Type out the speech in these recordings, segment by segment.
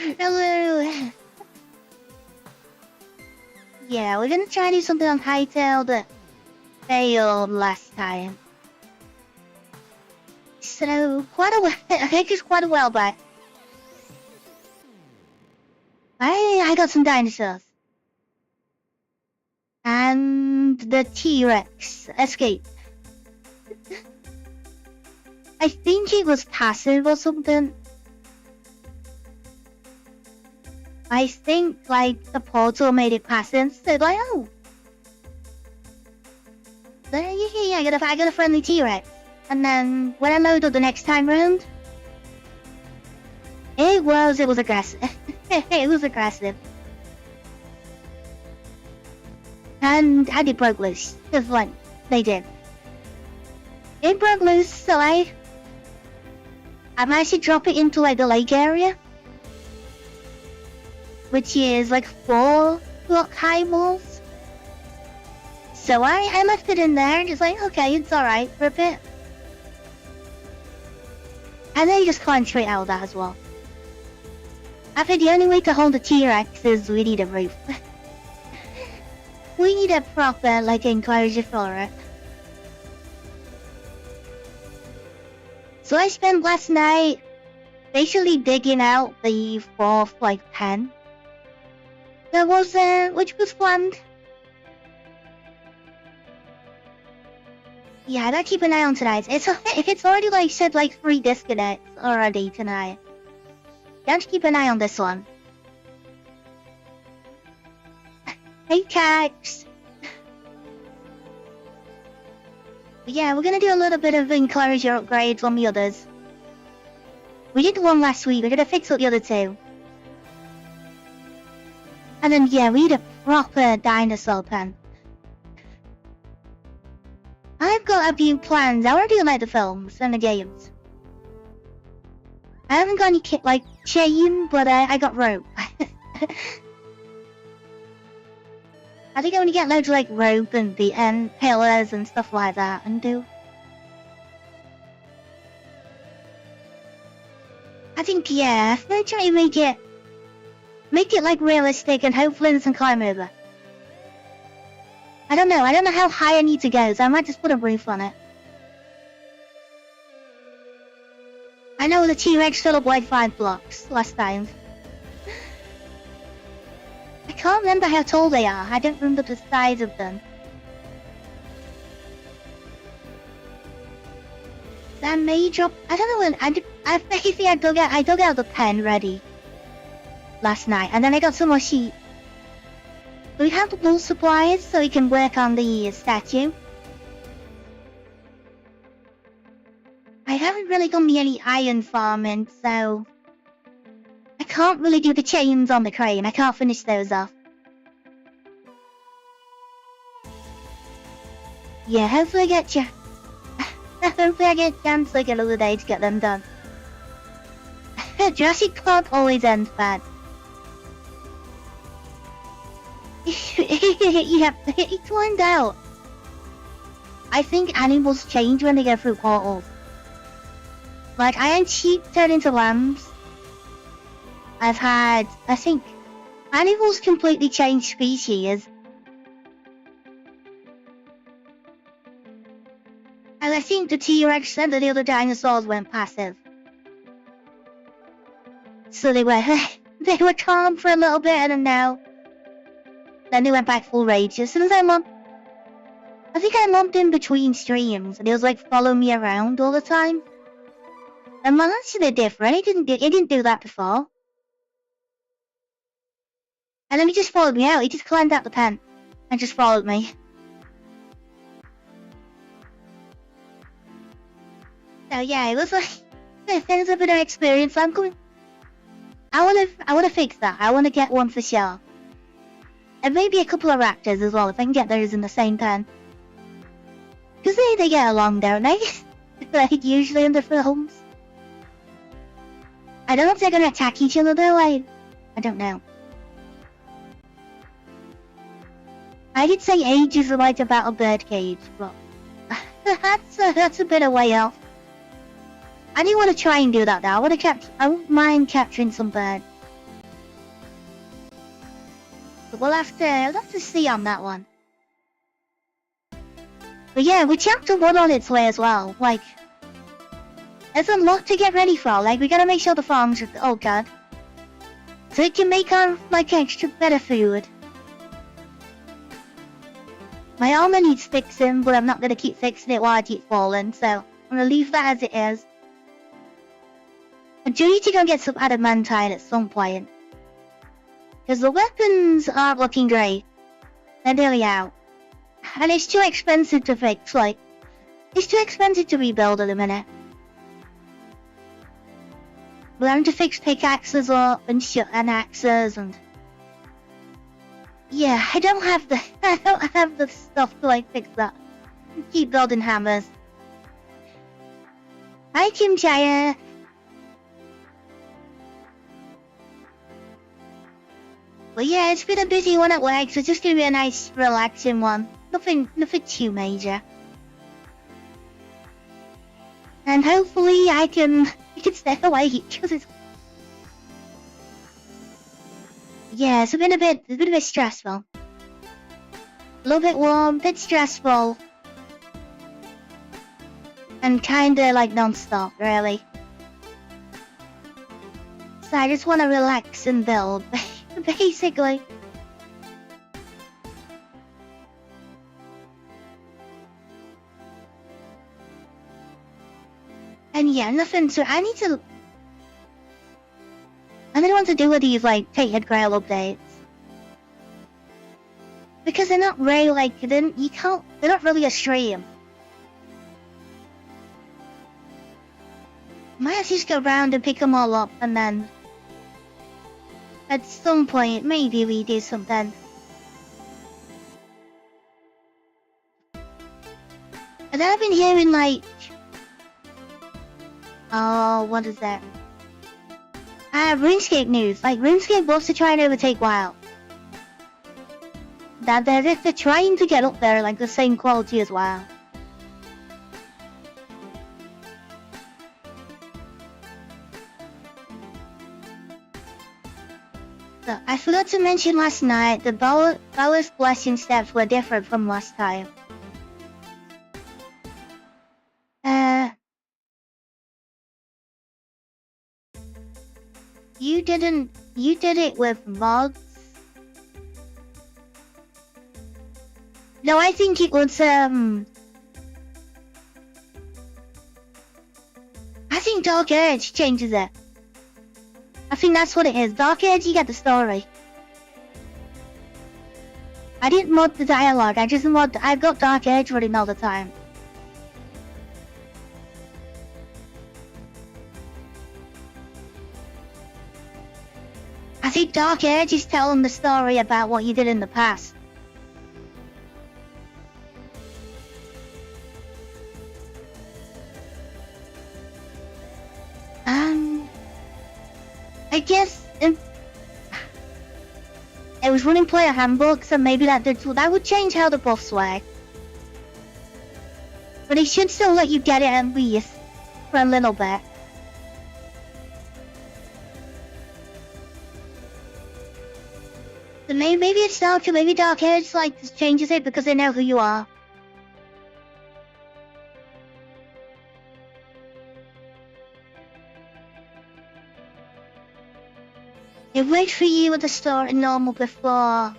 Hello. Yeah, we're gonna try to do something on Hytale that failed last time. So, quite a while, I think it's quite a while back. I got some dinosaurs. And the T-Rex escaped. I think it was passive or something. I think, like, the portal made it passive, so like, oh. Yeah, I got a friendly T-Rex. And then, when I load up the next time round, it was aggressive. It was aggressive. And it broke loose, just like they did. It broke loose, so I managed to drop it into like the lake area, which is like 4-block high walls. So I left it in there, just like, okay, it's alright for a bit. And then you just climb straight out of that as well. I think the only way to hold the T-Rex is we need a roof. We need a proper, like, enclosure for it. So I spent last night basically digging out the 4th, like, pen. There was, which was planned. Yeah, I gotta keep an eye on tonight. It's already, like, said, like, 3 disconnects already tonight. You have to keep an eye on this one. Hey, cats! But yeah, we're gonna do a little bit of enclosure upgrades on the others. We did one last week, we're gonna fix up the other 2. And then, yeah, we need a proper dinosaur pen. I've got a few plans. I wanna do like the films and the games. I haven't got any like chain, but I got rope. I think I want to get loads of like rope and pillars and stuff like that and do. I think, yeah, I'm gonna try to make it like realistic and hopefully there's some climb over. I don't know how high I need to go, so I might just put a roof on it. I know the T-Rex filled up like 5 blocks last time. I can't remember how tall they are. I don't remember the size of them. That may drop. I don't know when I basically I dug out the pen ready last night, and then I got some more sheep. We have the wool supplies, so we can work on the statue. I haven't really done any iron farming, so I can't really do the chains on the crane. I can't finish those off. Yeah, hopefully I get you. Hopefully I get a chance like another day to get them done. Jurassic Park always ends bad. Yeah, it turned out. I think animals change when they go through portals. Like, iron sheep turn into lambs. I've had, I think, animals completely change species. And I think the T-Rex and the other dinosaurs went passive. So they were calm for a little bit and then they went back full rage. As soon as I think I lumped in between streams and it was like follow me around all the time. And well, that's a bit different. It didn't do that before. And then he just followed me out. He just climbed out the pen and just followed me. So yeah, it was like there's a bit of experience. I'm going. I wanna fix that. I wanna get one for sure. And maybe a couple of raptors as well if I can get those in the same pen. Cause they get along, don't they? Like usually in the films. I don't know if they're gonna attack each other though. I don't know. I did say ages like about a bird cage, but that's a bit of way off. I do want to try and do that though. I wouldn't mind capturing some birds. we'll have to see on that one. But yeah, with chapter 1 on its way as well, like, there's a lot to get ready for. Like, we gotta make sure the farms are, oh god, so it can make our, like, extra better food. My armor needs fixing, but I'm not gonna keep fixing it while I keep falling, so I'm gonna leave that as it is. I do need to go get some adamantine at some point, because the weapons aren't looking great. They're nearly out. And it's too expensive to fix, like, it's too expensive to rebuild at the minute. We're having to fix pickaxes up and axes and... Yeah, I don't have the stuff to, like, fix that. Keep building hammers. Hi, Kim Jaya. But yeah, it's been a busy one at work, so it's just gonna be a nice, relaxing one. Nothing too major. And hopefully I can step away, because it's... Yeah, it's been a bit stressful. A little bit warm, a bit stressful. And kinda like non-stop, really. So I just wanna relax and build, basically. And yeah, nothing, so I need to... I don't know what to do with these, like, Tated Grail updates. Because they're not really, like, they're not really a stream. Might have to just go around and pick them all up, and then... At some point, maybe we do something. And then I've been hearing, like... Oh, what is that? RuneScape news. Like, RuneScape loves to try and overtake WoW. That they're trying to get up there, like, the same quality as WoW. So, I forgot to mention last night, the Bower's Blessing steps were different from last time. You did it with mods? No, I think it was, I think Dark Age changes it. I think that's what it is. Dark Age, you get the story. I didn't mod the dialogue, I've got Dark Age running all the time. I think Dark Age is telling the story about what you did in the past. I guess it was running player handbook, so maybe that would change how the buffs work. But it should still let you get it at least for a little bit. So maybe it's Dark, maybe Dark Age like changes it because they know who you are. It worked for you with the story normal before.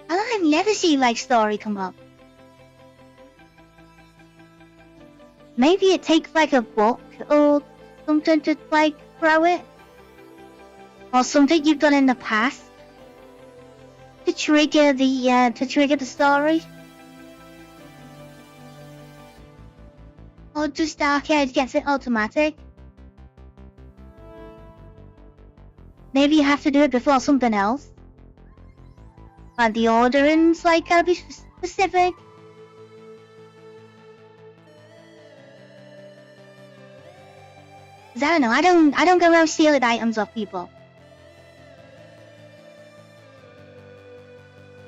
I've never seen like story come up. Maybe it takes like a book or something to like throw it. Or something you've done in the past to trigger the story. Or just Dark Age gets it automatic. Maybe you have to do it before something else. And the ordering's like gotta be specific. Cause I don't know, I don't go around stealing items off people.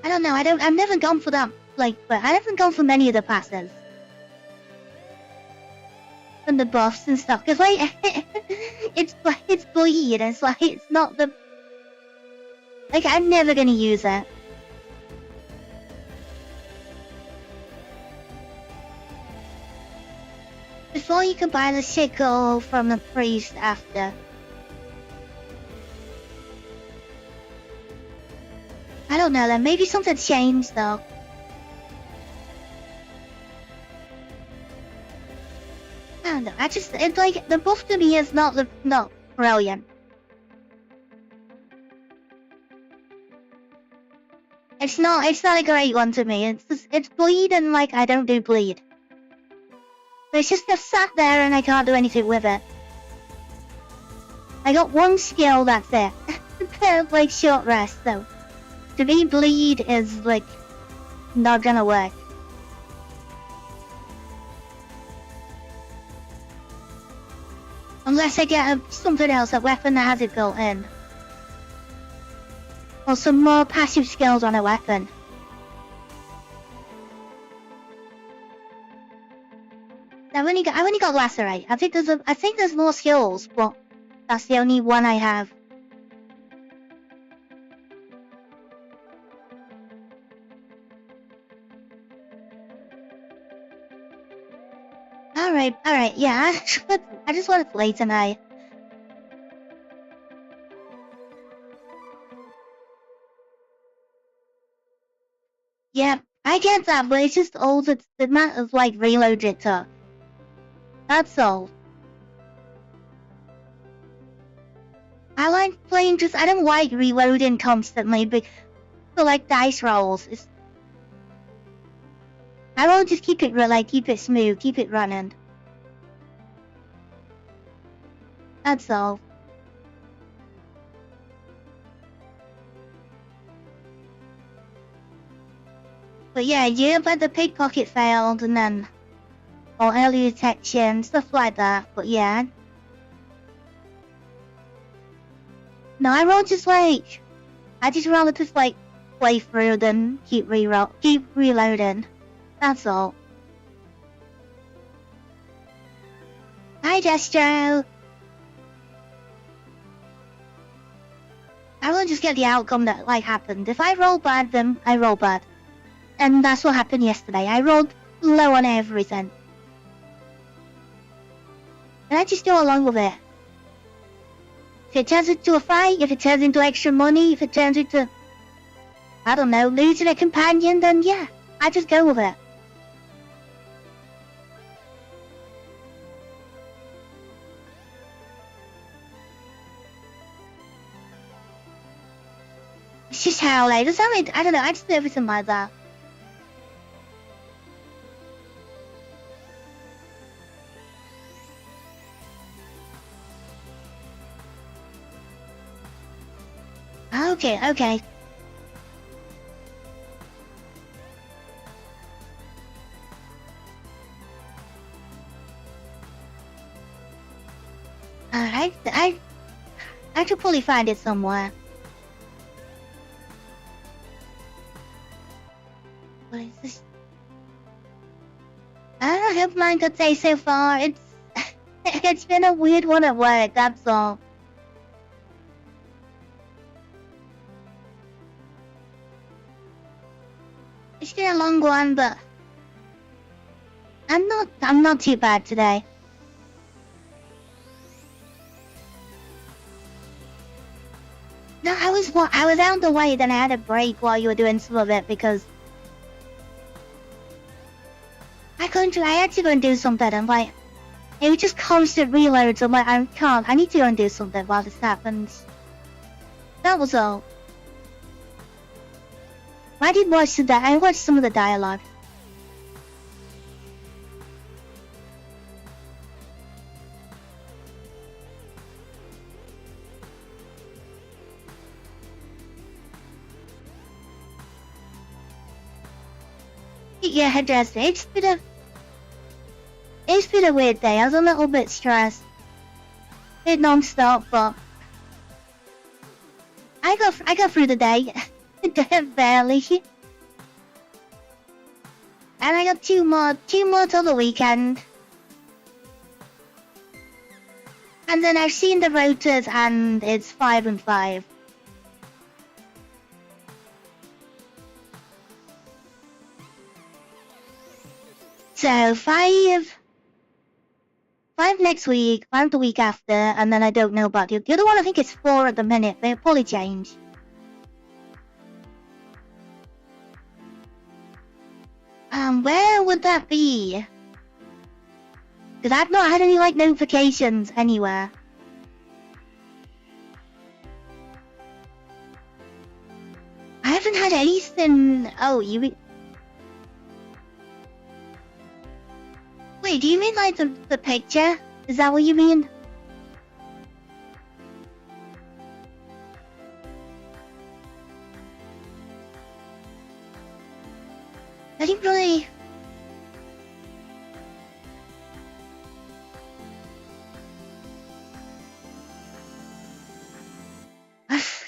I don't know, I've never gone for that, like, but I haven't gone for many of the passes. And the buffs and stuff, cause like, it's bleed, it's like, it's not the, Like, I'm never gonna use it. Before you can buy the sickle from the priest after. I don't know then, maybe something changed though. I don't know, it's like, the buff to me is not brilliant. It's not a great one to me. It's bleed and like I don't do bleed. But it's just sat there and I can't do anything with it. I got one skill, that's it. Like short rest, so to me bleed is like not gonna work. Unless I get something else, a weapon that has it built in. Or some more passive skills on a weapon. I've only got lacerate. I think there's more skills, but that's the only one I have. Alright, yeah. I just want to play tonight. Yeah, I get that, but it's just all the amount of like reload it took. That's all. I like playing I don't like reloading constantly, but for like dice rolls, I will just keep it smooth, keep it running. That's all. But yeah, but the pickpocket failed and then or early detection, stuff like that, but yeah. No, I rolled I just rather just like play through than keep reloading. That's all. Hi Destro! I will just get the outcome that like happened. If I roll bad, then I roll bad. And that's what happened yesterday. I rolled low on everything. And I just go along with it. If it turns into a fight, if it turns into extra money, if it turns into, I don't know, losing a companion, then yeah, I just go with it. It's just how I don't know, I just do everything like that. Okay. Alright, I should probably find it somewhere. What is this? I hope mine could say so far. It's been a weird one at work, that's all. It's been a long one, but I'm not too bad today. No, I was out the way, then I had a break while you were doing some of it because I had to go and do something. I'm like, it was just constant reloads. I'm like, I need to go and do something while this happens. That was all. I did watch I watched some of the dialogue. Yeah, it does. It's been a weird day. I was a little bit stressed. Bit non-stop, but I got through the day. Barely. And I got two more till the weekend. And then I've seen the rotors and it's 5 and 5. So 5 next week, 5 the week after, and then I don't know about the other one. I think it's 4 at the minute. They'll probably change. Where would that be? Because I've not had any like notifications anywhere. I haven't had anything. Oh, you. Wait, do you mean like the picture? Is that what you mean? I didn't really.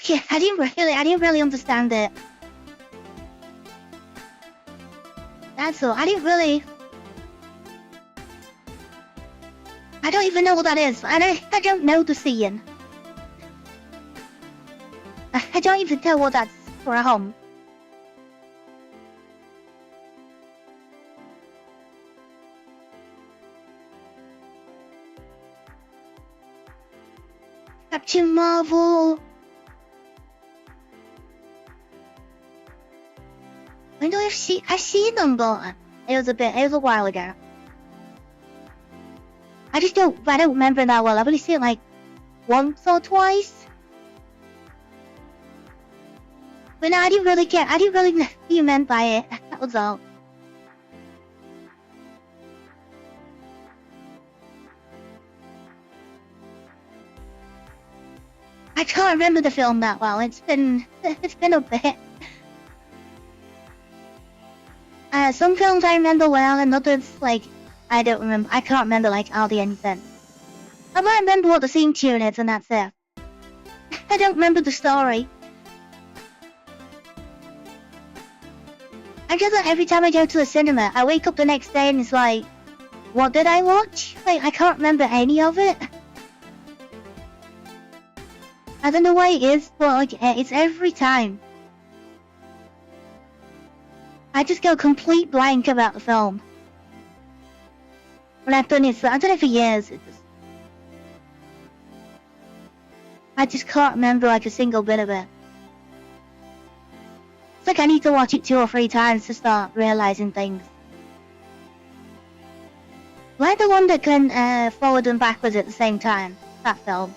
Yeah, I didn't really understand it. That's all. I don't even know what that is. I don't know the scene. I don't even know what that's from. Captain Marvel. When do I see? I seen them, but it was a while ago. I don't remember that well. I've only seen it like once or twice. But no, I didn't really know what you meant by it. That was all. I can't remember the film that well. It's been a bit. Some films I remember well, and others like I don't remember. I can't remember like hardly anything. I might remember what the theme tune is, and that's it. I don't remember the story. I just every time I go to the cinema, I wake up the next day and it's like, what did I watch? Like I can't remember any of it. I don't know why it is, but like it's every time. I just go complete blank about the film. When I've done it for years. I just can't remember like a single bit of it. It's like I need to watch it 2 or 3 times to start realizing things. Like the one that can forward and backwards at the same time. That film.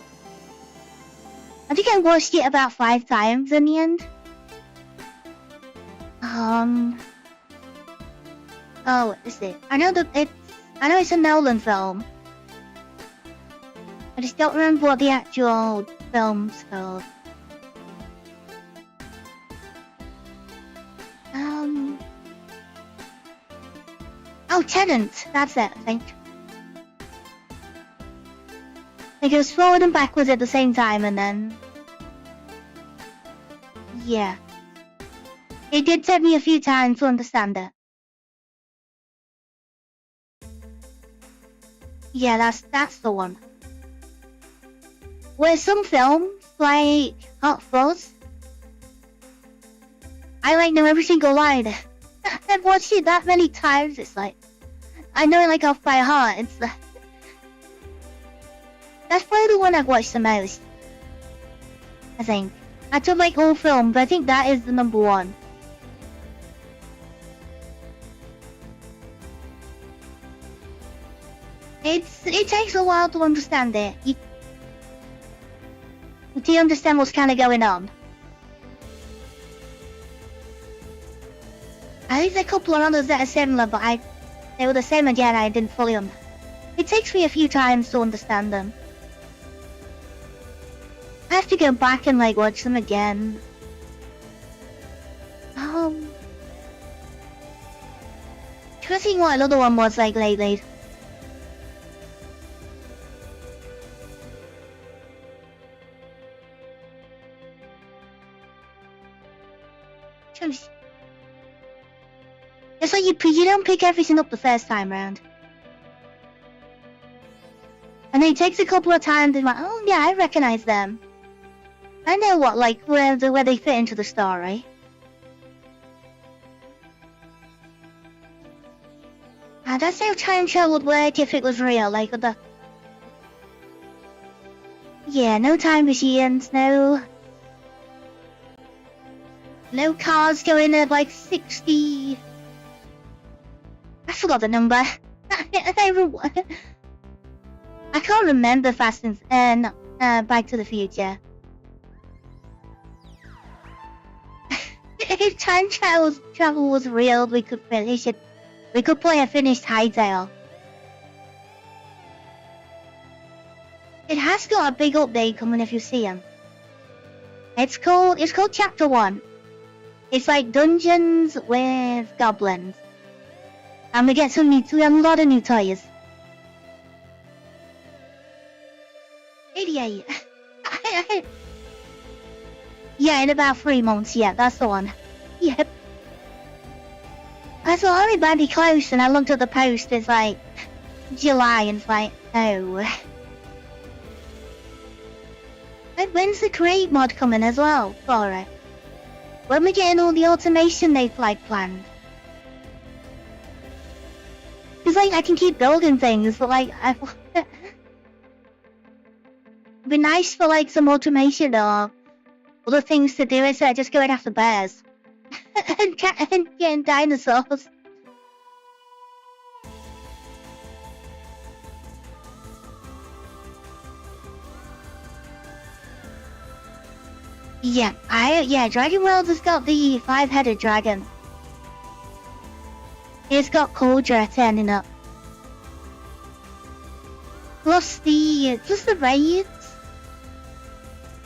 I think I watched it about 5 times in the end. Oh, what is it? I know it's a Nolan film. I just don't remember what the actual film's called. Oh, Tenant. That's it, I think. It goes forward and backwards at the same time, and then... Yeah. It did take me a few times to understand it. Yeah, that's the one. Where some films, like Hot Fuzz, I like know every single line. I've watched it that many times, it's like, I know it like off by heart. It's that's probably the one I've watched the most. I think. I took like whole film, but I think that is the number 1. It takes a while to understand it. Do you understand what's kind of going on? I think there's a couple of others that are similar, but they were the same again. I didn't fully It takes me a few times to understand them. I have to go back and like watch them again. Trying to think what another one was like lately. It's like you don't pick everything up the first time round. And then it takes a couple of times and like, oh yeah, I recognize them. I know what where they fit into the story. That's how time travel would work if it was real, like the... Yeah, no time machines, no cars going at like 60... I forgot the number. I can't remember Fast and Back to the Future. If time travel was real, we could finish it. We could play a finished Hytale. It has got a big update coming if you see him. It's called Chapter 1. It's like dungeons with goblins. And we get a lot of new toys. 88. Yeah, in about 3 months, yeah, that's the one. Yep. I saw everybody close and I looked at the post, it's like July and it's like, oh. And when's the Create mod coming as well for it? When we getting all the automation they've like planned? Cause like I can keep building things, but like it'd be nice for like some automation or other things to do instead of just going after bears and getting dinosaurs. Yeah, Dragon World has got the 5-headed dragon. It's got Cauldra turning up. Plus the raids.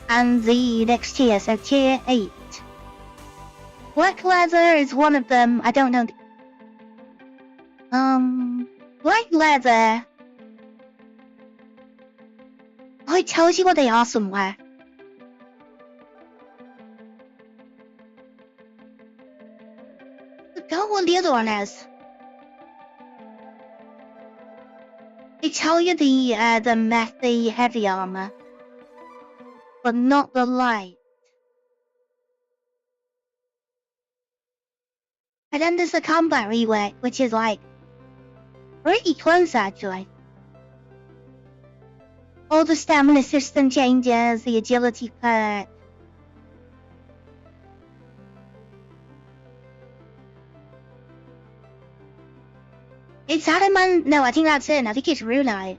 And the next tier, so tier 8. Black leather is one of them, I don't know. Black leather. Oh, it tells you what they are somewhere. I don't know what the other one is. They tell you the heavy armor. But not the light. And then there's the combat rework, which is like pretty close actually. All the stamina system changes, the agility perk. It's adamant. No, I think that's it. I think it's Runite.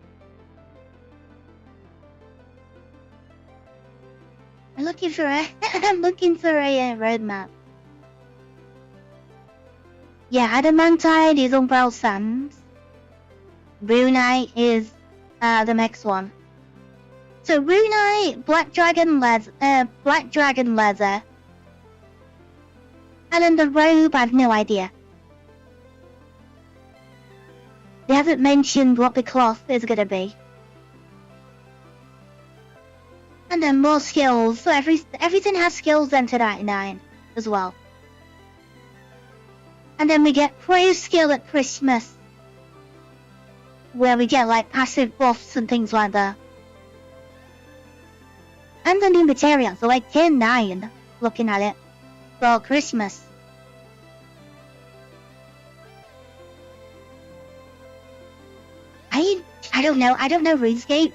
I'm looking for a roadmap. Yeah, Adamantide is Umbral Sands. Runite is the next one. So Runite, Black Dragon leather, and then the robe. I have no idea. They haven't mentioned what the cloth is gonna be. And then more skills, so everything has skills then to 99 as well. And then we get praise skill at Christmas, where we get like passive buffs and things like that. And the new material, so like tier 9, looking at it, for Christmas. I don't know RuneScape.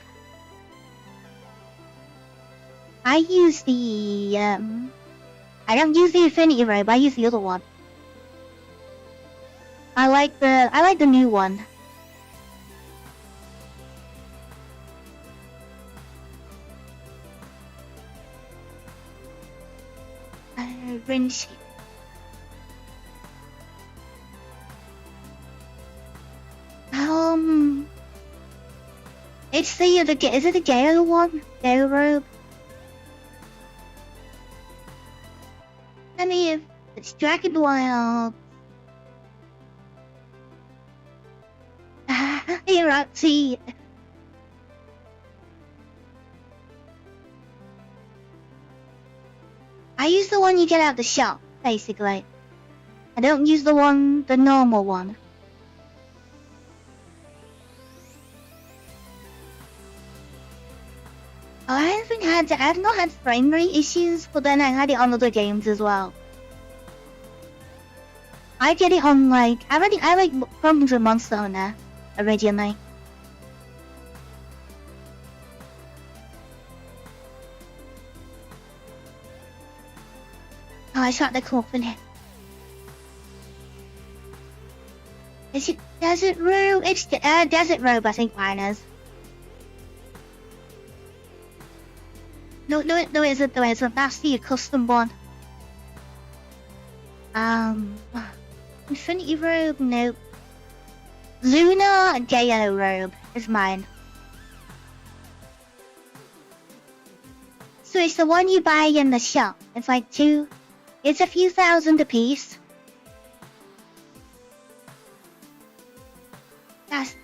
I use the I don't use the Infinity Robe, I use the other one. I like the new one. RuneScape. It's is it the Gale one? Gale Robe? I mean, it's Dragon Wild. Here, see. I use the one you get out the shop, basically. I don't use the normal one. I've not had frame rate issues, but then I had it on other games as well. I did it on like I like problems with Monster Hunter originally. Oh, I shot the company. Is it Desert Robe? It's Desert Robe, I think mine is. No, it isn't. That's the custom one. Infinity Robe, nope. Lunar Gale Robe is mine. So it's the one you buy in the shop. It's like it's a few thousand a piece.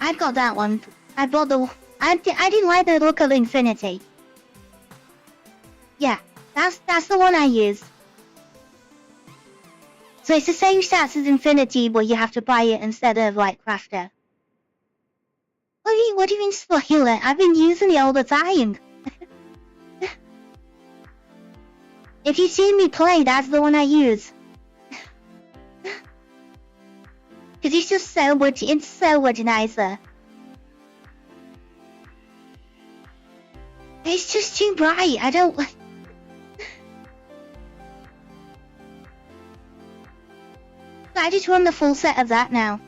I got that one. I bought I didn't like the look of Infinity. Yeah, that's the one I used. So it's the same stats as Infinity, but you have to buy it instead of like Crafter. What do you mean spoiler? I've been using it all the time. If you see me play, that's the one I use. Cause it's just so much nicer. It's just too bright, I don't like. I just run the full set of that now.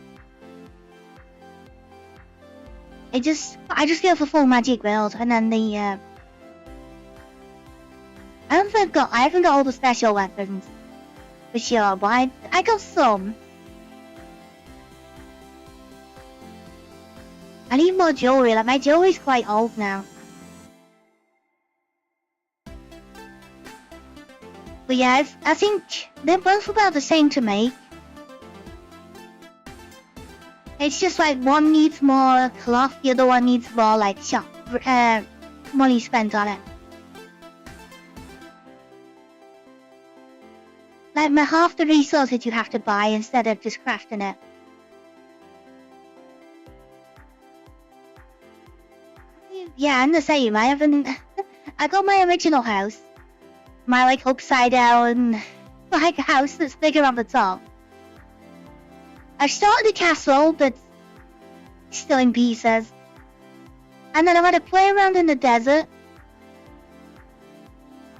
I just go for full magic build, and then the I haven't got all the special weapons for sure, but I got some. I need more jewelry. Like my jewelry's quite old now. But yeah, I think they're both about the same to make. It's just like one needs more cloth, the other one needs more like money spent on it. Like half the resources you have to buy instead of just crafting it. Yeah, I'm the same. I got my original house. My like upside down like house that's bigger on the top. I started a castle, but still in pieces. And then I had to play around in the desert.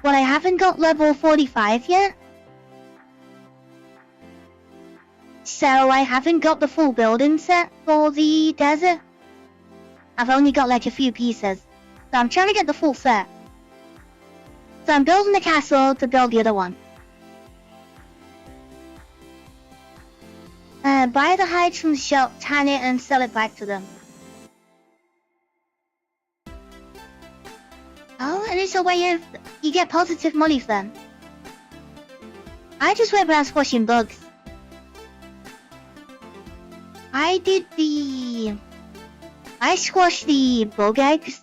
But I haven't got level 45 yet. So I haven't got the full building set for the desert. I've only got like a few pieces. So I'm trying to get the full set. So I'm building the castle to build the other one. Buy the hides from the shop, tan it, and sell it back to them. Oh, and it's a way of you get positive money for them. I just went around squashing bugs. I squashed the bug eggs.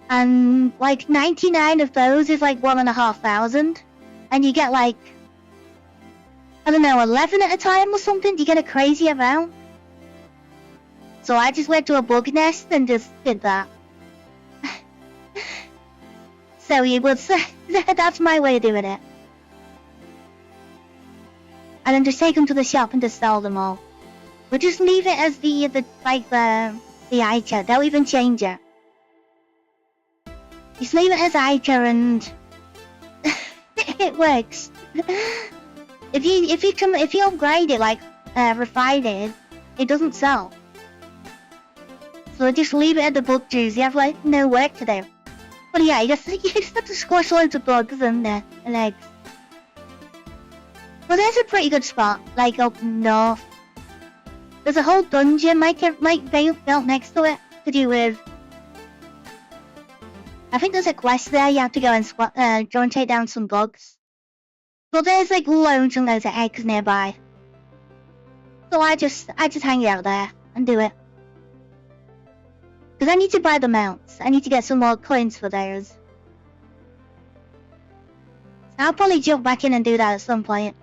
And like 99 of those is like 1,500. And you get like, I don't know, 11 at a time or something. You get a crazy amount. So I just went to a bug nest and just did that. So you would say, that's my way of doing it. And then just take them to the shop and just sell them all. We'll just leave it as the Hytale. They'll even change it. Just leave it as Hytale and it works. If you upgrade it like refine it, it doesn't sell. So just leave it at the bug juice. You have like no work to do. But yeah, you just have to squash loads of bugs and eggs. Well, there's a pretty good spot, like up north. There's a whole dungeon, like built next to it, to do with. I think there's a quest there. You have to go and take down some bugs. But there's like loads and loads of eggs nearby. So I just hang out there and do it. Because I need to buy the mounts. I need to get some more coins for those. So I'll probably jump back in and do that at some point.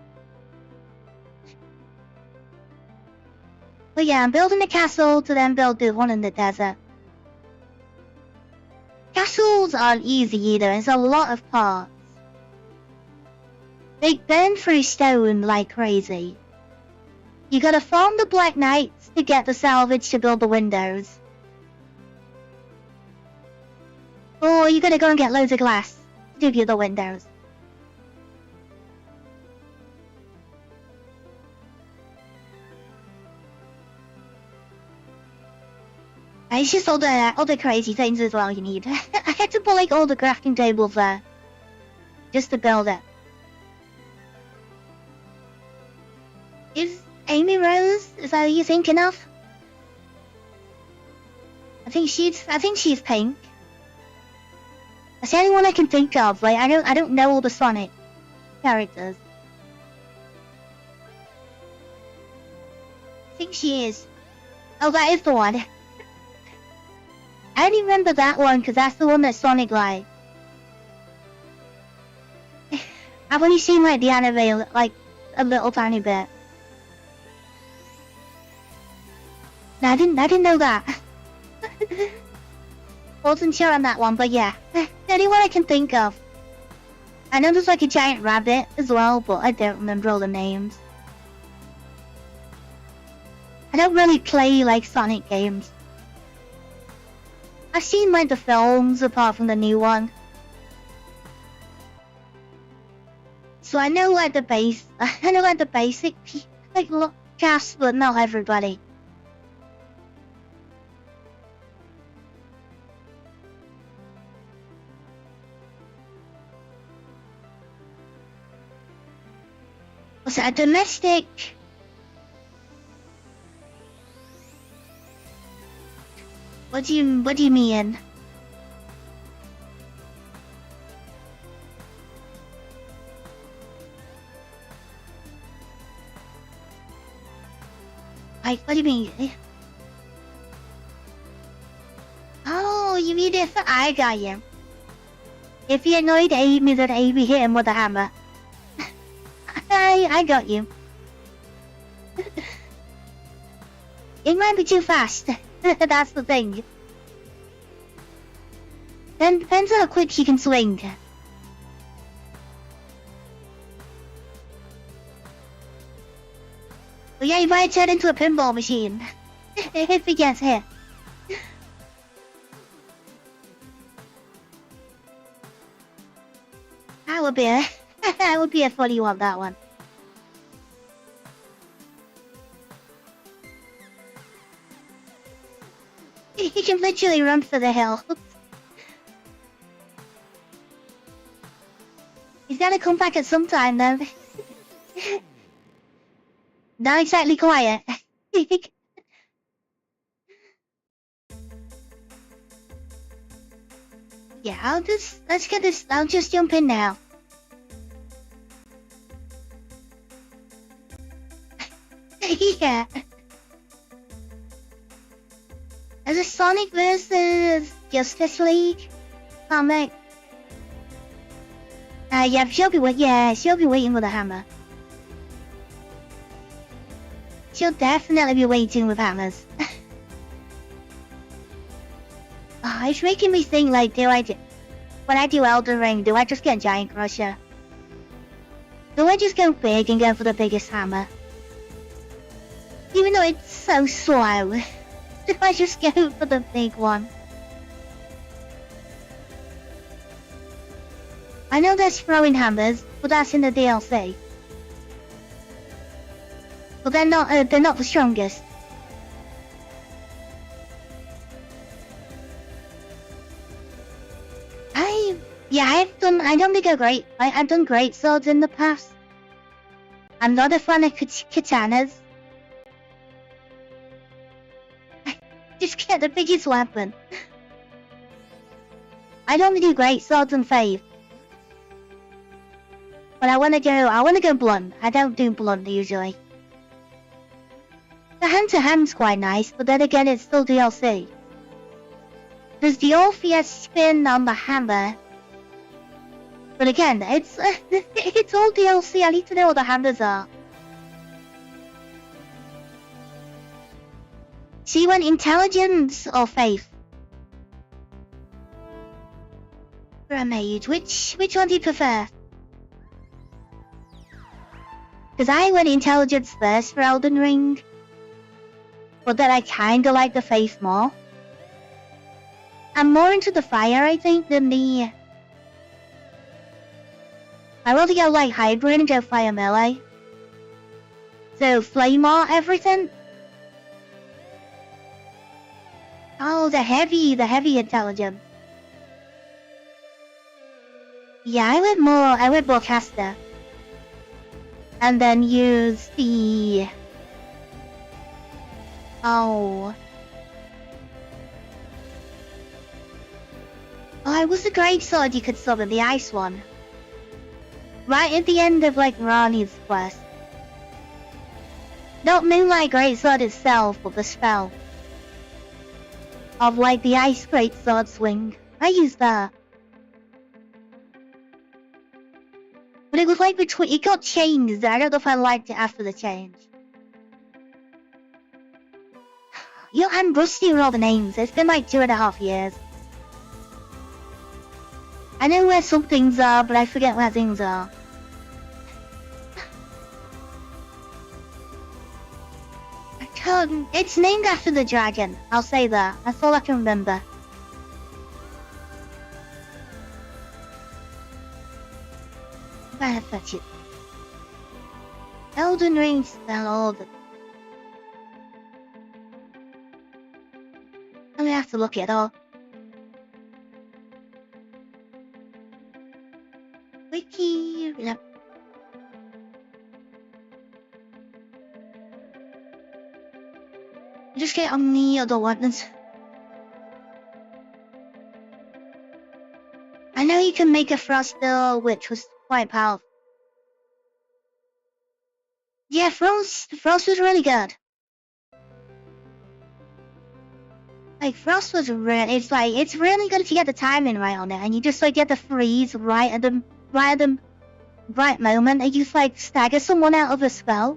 But yeah, I'm building a castle to then build the one in the desert. Castles aren't easy either, it's a lot of parts. They burn through stone like crazy. You gotta farm the Black Knights to get the salvage to build the windows. Or you gotta go and get loads of glass to build the windows. It's just all the crazy things as well you need. I had to put like all the crafting tables there. Just to build it. Is Amy Rose? Is that who you're thinking of? I think she's pink. That's the only one I can think of. Like I don't know all the Sonic characters. I think she is. Oh, that is the one. I only remember that one because that's the one that Sonic liked. I've only seen like the anime like a little tiny bit. No, I didn't know that. Wasn't sure on that one, but yeah. The only one I can think of. I know there's like a giant rabbit as well, but I don't remember all the names. I don't really play like Sonic games. I've seen like the films apart from the new one. So I know like the basic like cast, but not everybody. Was it a domestic? What do you mean? Like, what do you mean? Oh, you mean if I got you? If he annoyed Amy, then Amy hit him with a hammer. I got you. It might be too fast. That's the thing. Then depends on how quick she can swing. But yeah, you might turn into a pinball machine. If he gets hit. That would be a funny one, that one. He can literally run for the hill. He's gotta come back at some time though. Not exactly quiet. Yeah, I'll just jump in now. Yeah. As a Sonic versus Justice League comic. Yeah, she'll be waiting with a hammer. She'll definitely be waiting with hammers. Oh, it's making me think like, when I do Elden Ring, do I just get Giant Crusher? Do I just go big and go for the biggest hammer? Even though it's so slow, do I just go for the big one? I know there's throwing hammers, but that's in the DLC. But they're not the strongest. I don't think they're great. I've done great swords in the past. I'm not a fan of katanas. Just get the biggest weapon. I only do great swords and faith. But I wanna go blunt. I don't do blunt usually. The hand-to-hand's quite nice, but then again it's still DLC. There's the Orpheus spin on the hammer. But again, it's all DLC. I need to know what the hammers are. So you want intelligence or faith? For a mage, which one do you prefer? Because I went intelligence first for Elden Ring. But then I kinda like the faith more. I'm more into the fire, I think, than the... I rather go like hybrid and go fire melee. So flame or everything. Oh, the heavy intelligence. Yeah, I went more caster. And then use the... Oh, it was a great sword you could summon, the ice one. Right at the end of like Rani's quest. Not Moonlight Greatsword itself, but the spell. Of like the ice greatsword swing. I used that. But it was like between, it got changed. I don't know if I liked it after the change. Yo, I'm rusty with all the names. It's been like 2.5 years. I know where some things are, but I forget where things are. It's named after the dragon. I'll say that. That's all I can remember. Where fetch it? Elden Ring spell all the... I'm gonna have to look it up. Wiki... Just get on the other ones. I know you can make a frost bill, which was quite powerful. Yeah, frost was really good. Like frost was really, it's really good if you get the timing right on it, and you just like get the freeze right at the right moment, and you just like stagger someone out of a spell.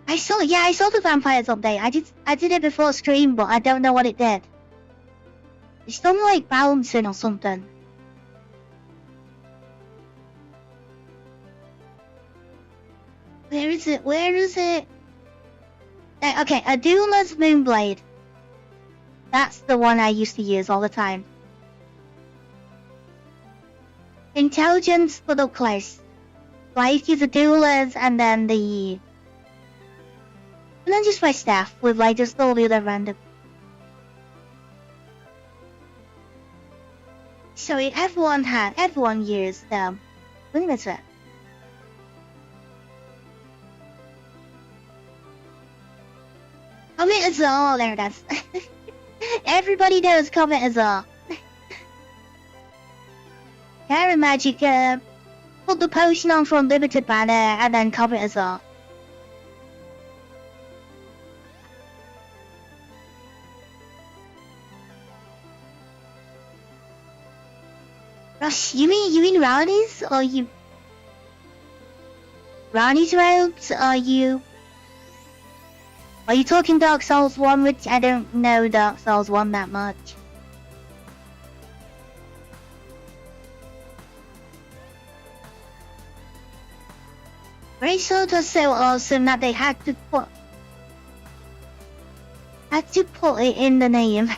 I saw the vampires update. I did it before stream, but I don't know what it did. It's something like bouncing or something. Where is it? Okay, Adula's Moonblade. That's the one I used to use all the time. Intelligence for the class. So I used to use Adula's and then the... And then just my staff with like just all the other random. So everyone used them. What is that? Comet Azal, there that's everybody knows Comet Azal. Karen Magic put the potion on for Unlimited banner and then Comet Azal. Rush, you mean Rani's or you Rani's rogues? Are you talking Dark Souls 1, which I don't know Dark Souls 1 that much. Greatsword was so awesome that they had to put it in the name.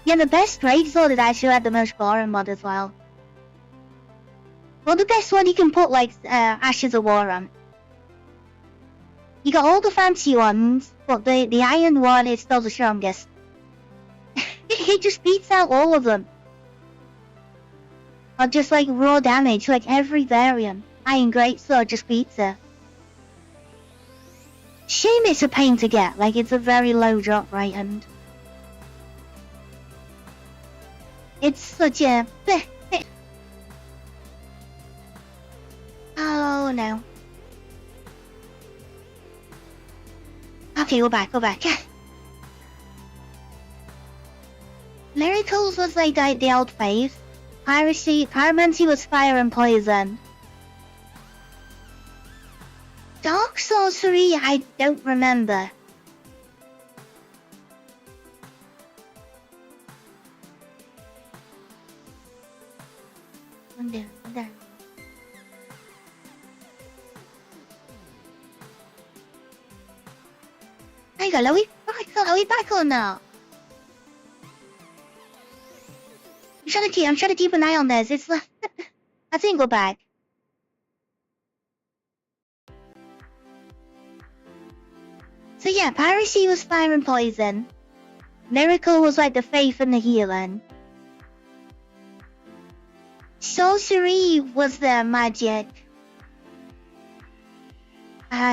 Yeah, the best Greatsword is actually had the most boring mod as well. Well, the best one you can put like Ashes of War on. You got all the fancy ones, but the iron one is still the strongest. It just beats out all of them. Or just like raw damage, like every variant. Iron Greatsword just beats it. Shame it's a pain to get, like it's a very low drop right hand. It's such a... Oh no. Okay, go back. Miracles was like the old faith. Pyromancy was fire and poison. Dark sorcery, I don't remember. There. Hang on, are we back on now? I'm trying to keep an eye on this. It's like I think go back. So yeah, piracy was fire and poison. Miracle was like the faith and the healing. Sorcery was the magic.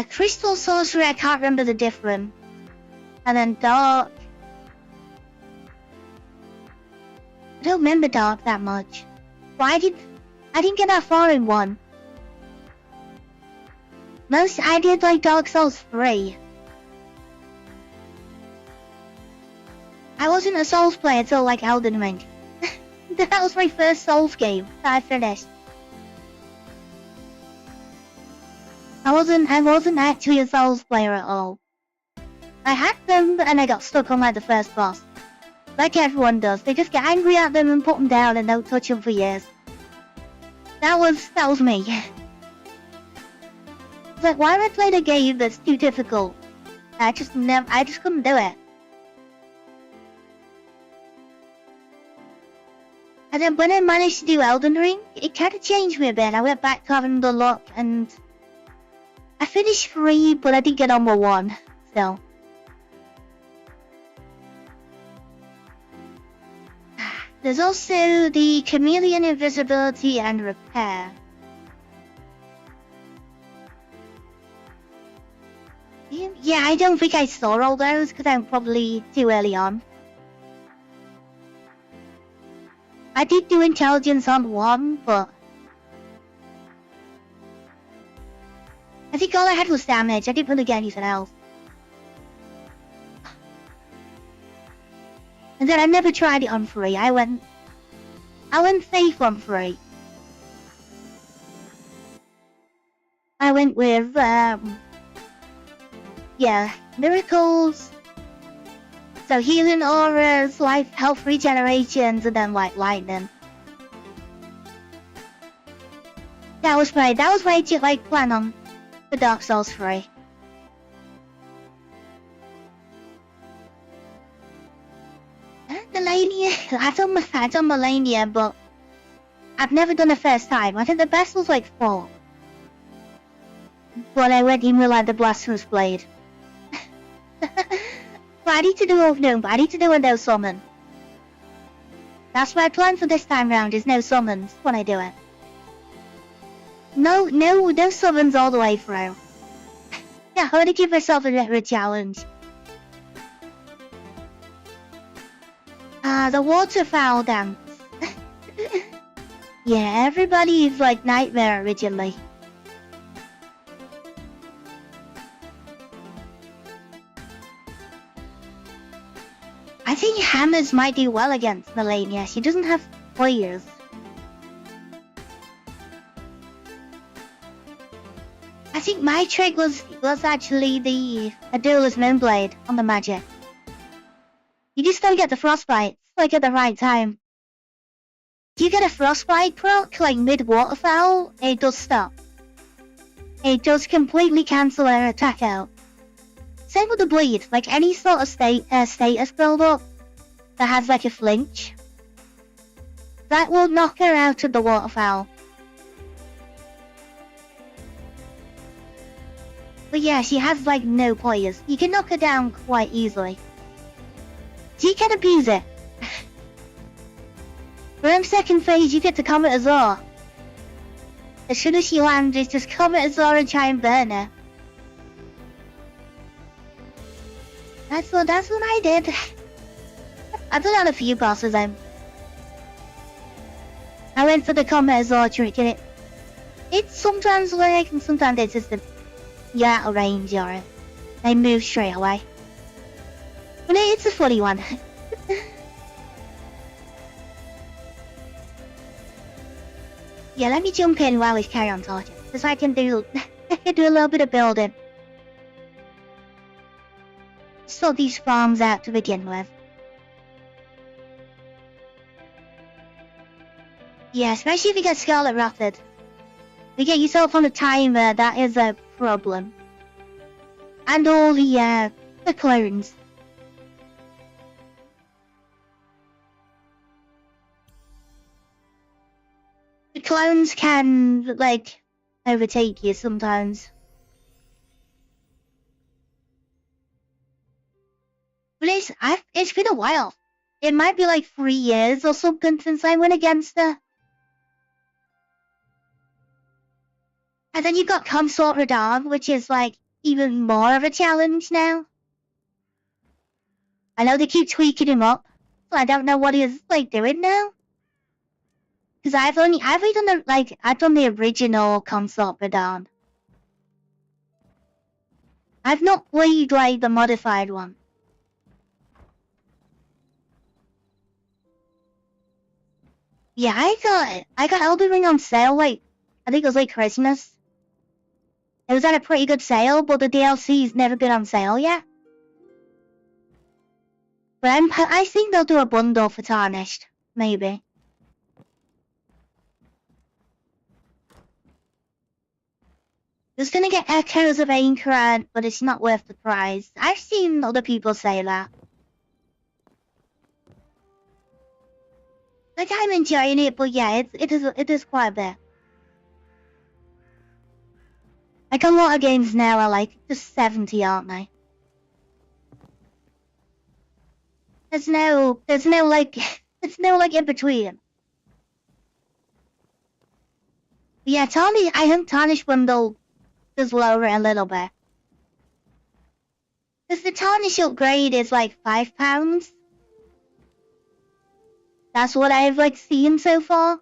Crystal sorcery, I can't remember the difference. And then dark. I don't remember dark that much. But I didn't get that far in one. I did like Dark Souls 3. I wasn't a Souls player until like Elden Ring. That was my first Souls game that I finished. I wasn't actually a Souls player at all. I had them and I got stuck on like the first boss. Like everyone does, they just get angry at them and put them down and don't touch them for years. That was me. It's like, why am I playing a game that's too difficult? I just couldn't do it. And then when I managed to do Elden Ring, it kind of changed me a bit. I went back to having the luck and I finished 3, but I didn't get on with 1, so. There's also the Chameleon Invisibility and Repair. Yeah, I don't think I saw all those because I'm probably too early on. I did do intelligence on 1, but I think all I had was damage. I didn't really get anything else. And then I never tried it on 3. I went safe on 3. I went with yeah, miracles. So healing auras, life, health regenerations, and then like lightning. That was my like plan on the Dark Souls 3. Melania, I've done Melania, but I've never done it first time. I think the best was like 4. But I went in with like the Blasphemous Blade. But I need to do a no summon. That's my plan for this time round, is no summons when I do it. No summons all the way through. Yeah, I want to give myself a bit of a challenge. The waterfowl dance. Yeah, everybody is like Nightmare originally. I think Hammers might do well against Melania. She doesn't have players. I think my trick was actually the Adula's Moonblade on the magic. You just don't get the frostbite, like at the right time. If you get a frostbite proc, like mid-waterfowl, it does stop. It does completely cancel her attack out. Same with the bleed, like any sort of status build-up that has like a flinch. That will knock her out of the waterfowl. But yeah, she has like no poise. You can knock her down quite easily. So you can abuse it. From second phase, you get to Comet Azor. As soon as she lands, it's just Comet Azor and try and burn her. That's what I did. I've done on a few bosses. I went for the Comet Azor trick, and it sometimes works, and sometimes it's just you're out of range, or they move straight away. But it's a funny one. Yeah, let me jump in while we carry on talking, because I can do a little bit of building. Sort these farms out to begin with. Yeah, especially if you get scarlet rotted. If you get yourself on a timer, that is a problem. And all the clones. The clones can, like, overtake you sometimes. But it's been a while. It might be like 3 years or something since I went against her. And then you got Consort Radon, which is like even more of a challenge now. I know they keep tweaking him up, so I don't know what he's like doing now. Because I've done the original Consort Radon. I've not played like the modified one. Yeah, I got Elden Ring on sale, like, I think it was like Christmas. It was at a pretty good sale, but the DLC's never been on sale yet. But I think they'll do a bundle for Tarnished, maybe. Just gonna get Echoes of Aincrad, but it's not worth the price. I've seen other people say that. Like, I'm enjoying it, but yeah, it is quite a bit. Like, a lot of games now are like just 70, aren't they? There's no like in between. But yeah, I think Tarnish bundle does lower it a little bit. Because the Tarnish upgrade is like £5. That's what I've like seen so far.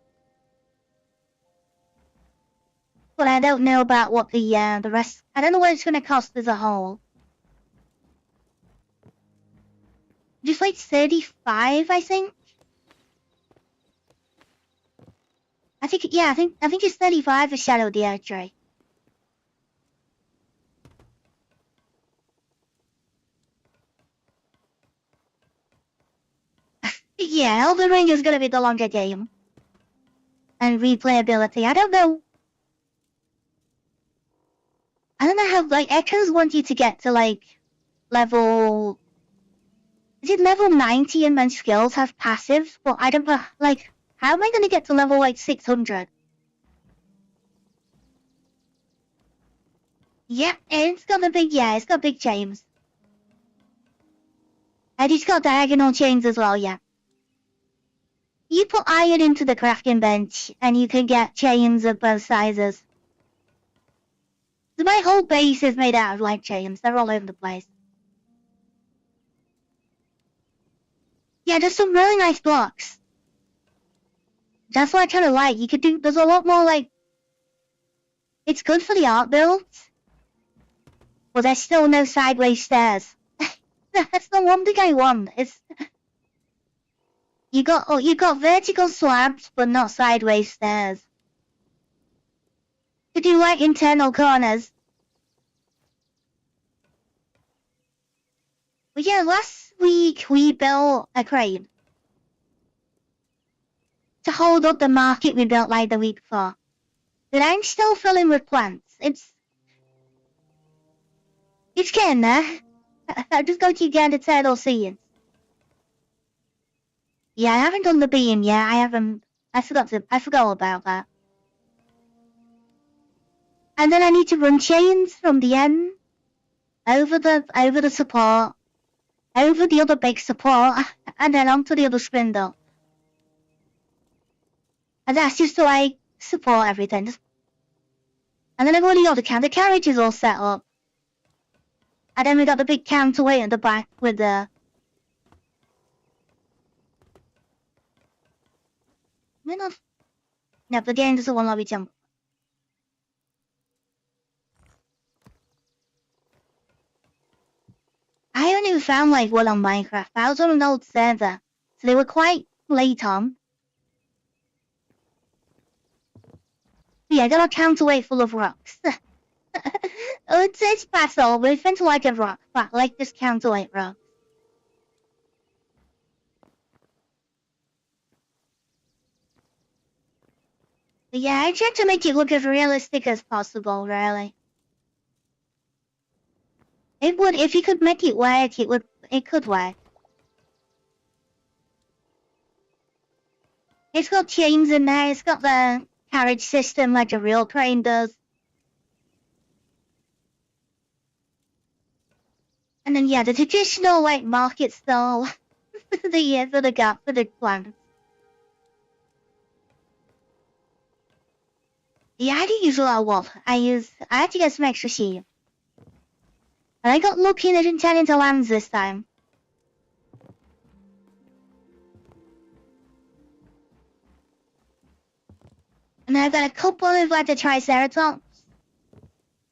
But I don't know about what the rest. I don't know what it's gonna cost as a whole. Just like 35, I think. I think it's 35 for Shadow the Archery. Yeah, Elden Ring is gonna be the longer game. And replayability, I don't know how, like, Echoes want you to get to, like, level... Is it level 90 and then skills have passives? But I don't know, like, how am I gonna get to level, like, 600? Yeah, it's got big chains. And it's got diagonal chains as well, yeah. You put iron into the crafting bench, and you can get chains of both sizes. So my whole base is made out of light chains. They're all over the place. Yeah, there's some really nice blocks. That's what I kind of like. You could do, there's a lot more, like, it's good for the art builds. But there's still no sideways stairs. That's the one thing I want. You got vertical slabs, but not sideways stairs. To do like internal corners. But yeah, last week we built a crane to hold up the market we built like the week before. But I'm still filling with plants. It's getting there. I'll just go to get the turtle seeds. Yeah, I haven't done the beam yet. I forgot all about that. And then I need to run chains from the end over the support, over the other big support, and then onto the other spindle. And that's just to like support everything. And then I've already got the carriage is all set up. And then we got the big counterweight at the back with the... No, the game doesn't want to let me jump. I only found like one on Minecraft. I was on an old server, so they were quite late on. But yeah, I got a counterweight full of rocks. Oh, it's battle, but it's meant to like a rock, but like this counterweight rock. But yeah, I tried to make it look as realistic as possible, really. It would, if you could make it work, it could work. It's got chains in there, it's got the carriage system like a real train does. And then yeah, the traditional like market stall for the plants. Yeah, I do use a lot of wool. I had to get some extra sheep. And I got lucky and I didn't turn into lambs this time. And I've got a couple of like the triceratops.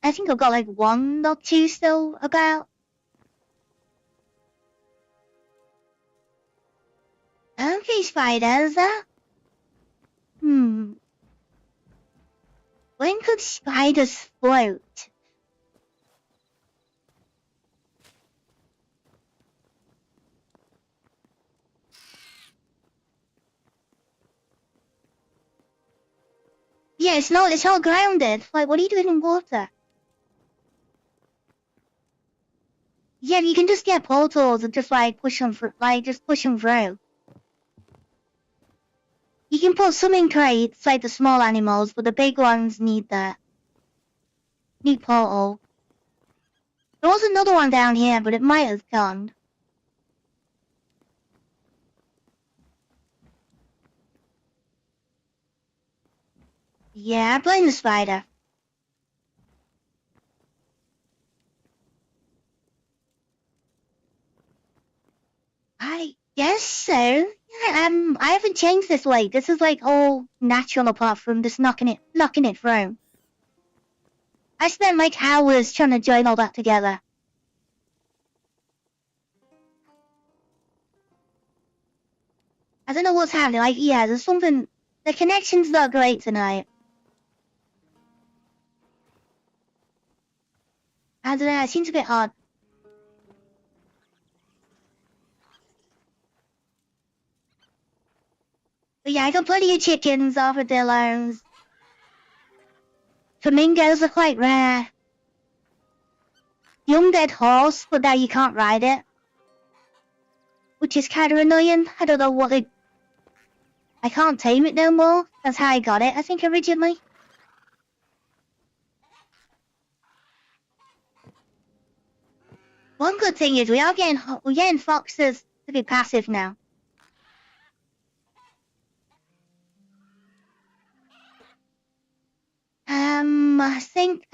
I think I've got like 1 or 2 still about. Okay, spiders. When could spiders float? Yeah, it's all grounded. Like, what are you doing in water? Yeah, you can just get portals and just like push them through, just push them through. You can put some in crates, like the small animals, but the big ones need portal. There was another one down here, but it might have gone. Yeah, I blame the spider. I guess so. Yeah, I haven't changed this way. This is like all natural apart from just knocking it through. I spent like hours trying to join all that together. I don't know what's happening. Like, yeah, there's something. The connection's not great tonight. I don't know. It seems a bit odd. But yeah, I got plenty of chickens, armadillos. Flamingos are quite rare. Young dead horse, but now you can't ride it. Which is kind of annoying. I don't know what they... I can't tame it no more. That's how I got it, I think, originally. One good thing is we're getting foxes to be passive now. I think...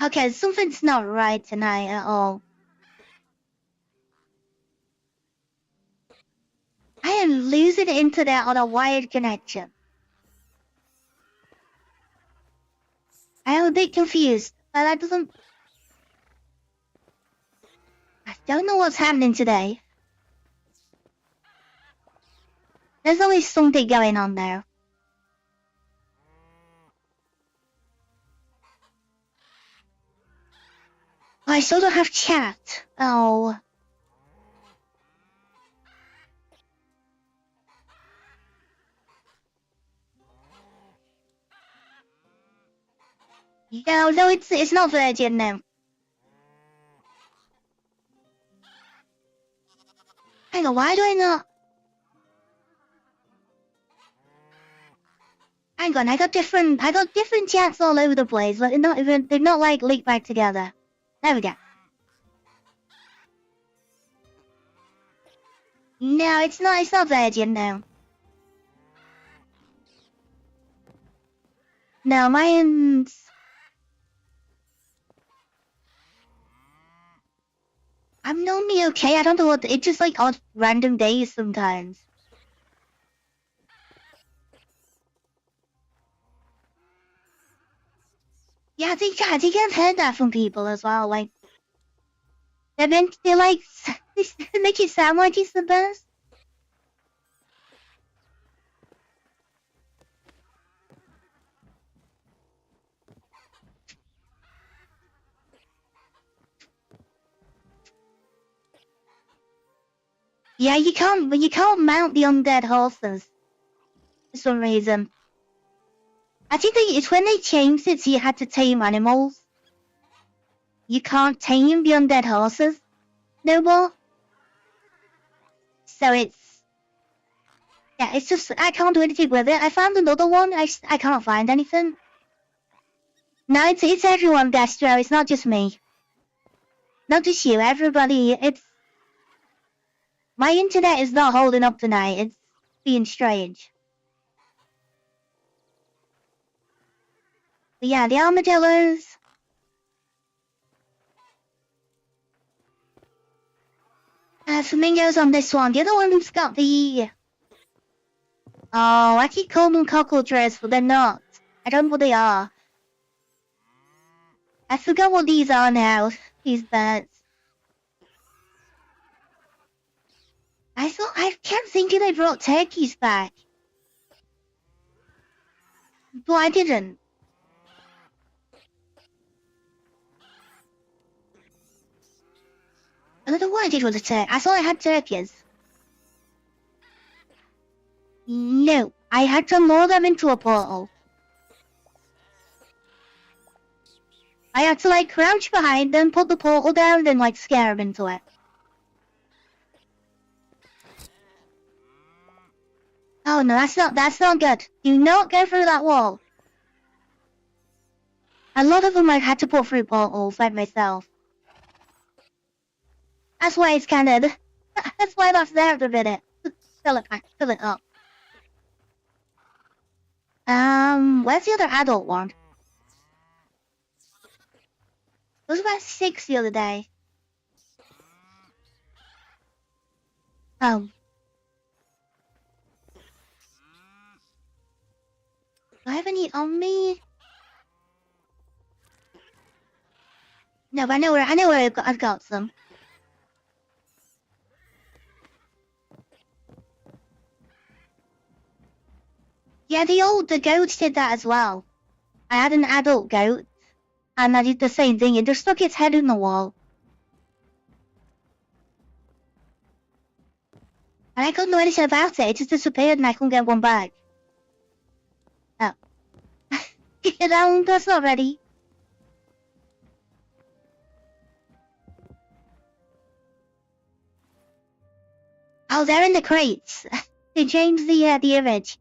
Okay, something's not right tonight at all. I am losing internet on a wired connection. I am a bit confused, but that doesn't... I don't know what's happening today. There's always something going on there. I still don't have chat. Oh. No, it's not Virgin now. Hang on, why do I not? Hang on, I got different chats all over the place, but they're not like linked back together. There we go. No, it's not Virgin now. No, mine's... I'm normally okay, I don't know what, it's just like odd random days sometimes. Yeah, I think I've heard that from people as well, like... they like, they make it sound like it's the best. Yeah, you can't mount the undead horses for some reason. I think it's when they changed it so you had to tame animals. You can't tame the undead horses no more. So it's just, I can't do anything with it. I found another one, I can't find anything. No, it's everyone, Destro, it's not just me. Not just you, everybody, my internet is not holding up tonight, it's being strange. But yeah, the armadillos. Flamingos on this one. The other one's got the... Oh, I keep calling them cockroaches, but they're not. I don't know what they are. I forgot what these are now, these birds. I kept thinking they brought turkeys back. But I didn't. I don't know what I did with the turkey. I thought I had turkeys. No, I had to lure them into a portal. I had to like crouch behind them, put the portal down, then like scare them into it. Oh no, that's not good. Do not go through that wall. A lot of them I had to put through portals like myself. That's why it's kind of, that's why that's there at the minute. Fill it up. Where's the other adult one? There was about 6 the other day. Oh. Do I have any on me? No, but I know where I've got some. Yeah, the goats did that as well. I had an adult goat, and I did the same thing. It just stuck its head in the wall. And I couldn't do anything about it. It just disappeared and I couldn't get one back. Oh. Get down, that's not ready. Oh, they're in the crates. They changed the image.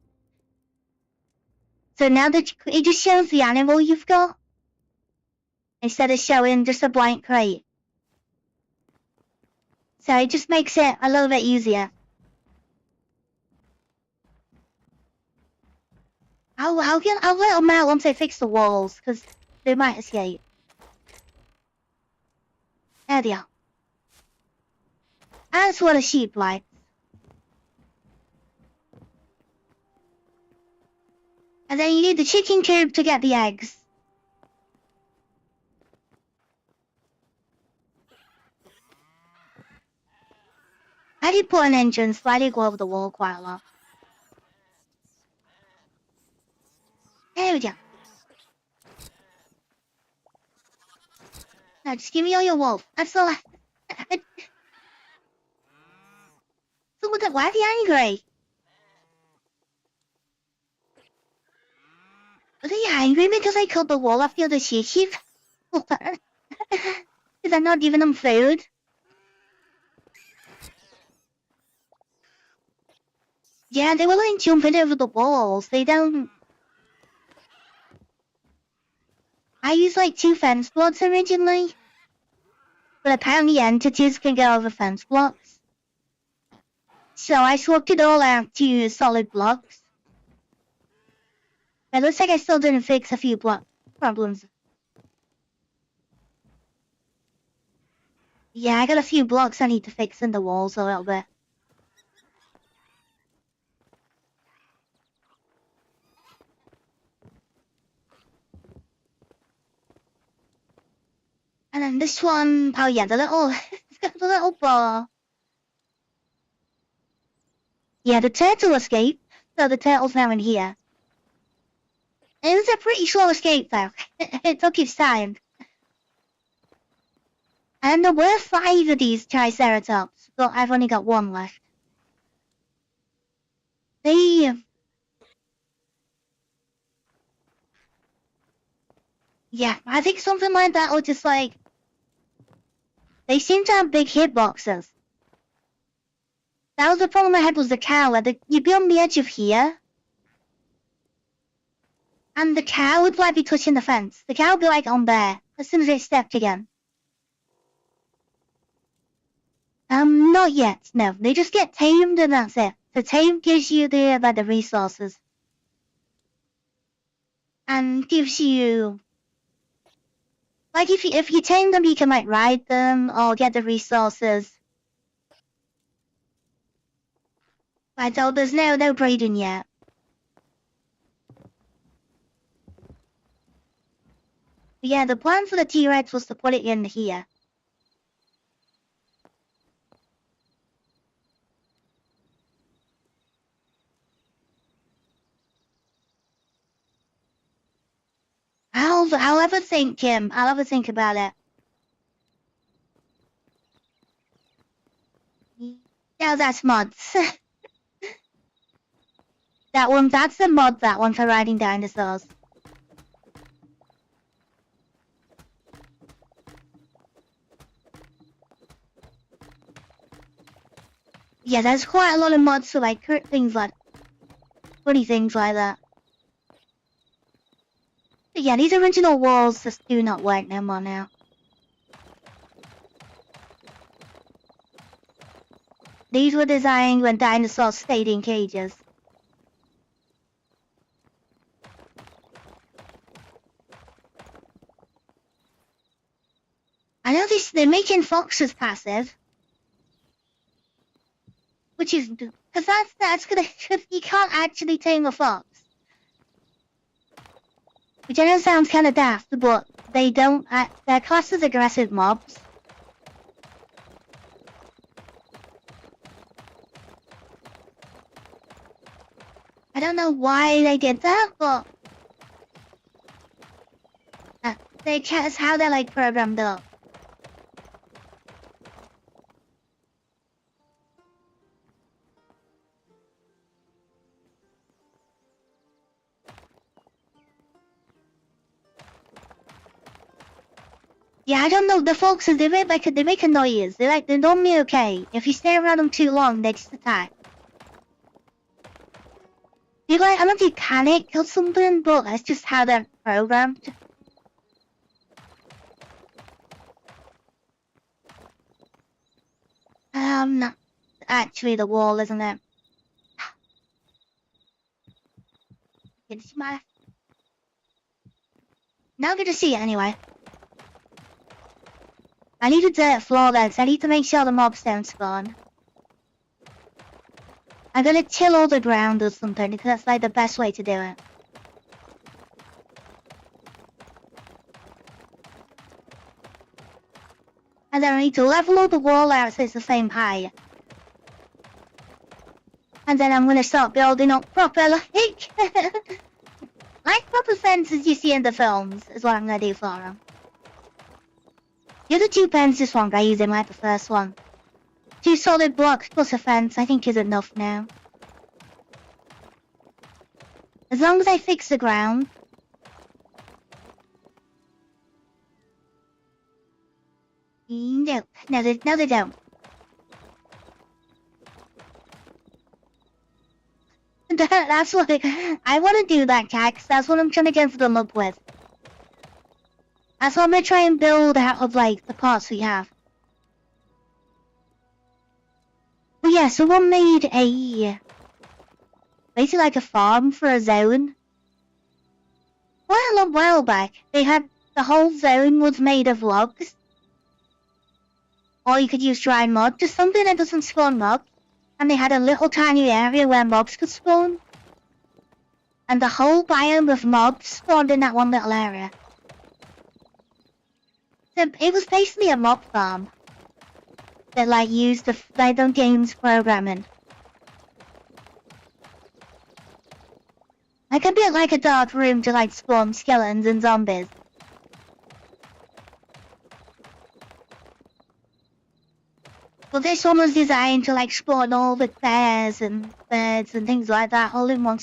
So now that it just shows the animal you've got, instead of showing just a blank crate. So it just makes it a little bit easier. I'll let them out once I fix the walls, because they might escape. There they are. That's what a sheep likes. And then you need the chicken coop to get the eggs. I did put an entrance, but I did go over the wall quite a lot. There we go. Now just give me all your wool. That's all So why are they angry? Are they angry because I cut the wall off the other sheep? Because I'm not giving them food? Yeah, they were like jumping over the walls. They don't... I used like 2 fence blocks originally. But apparently entities can get over fence blocks. So I swapped it all out to use solid blocks. It looks like I still didn't fix a few block problems. Yeah, I got a few blocks I need to fix in the walls a little bit. And then this one, oh yeah, it's got the little bar. Yeah, the turtle escaped, so the turtle's now in here. It was a pretty slow escape though. It took its time. And there were 5 of these Triceratops, but I've only got 1 left. Yeah, I think something like that, or just like, they seem to have big hitboxes. That was the problem I had was the cow, where you'd be on the edge of here, and the cow would like be touching the fence. The cow would be like on there, as soon as it stepped again. Not yet, no. They just get tamed and that's it. The tame gives you the resources. And gives you... Like, if you tame them, you can, like, ride them or get the resources. But so there's no breeding yet. But yeah, the plan for the T-Rex was to put it in here. I'll ever think, Kim. I'll ever think about it. Yeah, that's mods. That's the mod, that one, for riding dinosaurs. Yeah, there's quite a lot of mods for, like, things like... funny things like that. But yeah, these original walls just do not work no more now. These were designed when dinosaurs stayed in cages. I know they're making foxes passive. Which is... because that's gonna... you can't actually tame a fox. Which I know sounds kind of daft, but they don't... they're classed as aggressive mobs. I don't know why they did that, but... that's how they're, like, programmed up. Yeah, I don't know, the foxes, they make a noise. They're normally okay. If you stay around them too long, they just attack. I don't know if you panic or something, but that's just how they're programmed. Not actually the wall, isn't it? It's my... Now good to see it anyway. I need a dirt floor then, so I need to make sure the mobs don't spawn. I'm gonna till all the ground or something, because that's like the best way to do it. And then I need to level all the wall out so it's the same height. And then I'm gonna start building up proper, like proper fences you see in the films, is what I'm gonna do for them. The other 2 fences one I use in like the first one. 2 solid blocks plus a fence I think is enough now. As long as I fix the ground. No, they don't. That's what I want to do that, Cat, 'cause that's what I'm trying to get them up with. That's what I'm gonna try and build out of, like, the parts we have. Well, yeah, someone made basically like a farm for a zone. Quite a long while back, they had, the whole zone was made of logs. Or you could use dry mud, just something that doesn't spawn mobs. And they had a little tiny area where mobs could spawn. And the whole biome of mobs spawned in that one little area. So it was basically a mob farm. That like used the game's programming. Like a bit like a dark room to like spawn skeletons and zombies. But this one was designed to like spawn all the bears and birds and things like that all in one.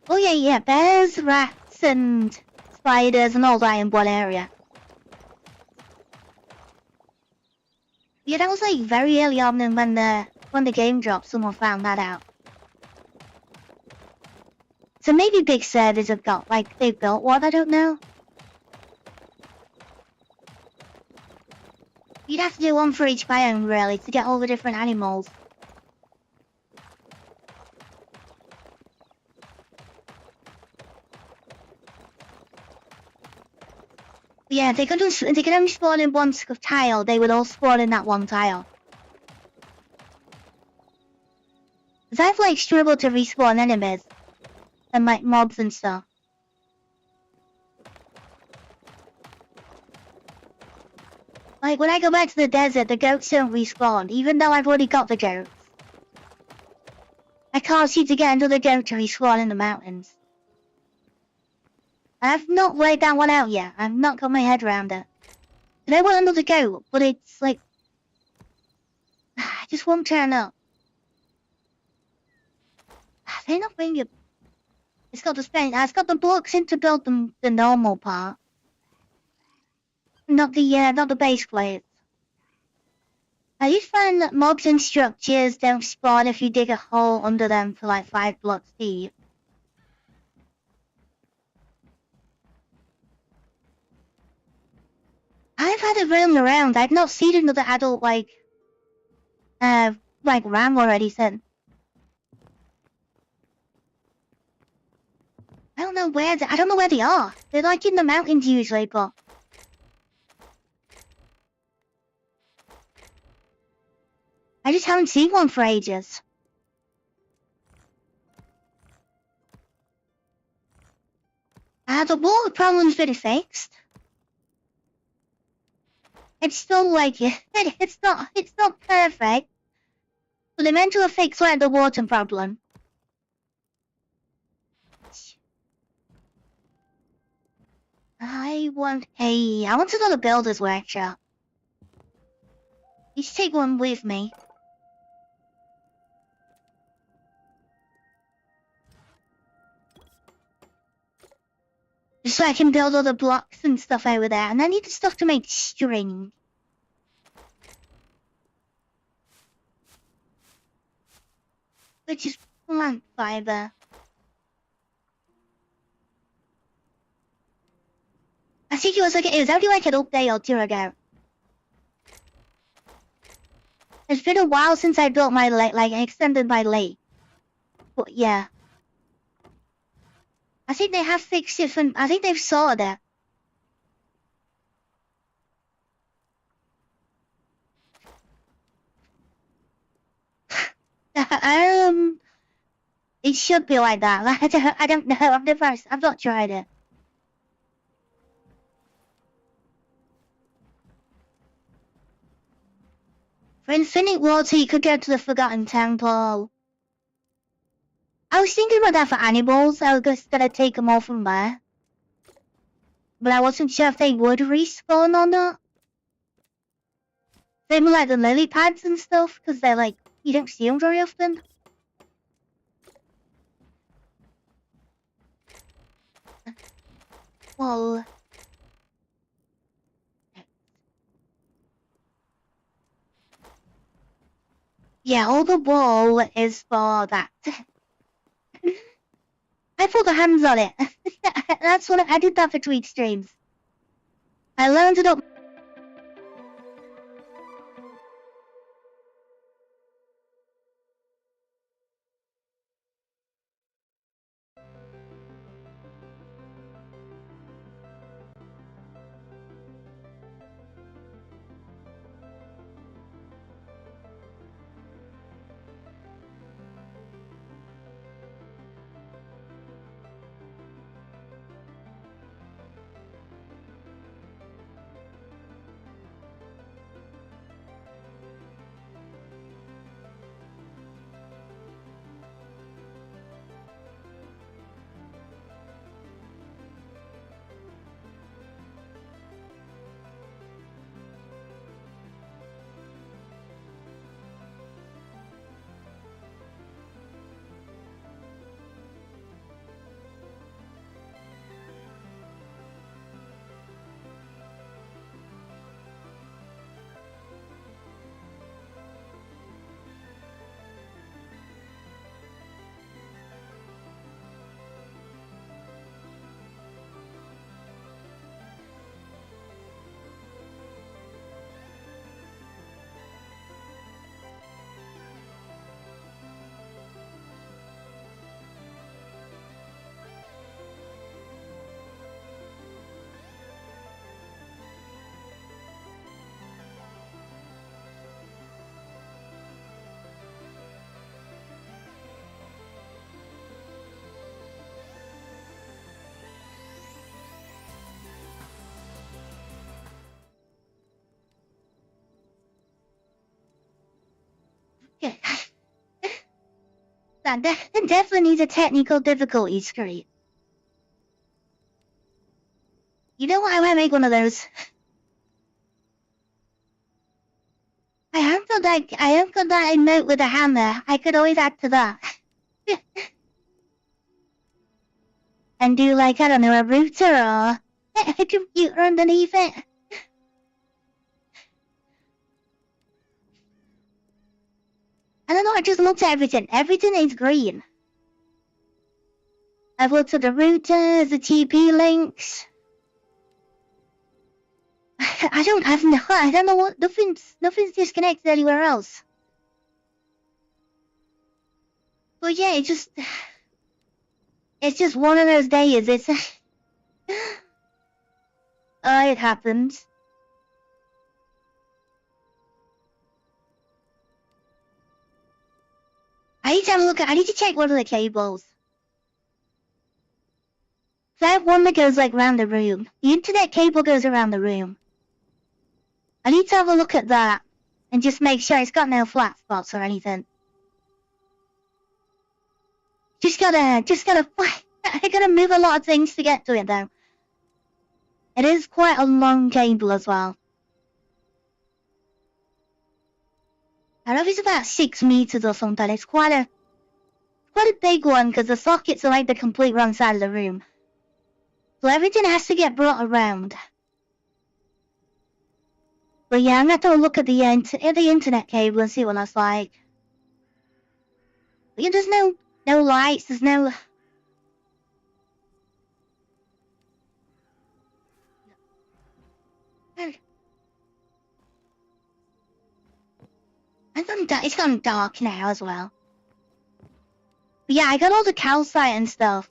Oh yeah, bears, rats, and spiders and all that in one area. Yeah, that was like very early on, and when the game dropped, someone found that out. So maybe big servers have got like they've built one. I don't know. You'd have to do one for each biome really to get all the different animals. Yeah, they can only spawn in one tile. They would all spawn in that one tile. Cause I've like struggled to respawn enemies and like mobs and stuff. Like when I go back to the desert, the goats don't respawn, even though I've already got the goats. I can't seem to get another goat to respawn in the mountains. I've not laid that one out yet. I've not got my head around it. And I want another goat, but it's like I just won't turn up. They're not bringing it. It's got the blocks in to build the normal part. Not the base plates. I did find that mobs and structures don't spawn if you dig a hole under them for like 5 blocks deep. I've had it roam around. I've not seen another adult like ram or anything. I don't know where they are. They're like in the mountains usually, but I just haven't seen one for ages. The water problem's been fixed. It's still like it's not perfect. But they meant to have fixed like the water problem. I want another builder's workshop. You should take one with me. Just so I can build all the blocks and stuff over there. And I need the stuff to make string. Which is plant fiber. I think it was only like an update or 2 ago. It's been a while since I built my lake, like I extended my lake. But yeah. I think they have fixed it I think they've sorted it. It should be like that. I don't know. I've not tried it. For infinite water, you could go to the Forgotten Temple. I was thinking about that for animals. I was just gonna take them all from there. But I wasn't sure if they would respawn or not. Same with like the lily pads and stuff, because they're like, you don't see them very often. Well... Yeah, all the wall is for that. I put the hands on it. That's what I did that for Tweet streams. I learned it up. That definitely needs a technical difficulty screen. You know what? I might make one of those. I have got that emote with a hammer. I could always add to that. And do like, I don't know, a router or a computer underneath it. I don't know, I just looked at everything. Everything is green. I've looked at the routers, the TP links. I don't know what, nothing's disconnected anywhere else. But yeah, it's just one of those days, oh, it happens. I need to check one of the cables. So I have one that goes like around the room. The internet cable goes around the room. I need to have a look at that and just make sure it's got no flat spots or anything. I gotta move a lot of things to get to it though. It is quite a long cable as well. I don't know if it's about 6 meters or something. It's quite a big one because the sockets are like the complete wrong side of the room. So everything has to get brought around. But yeah, I'm gonna have to look at the internet cable and see what that's like. But yeah, there's no lights, there's no... It's gone dark now as well. But yeah, I got all the calcite and stuff.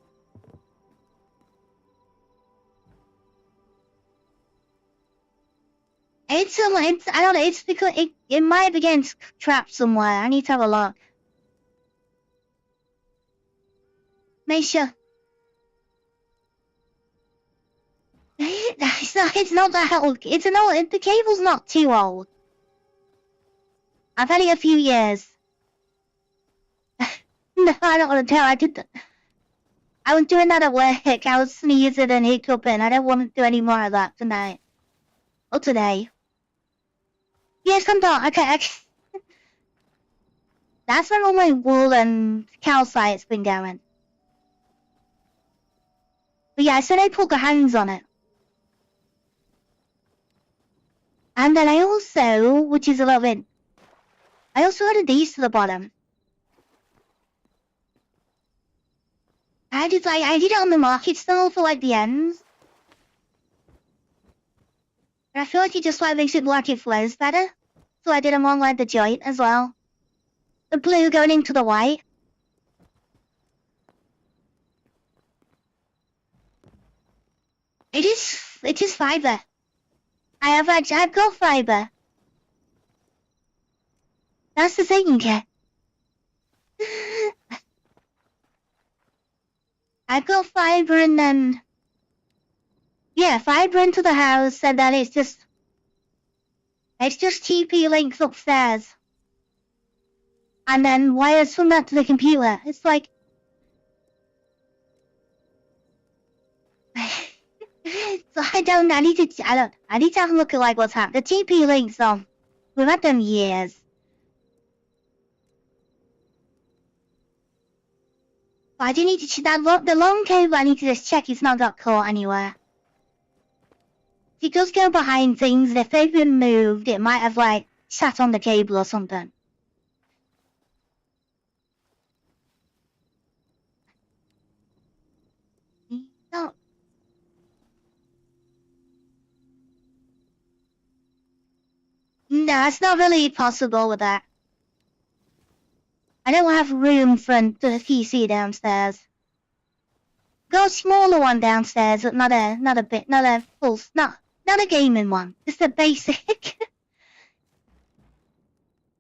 I don't know, it's because it might be getting trapped somewhere. I need to have a look. Make sure. It's not that old. The cable's not too old. I've had it a few years. No, I don't want to tell. I was doing that at work. I was sneezing and hiccuping. I don't want to do any more of that tonight. Or today. Yes, I'm not. Okay. That's where all my wool and calcite's been going. But yeah, I said I put the hands on it. And then I also, which is a little bit, I also added these to the bottom. I did it on the market stall for like the ends. But I feel like it just like makes it like it flows better. So I did them on like the joint as well. The blue going into the white. It is fiber. I've got fiber. That's the thing, okay? I've got fiber and then... Yeah, fiber into the house and then it's just TP links upstairs. And then wires from that to the computer. It's like... So I need to have a look at like what's happened. The TP links we've had them years. But I do need to check that the long cable. I need to just check it's not got caught anywhere. It does go behind things, and if they've been moved, it might have like sat on the cable or something. No. No, it's not really possible with that. I don't have room for the PC downstairs. Got a smaller one downstairs, but not a gaming one. Just a basic.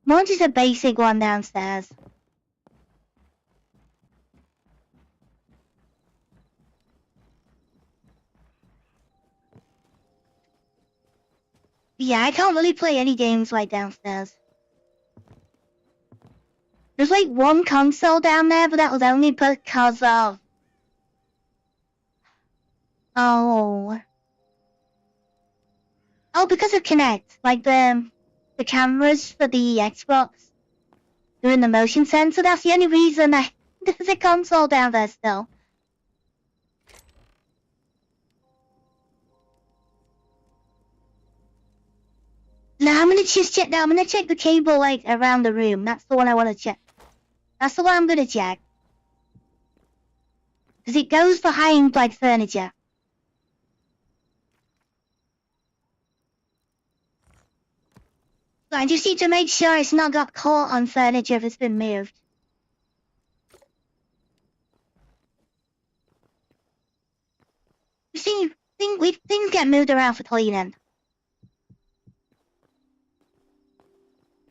Mine's just a basic one downstairs. Yeah, I can't really play any games right downstairs. There's like one console down there, but that was only because of... Oh, because of Kinect. Like the cameras for the Xbox. They're in the motion sensor. That's the only reason there's a console down there still. Now I'm gonna just check. Now I'm gonna check the cable like around the room. That's the one I want to check. That's the one I'm gonna check. Cause it goes behind like furniture. So I just need to make sure it's not got caught on furniture if it's been moved. You see, things get moved around for cleaning.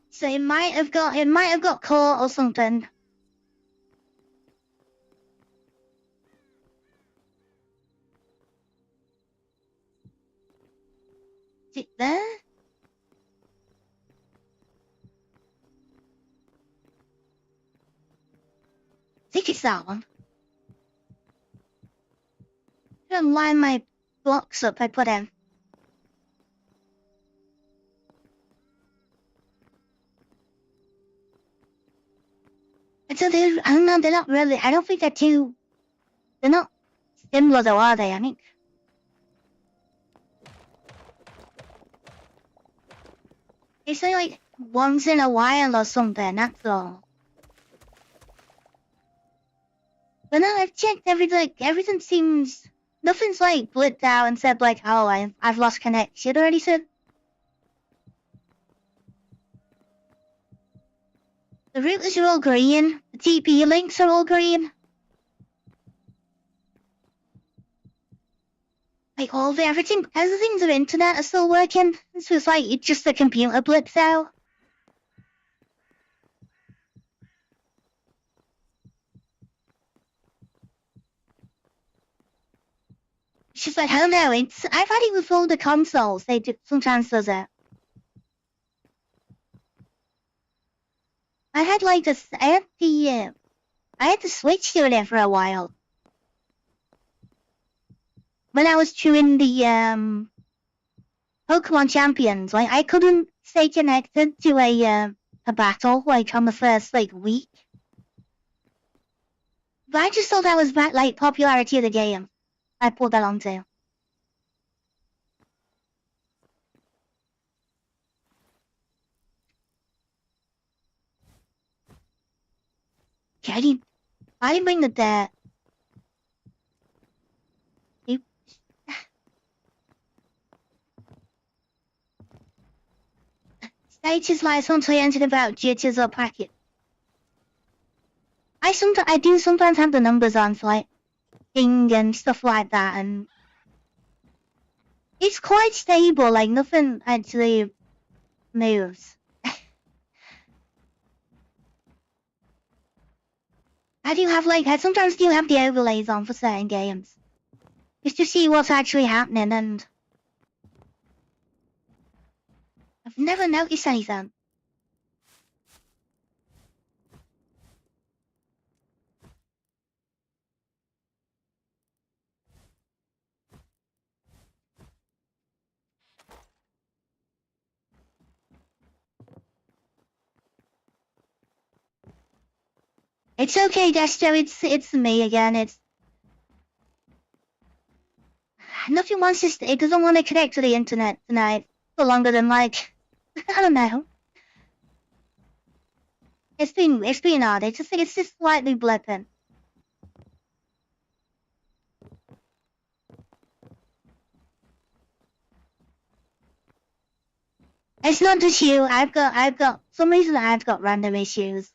So it might have got caught or something. Is it there? I think it's that one. I'm gonna line my blocks up I put in. And so I don't know, they're not really, I don't think they're not similar though, are they? I think. It's like once in a while or something, that's all. But now I've checked everything seems, nothing's like blipped out and said like, oh, I've lost connection or anything. The routers are all green, the TP links are all green. Like everything's of internet are still working. This was like, it's just the computer blips out. She's like, I don't know, I've had it with all the consoles, sometimes does it. I had the Switch doing it for a while. When I was doing the Pokemon Champions, like I couldn't stay connected to a battle like on the first week. But I just thought that was like popularity of the game. I pulled that on too. Okay, I didn't bring the debt. Stages like sometimes entered about jitters or packet. I do sometimes have the numbers on for like ping and stuff like that, and it's quite stable, like nothing actually moves. I sometimes do have the overlays on for certain games. Just to see what's actually happening, and I've never noticed anything. It's okay, Destro, it's me again, nothing wants to, it doesn't want to connect to the internet tonight for longer than like, I don't know. It's been odd, it's just slightly blipping. It's not just you, I've got, some reason I've got random issues.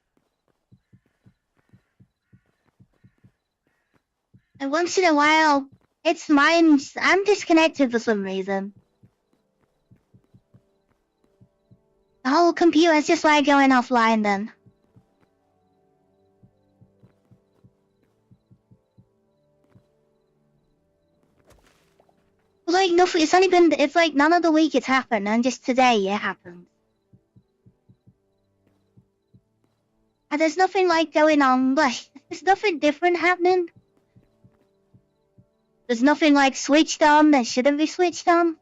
And once in a while, it's mine, I'm disconnected for some reason. The whole computer's just like going offline then. Like nothing, it's like none of the week it's happened, and just today it happened. And there's nothing like going on, like, there's nothing different happening. There's nothing like switched on that shouldn't be switched on.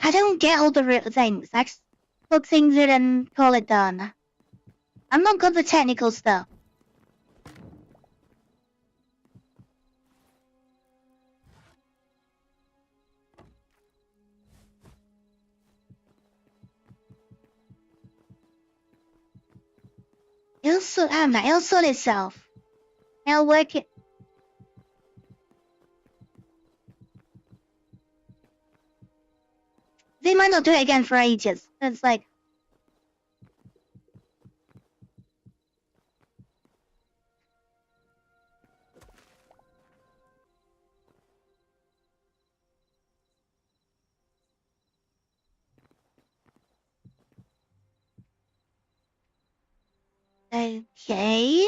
I don't get all the real things. I just plug things in and call it done. I'm not good with technical stuff. It'll sort itself. I'll work it. They might not do it again for ages. It's like... Okay.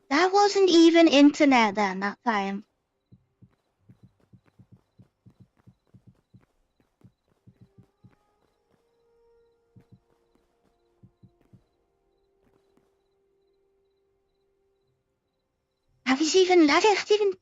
That wasn't even internet then, that time. I didn't even...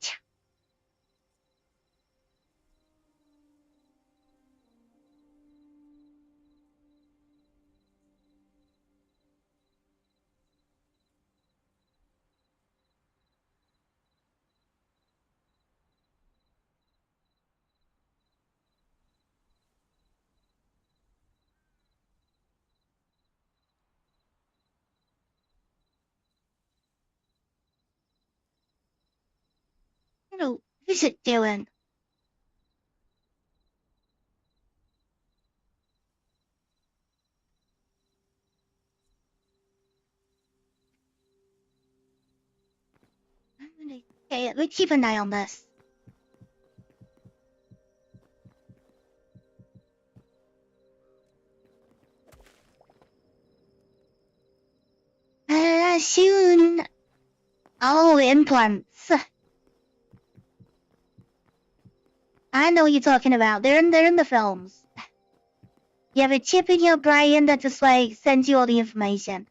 You know, what is it doing? Okay, let's keep an eye on this. Soon. Oh, implants. I know what you're talking about. They're in the films. You have a chip in your brain that just like sends you all the information.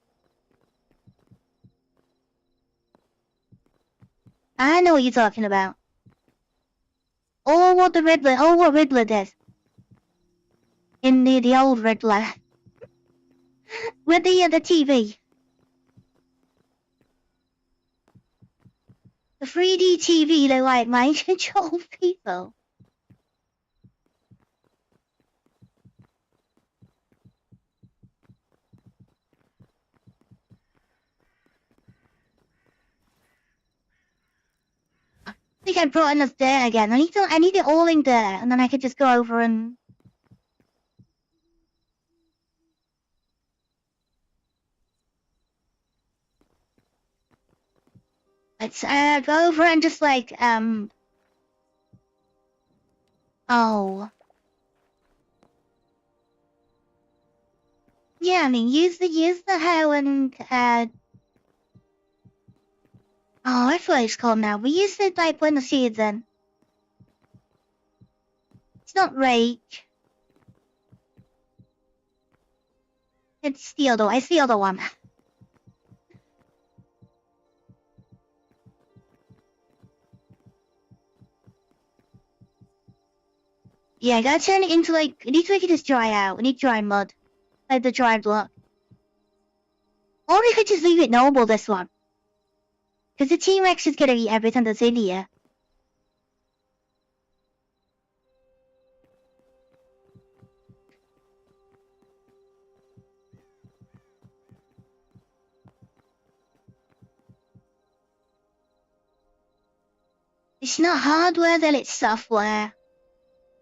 I know what you're talking about. Oh, what Riddler did. In the old Riddler. With the TV. The 3D TV, they like mind control people. I think I brought enough dirt again. I need it all in dirt, and then I could just go over and... Let's go over and just like, oh. Yeah, I mean, use the hoe and, oh, I forgot what it's called now. We use it, like, putting the seeds in. It's not rake. It's the other one. Yeah, I gotta turn it into, like, I need to make it just dry out. I need dry mud. Like the dry block. Or we could just leave it normal, this one. Because the T-Rex is gonna eat everything that's in here. It's not hardware, then it's software.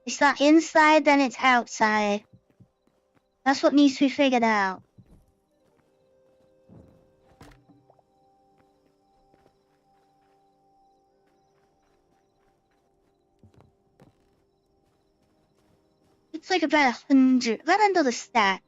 It's not inside, then it's outside. That's what needs to be figured out. It's like about 100, right under the stack.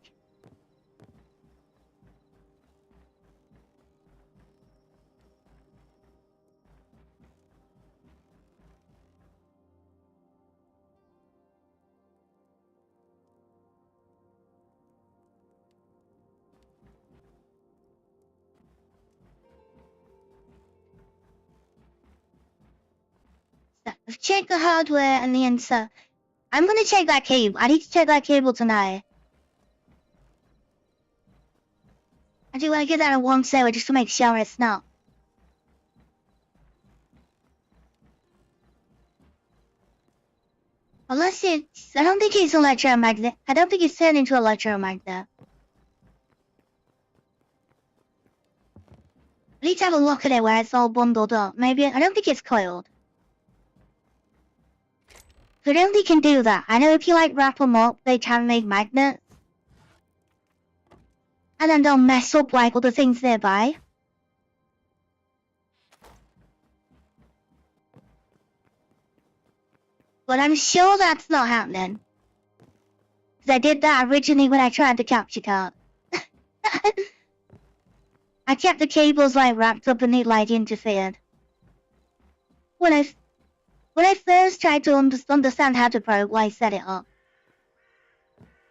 I've checked the hardware and the insert. I'm gonna check that cable. I need to check that cable tonight. I do want to give that a once over just to make sure it's not. Unless it's... I don't think it's electromagnet. I don't think it's turned into electromagnet. I need to have a look at it where it's all bundled up. Maybe... I don't think it's coiled. I don't think you can do that. I know if you like wrap them up, they can make magnets. And then they'll mess up like other things nearby. But I'm sure that's not happening. Because I did that originally when I tried the capture card. I kept the cables like wrapped up and it like interfered. When I first tried to understand how to program, set it up.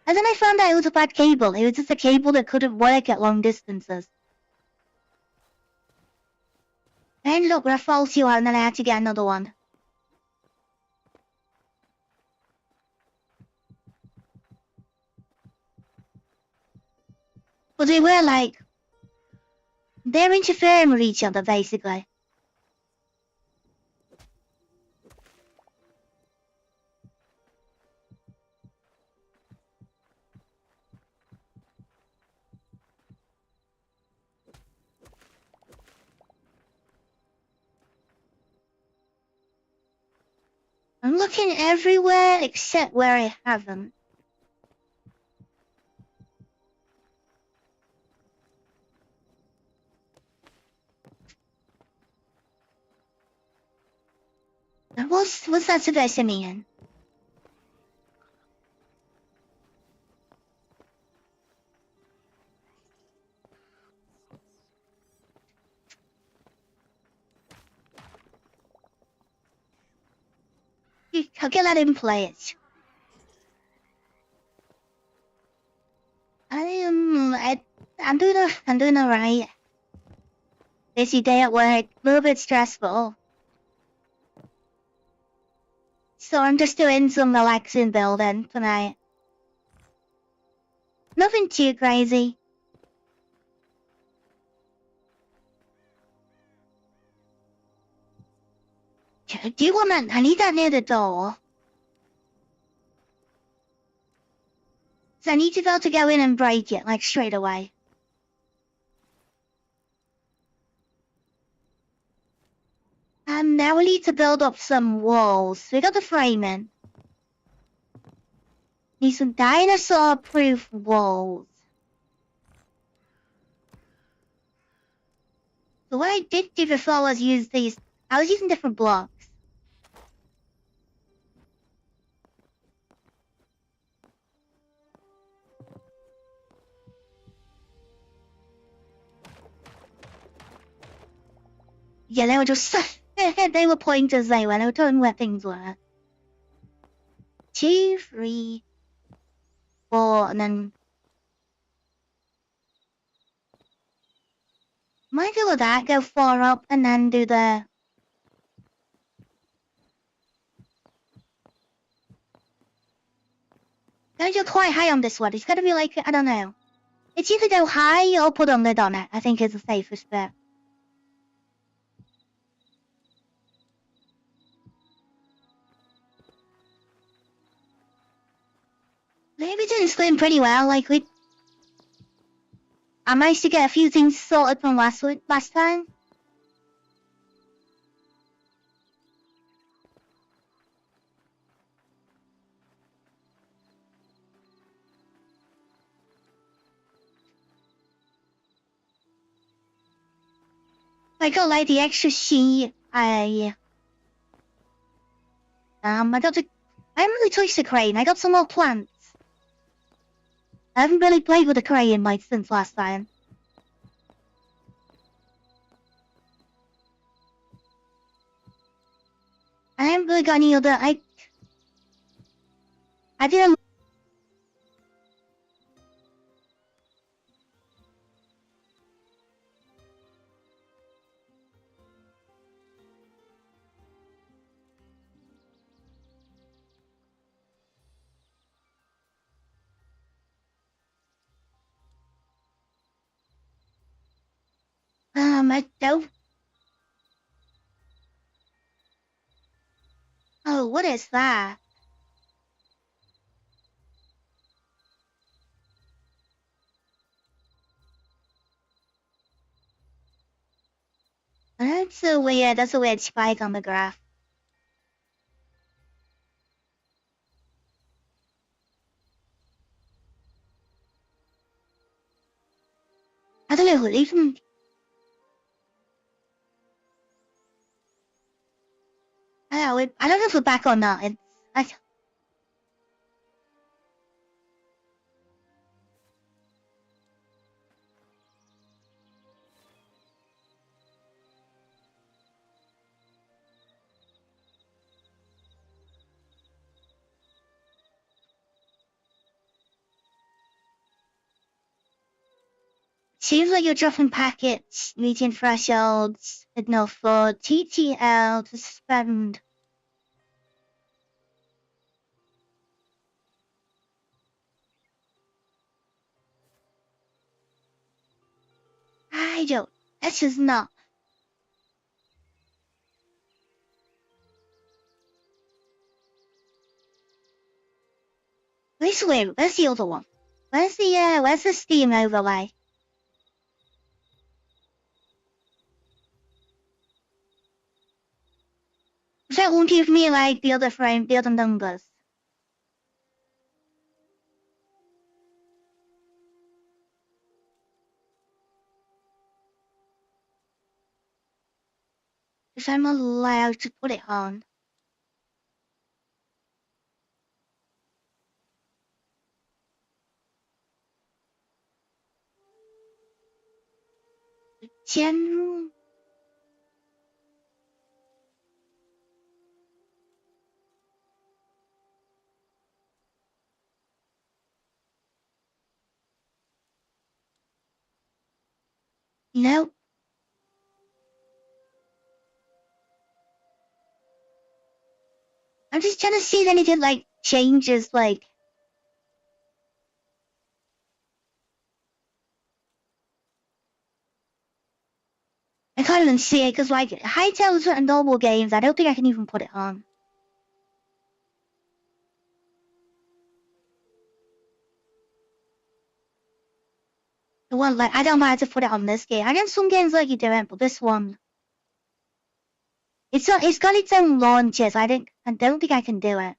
And then I found out it was a bad cable. It was just a cable that couldn't work at long distances. I ended up with a faulty one and then I had to get another one. But they were like... They're interfering with each other, basically. I'm looking everywhere except where I haven't. What's that supposed to mean? I'll get that in place. I'm doing alright. Busy day at work, a little bit stressful. So I'm just doing some relaxing building tonight. Nothing too crazy. Do you want that? I need that near the door. So I need to be able to go in and break it, like, straight away. Now we need to build up some walls. We got the framing. Need some dinosaur-proof walls. So what I did do before was use these... I was using different blocks. Yeah, they were just... they were pointers, they were. They were telling me where things were. 2, 3, 4, and then... Might do that, go 4 up, and then do the... Gotta go quite high on this one. It's gotta be like, I don't know. It's either go high or put a lid on it, I think is the safest bet. Maybe didn't swim pretty well, like I managed to get a few things sorted from last time. I got like the extra sheet. I haven't really touched the crane. I got some more plants. I haven't really played with the crane like since last time. I haven't really got any other. I didn't. I don't. Oh, what is that? That's a weird spike on the graph. I don't know, even. I don't know if we're back or not. Seems like you're dropping packets, meeting thresholds enough for TTL to spend. I don't. That's just not. Where's the other one? Where's the Steam overlay? That won't give me like the other frame, the other numbers. If I'm allowed to put it on. General. Nope. I'm just trying to see if anything like changes like. I can't even see it because like Hytale is certain normal games. I don't think I can even put it on. The one like I don't know how to put it on this game. I know some games like you do it, but this one, it's got its own launches. I don't think I can do it.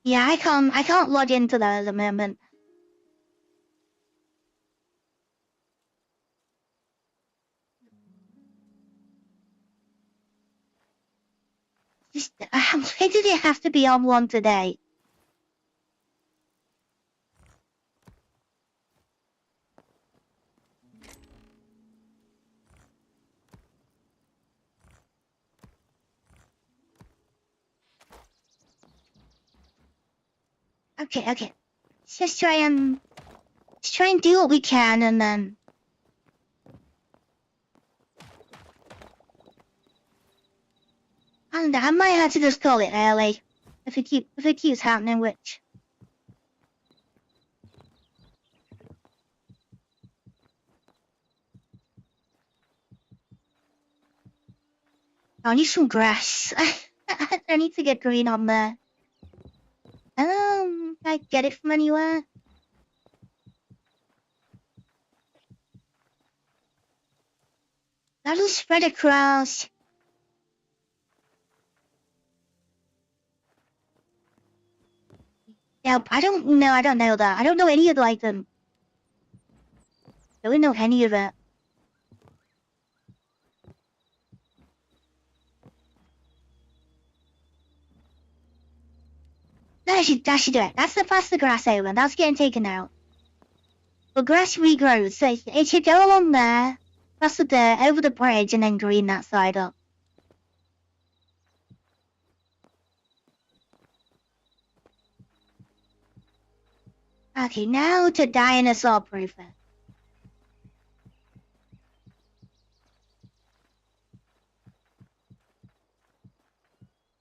Yeah, I can't log into that at the moment. Just why did it have to be on one today? Okay. Let's just try and do what we can, and then. And I might have to just call it early if it keeps happening, which. I need some grass. I need to get green on there. Can I get it from anywhere? That'll spread across. Yeah, I don't know that. I don't know any of the item. I don't know any of it. That should do it. That's the grass over. That's getting taken out. The grass regrows, so it should go along there, past the dirt, over the bridge, and then green that side up. Okay, now to dinosaur proof it.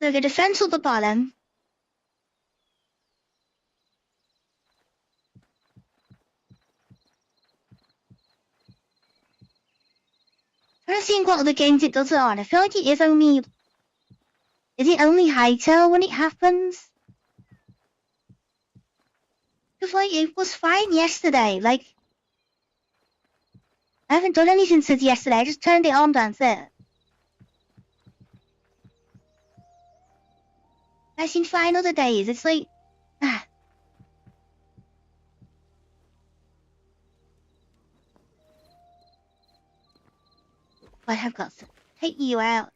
So the defense of the bottom. Trying to think what other games it does it on. I feel like it is only... Is it only Hytale when it happens? Because, like, it was fine yesterday. Like, I haven't done anything since yesterday. I just turned it on, that's it. I've seen fine other days. It's like... I have got to take you out.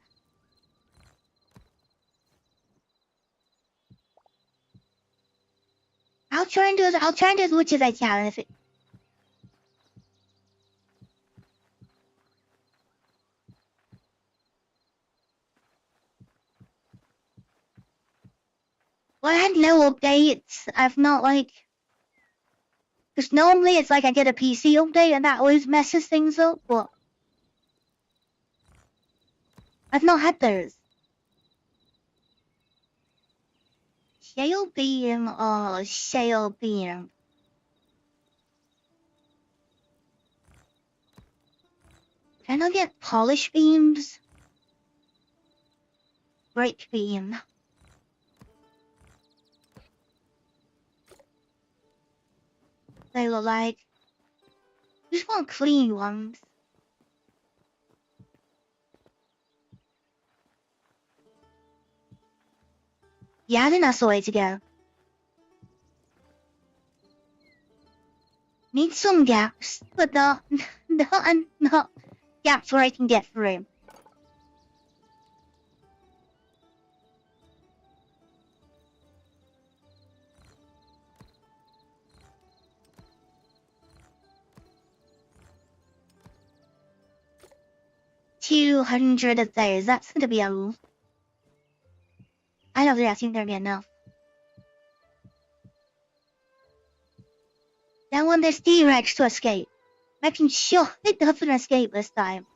I'll try and do as much as I can if it... Well, I had no updates. I've not, like... Because normally it's like I get a PC update and that always messes things up, but... I've not had those. Shale beam or shale beam? Can I get polish beams? Brick beam. They look like... Just want clean ones. Yeah, I think that's the way to go. Need some gaps, but not gaps where I can get through. $200 of those, that's gonna be a... I don't think there'll be enough. Then when there's T-Rex to escape, making sure it doesn't escape this time.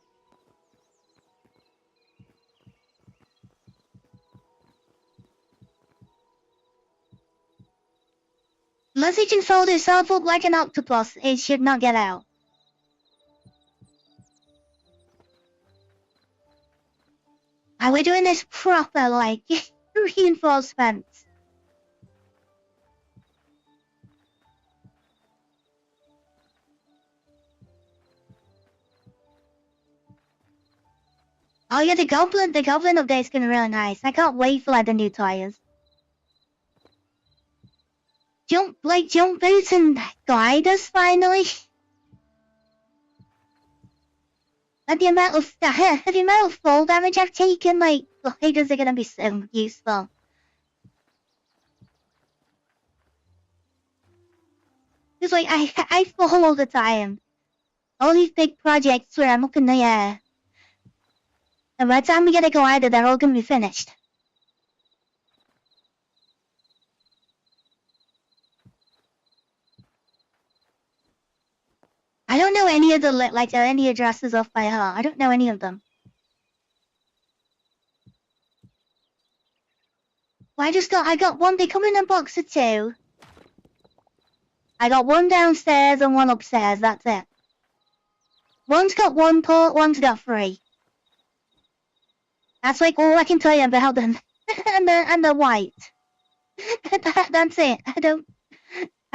Unless it can fold itself up like an octopus, it should not get out. And we're doing this proper, like, reinforcements. Oh yeah, the goblin update's gonna be really nice. I can't wait for like the new tires. Jump boots and gliders finally. And the amount of fall damage I've taken, like, gliders are gonna be so useful. It's like, I fall all the time. All these big projects where I'm up in the air. And by the time we get a glider, they're all gonna be finished. I don't know any of the, like, any addresses off by heart. I don't know any of them. Well, I got one, they come in a box of 2. I got one downstairs and one upstairs, that's it. One's got 1 port, one's got 3. That's like all I can tell you about them. and they're white. That's it.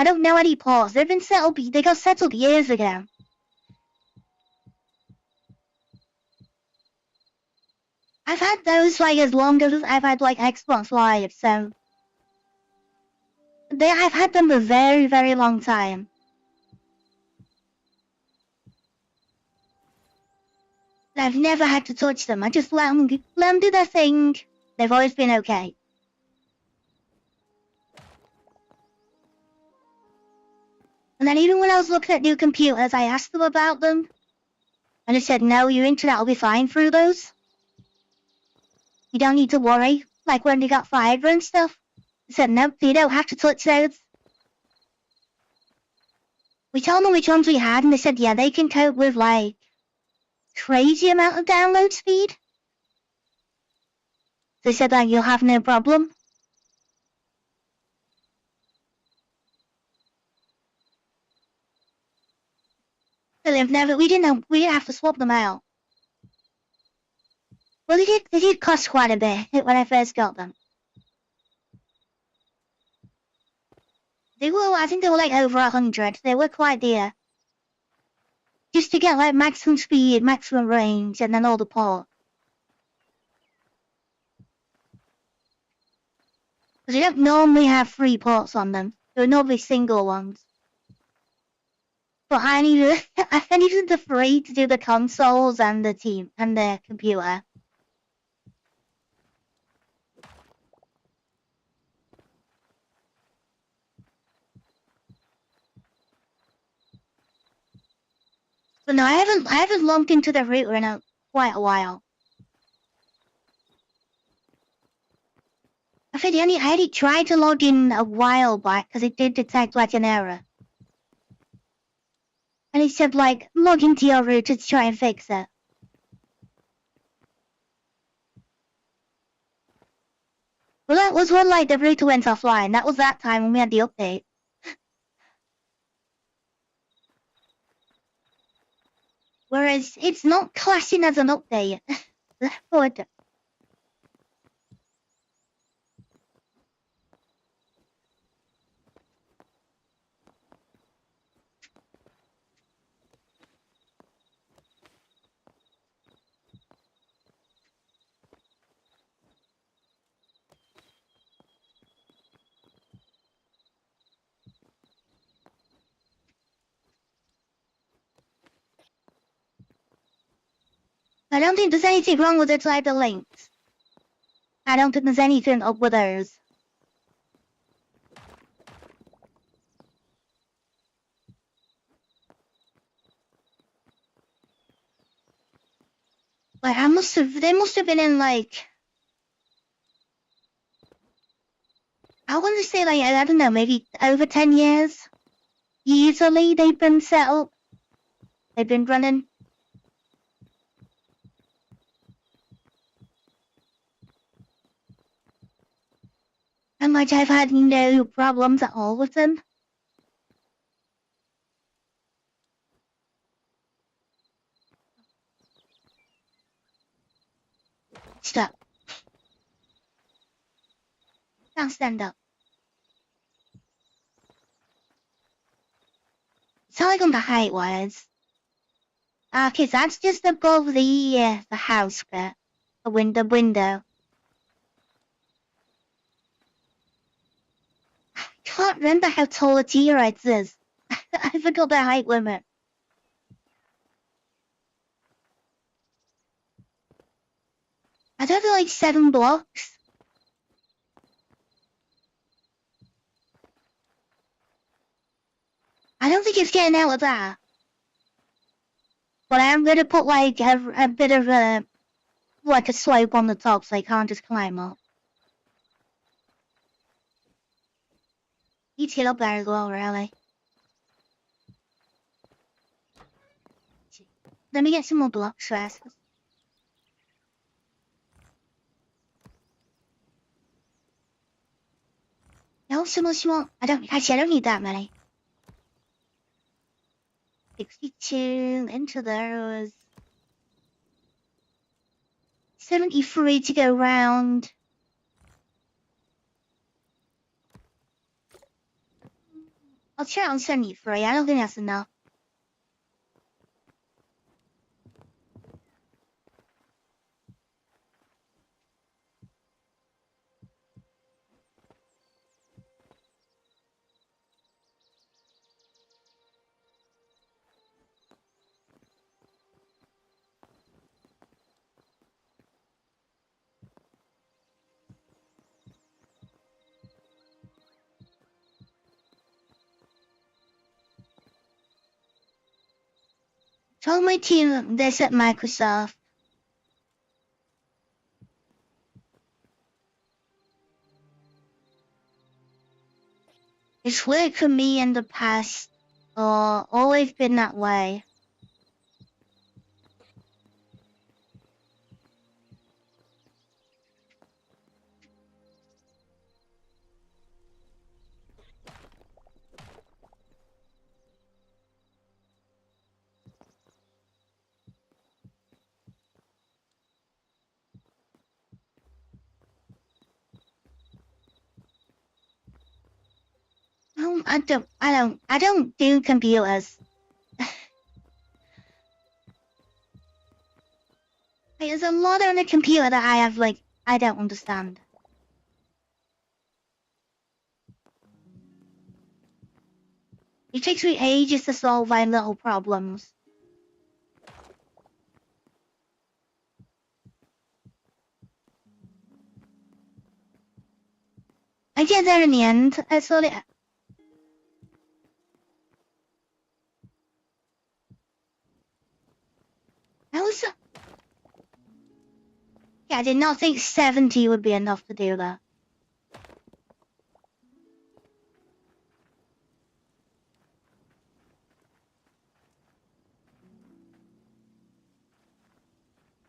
I don't know any ports. They've been settled, they got settled years ago. I've had those like as long as I've had like Xbox Live, so I've had them a very, very long time. I've never had to touch them. I just let them do their thing. They've always been okay. And then even when I was looking at new computers, I asked them about them. And they said, no, your internet will be fine through those. You don't need to worry. Like when they got fiber and stuff. They said, no, you don't have to touch those. We told them which ones we had, and they said, yeah, they can cope with, like, crazy amount of download speed. They said that you'll have no problem. We didn't have to swap them out. Well, they did cost quite a bit when I first got them. I think they were like over 100. They were quite dear. Just to get like maximum speed, maximum range, and then all the ports. Because you don't normally have 3 ports on them. They're normally single ones. But I needed the 3 to do the consoles and the team and the computer. But no, I haven't logged into the router in quite a while. I already tried to log in a while back because it did detect like an error. And it said like, log into your router to try and fix it. Well, that was when like the router went offline. That was that time when we had the update. Whereas it's not classing as an update. Good. I don't think there's anything wrong with the links. I don't think there's anything up with those. Like they must have been in like, I want to say like, I don't know, maybe over 10 years. Easily they've been set up. They've been running. And like I've had no problems at all with them. Stop. Can't stand up. It's not like on the height was. Okay, so that's just above the house bit. The window. I can't remember how tall a T-Rex is. I forgot the height limit. I don't know, like 7 blocks. I don't think it's getting out of that. But I'm gonna put like a bit of a slope on the top so I can't just climb up. He's hit up there as well, really. Let me get some more blocks first. No, some small. I don't need that many. 62 into those. 73 to go round. I'll try on 73. I don't think that's enough. Told my team this at Microsoft. It's worked for me in the past, or always been that way. I don't do computers. There's a lot on the computer that I have, like, I don't understand. It takes me ages to solve my little problems. I get there in the end. I sort it. Yeah, I did not think 70 would be enough to do that.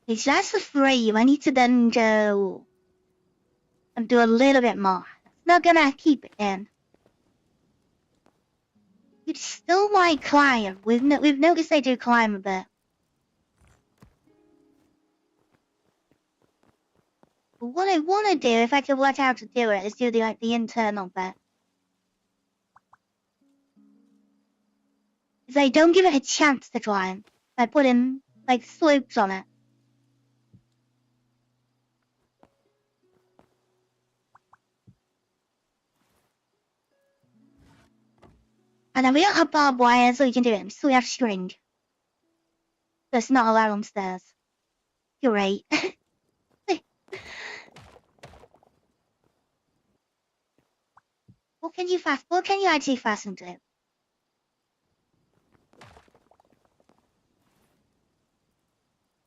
It's that's the frame. I need to then go and do a little bit more. It's not gonna keep it in. You'd still might climb. We've noticed they do climb a bit. But what I want to do, if I can work out how to do it, is do the internal bit. If I don't give it a chance to climb, I put in like slopes on it. And then we don't have barbed wire, so you can do it. So we have string. That's not allowed on stairs. You're right. What can you actually fasten to?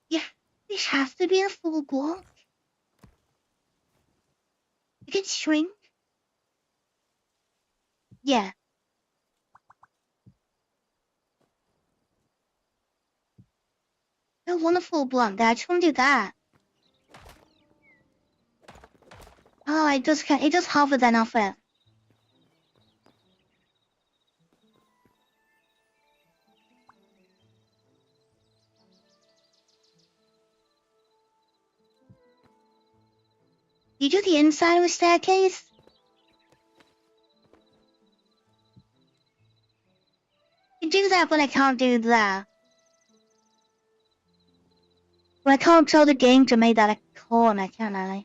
Yeah, this has to be a full block. You can shrink. Yeah. I don't want a full block there, I just want to do that. Oh, it does hover then off it. You do the inside of the staircase? You do that, but I can't do that. Well, I can't tell the game to make that a corner, can I?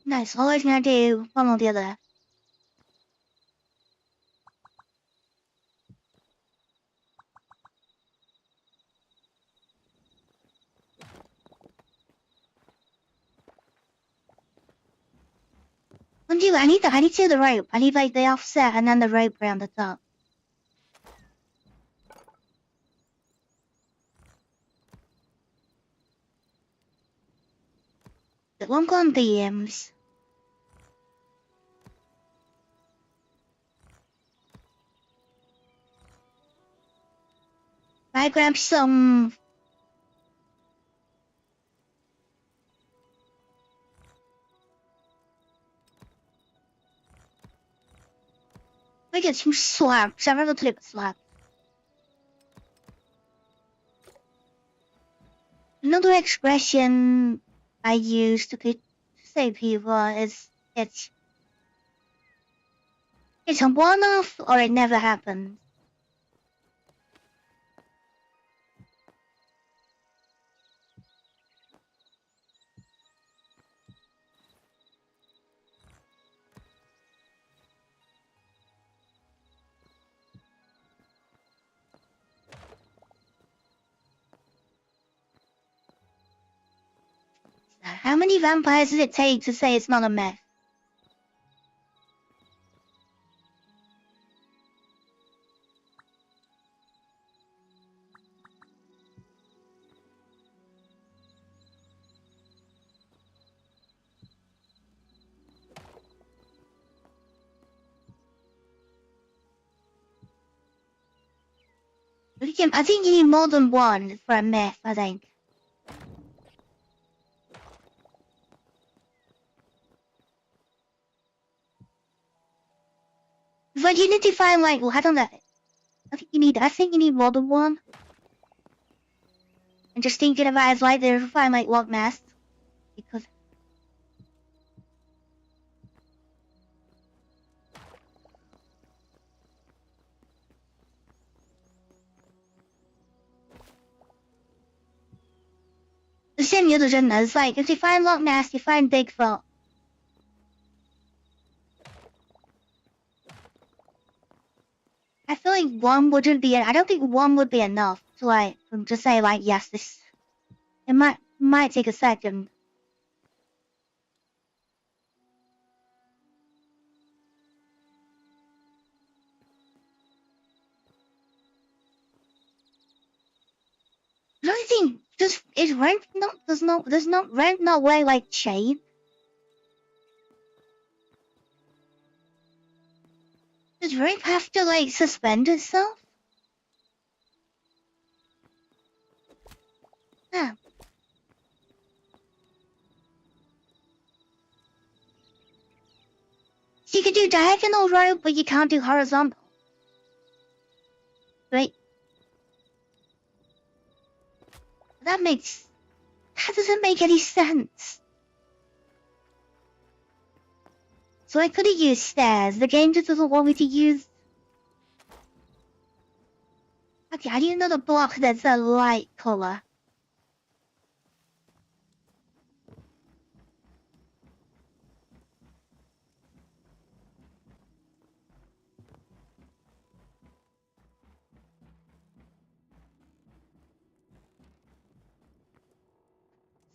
Nice, all I'm gonna do one or the other. I need to do the rope. I need like the offset and then the rope around the top. The one on DMs. I grab some. I get some slabs. I've never clipped slab. Another expression I use to say people is it's a one-off or it never happened. How many vampires does it take to say it's not a myth? I think you need more than one for a myth, I think. But you need to find like, well, I don't know. I think you need more than one. And just thinking about it, like, there's find like what mask. because the same other than us, like if you find Loch Ness, you find Bigfoot. I feel like one wouldn't be. I don't think one would be enough to like just say like yes, this. It might take a second. Another thing, just is rent not there's not rent not wear like chain. Does rent have to like suspend itself? Yeah. So you can do diagonal rope, but you can't do horizontal. Right? That doesn't make any sense. So I could have used stairs. The game just doesn't want me to use. Okay, I need another block that's a light color.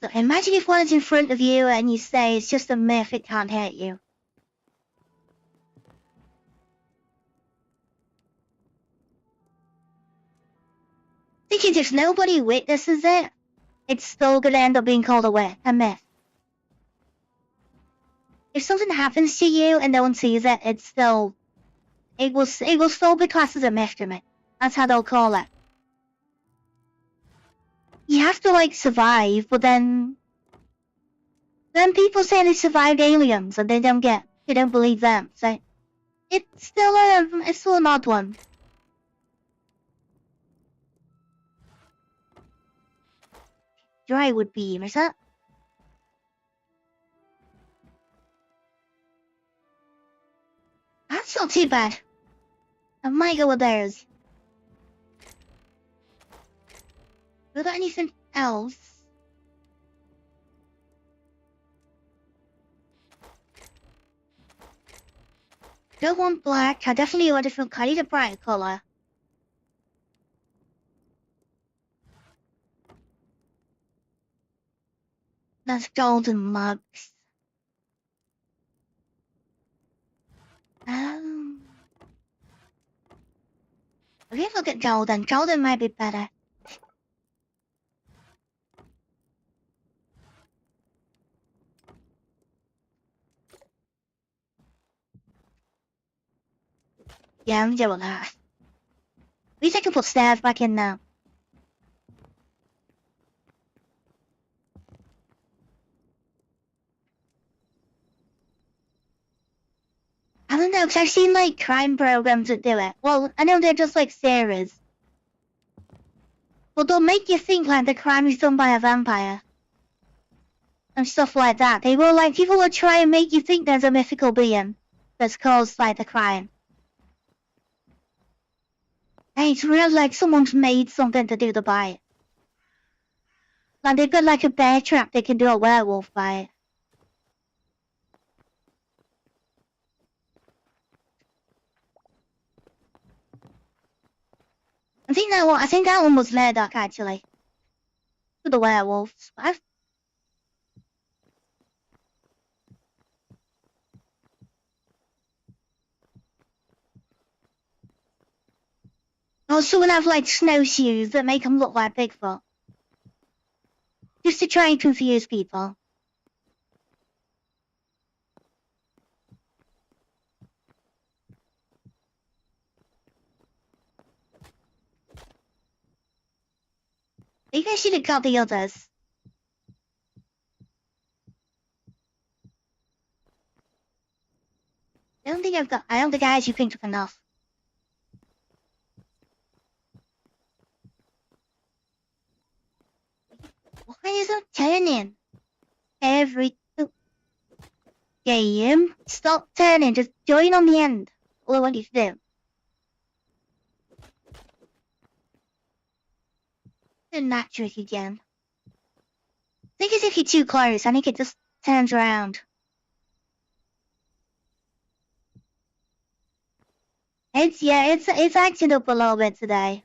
So imagine if one is in front of you and you say it's just a myth, it can't hurt you. Thinking if nobody witnesses it, it's still gonna end up being called a myth. If something happens to you and no one sees it, it will still be classed as a myth to me. That's how they'll call it. You have to like survive, but then people say they survived aliens and they don't believe them. So it's still an odd one. Drywood beam, is that? That's not too bad. I might go with theirs. We got anything else? Don't want black. I definitely want a different. I need a brighter color. That's golden mugs. Okay, look at golden. Golden might be better. Yeah, I'm good with that. At least I can put stairs back in now. I don't know, because I've seen like crime programs that do it. Well, I know they're just like series. But they'll make you think like the crime is done by a vampire. And stuff like that. People will try and make you think there's a mythical being that's caused like the crime. And it's real like someone's made something to do the bite. Like they've got like a bear trap they can do a werewolf by it. I think that one was Murdoch actually. For the werewolves. Or someone have like snowshoes that make them look like Bigfoot. Just to try and confuse people. Maybe I should have got the others. I don't think I actually picked up enough. Why is it turning? every game. Stop turning, just join on the end. Or what do you do? Doing that trick again. I think as if you're too close, I think it just turns around. It's acting up a little bit today.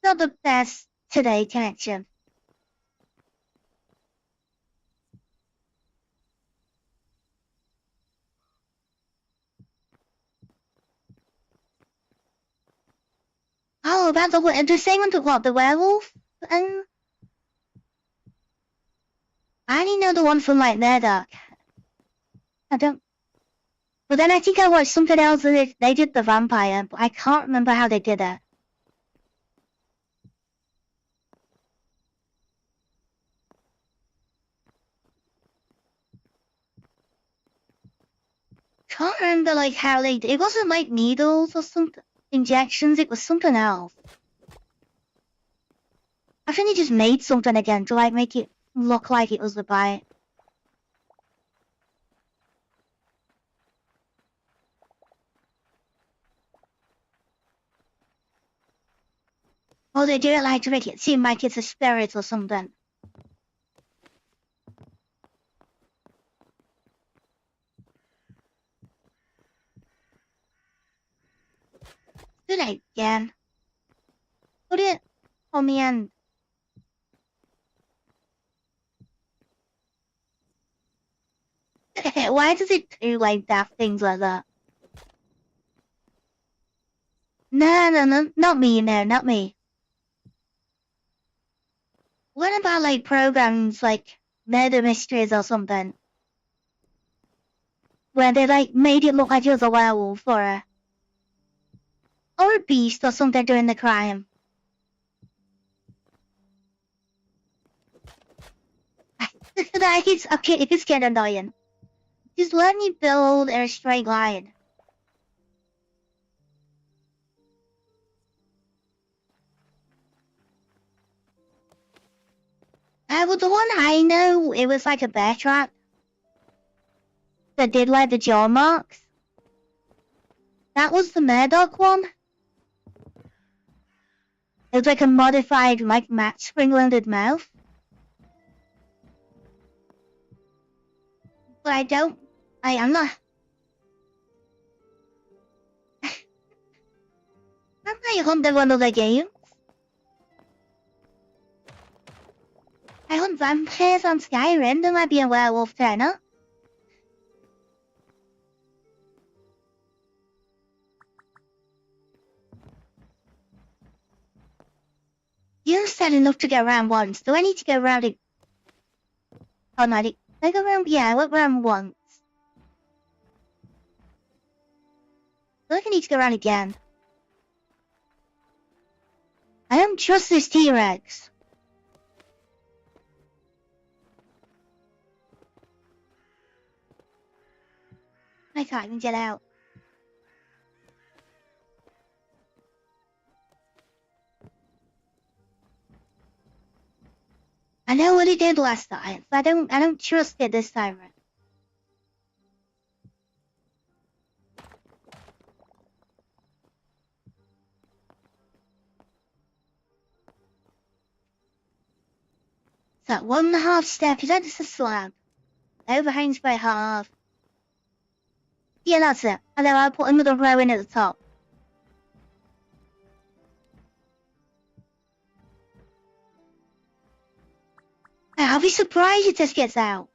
Not the best today connection. Oh, about the segment of what, the werewolf? I only know the one from like Murdoch. I don't. But then I think I watched something else that they did the vampire, but I can't remember how they did it. Can't remember like how they did. It wasn't like needles or something, injections, it was something else. I think they just made something again to like make it look like it was the bite. Or they do it like to make it seem like it's a spirit or something. Do it again. Put it on the end. Why does it do like daft things like that? No, not me, no, not me. What about like programs like Murder Mysteries or something? Where they like made it look like it was a werewolf or a beast or something doing the crime. Like it's okay, if it's getting annoying. Just let me build a straight line. But the one I know, it was like a bear trap that did like the jaw marks. That was the Murdoch one. It was like a modified, like match spring-loaded mouth. But I'm not. I'm not hunting one of the games. I hunt vampires on Skyrim, there might be a werewolf trainer. You said enough to go around once. Do I need to go around it? Oh no, I go around, yeah, I went around once. I feel like I need to go around again. I don't trust this T-Rex. I can't even get out. I know what it did last time, but I don't trust it this time. So 1.5 step, is that just a slab? Overhangs by half. Yeah, that's it. And then I'll put another row in at the top. I'll be surprised if this gets out.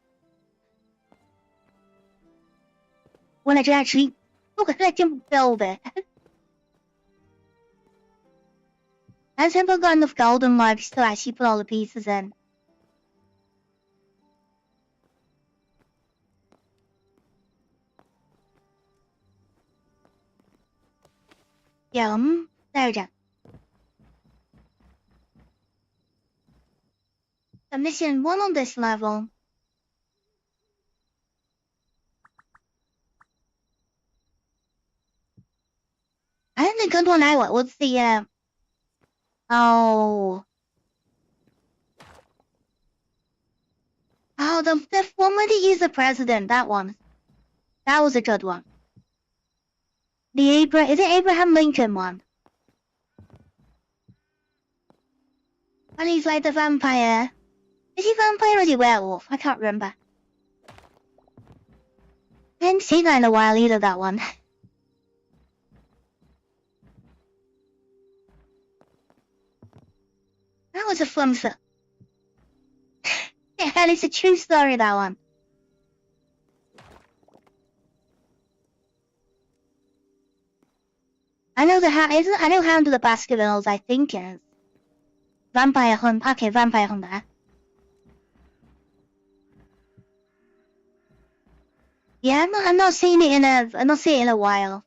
When I can actually look at it and build it. I just haven't got enough golden lives to actually put all the pieces in. Yeah, there we go. I'm missing one on this level. I think the good one I want was the, oh. Oh, the one where he is the president, that one. That was a good one. Is it Abraham Lincoln one? And he's like the vampire. Is he vampire or is he werewolf? I can't remember. I hadn't seen that in a while either, that one. That was a fun film. Yeah, and it's a true story, that one. I know I know Hound of the Baskervilles, I think is. Vampire Hunt. Okay, Vampire Hunter. Yeah, I'm not seeing it in a while.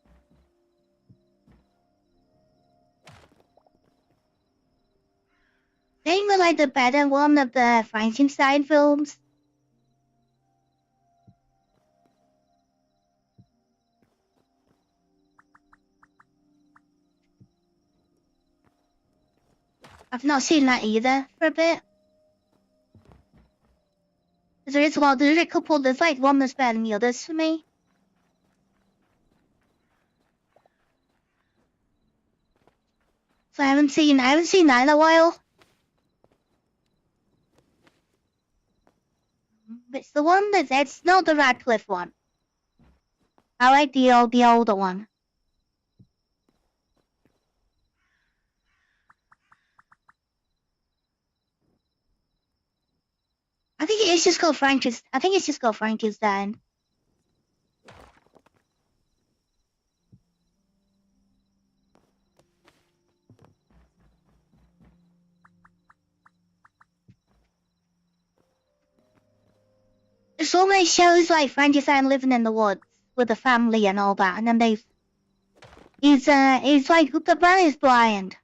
I think like the better one of the Frankenstein films. I've not seen that either for a bit. There's a couple, there's like one that's better than the others for me. So I haven't seen that in a while. It's the one it's not the Radcliffe one. I like the older one. I think it's just called Frankenstein. I think it's just called Frankenstein. There's so many shows like Frankenstein living in the woods with the family and all that, and then he's like the man is blind,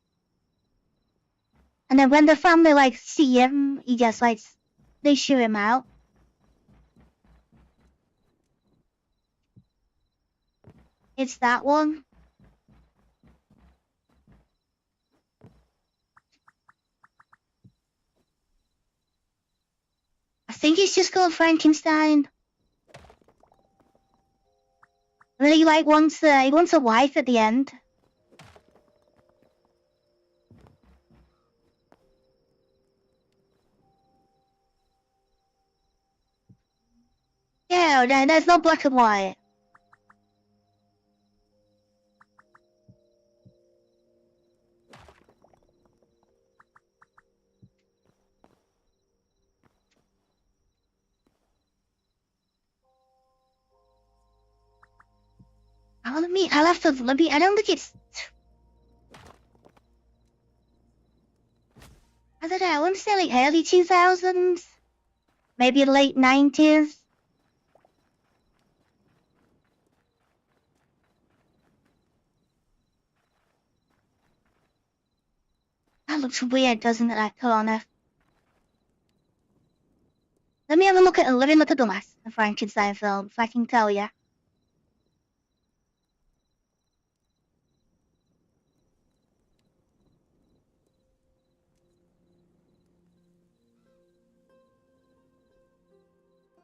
and then when the family like see him, he just like they shoot him out. It's that one. I think it's just called Frankenstein. And then he like wants a wife at the end. Yeah, there's no black and white. I don't think it's. I don't know. I want to say like early 2000s, maybe late 90s. That looks weird, doesn't it? That corner. Let me look at the last Frankenstein film, if I can tell you.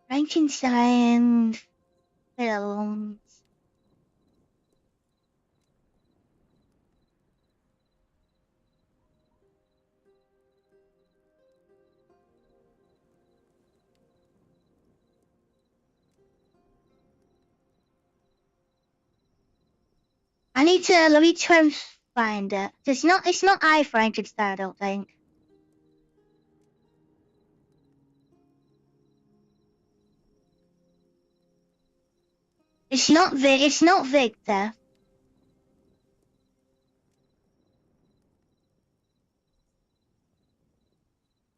Frankenstein films. Let me try and find it. It's not I Frankenstein, I don't think. It's not Victor.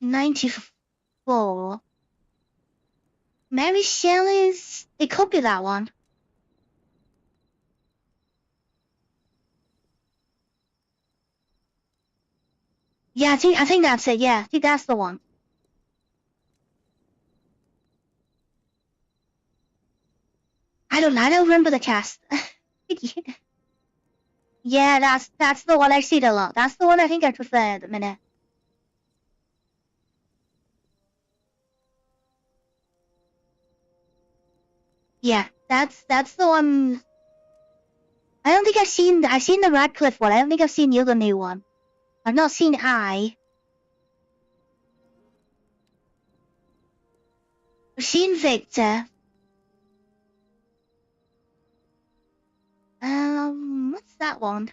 '94. Mary Shelley's. It could be that one. Yeah, I think that's it. Yeah, I think that's the one. I don't remember the cast. Yeah, that's the one I see a lot. That's the one I think I prefer at the minute. Yeah, that's the one. I don't think I've seen the Radcliffe one. I don't think I've seen the other new one. I've not seen I. I've seen Victor. What's that one?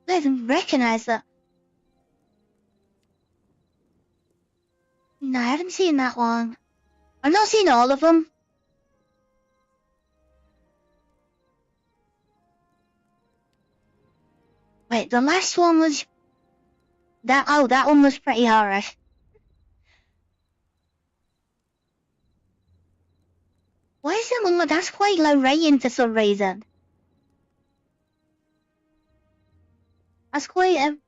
I don't even recognize that. No, I haven't seen that one. I've not seen all of them. Wait, the last one was that. Oh, that one was pretty horror. Why is that one? That's quite low rating for some reason. That's quite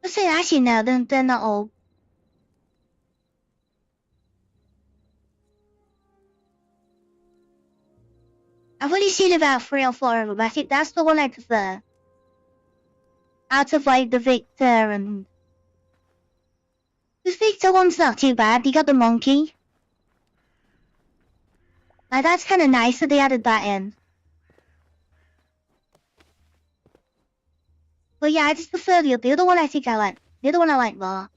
let's say actually no, they're not all. I've only seen about 3 or 4 of them. I think that's the one I prefer. Out of like the Victor and the Victor one's not too bad. You got the monkey. Like that's kind of nice that they added that in. But yeah, I just prefer the other one. I think I like the other one. I like more.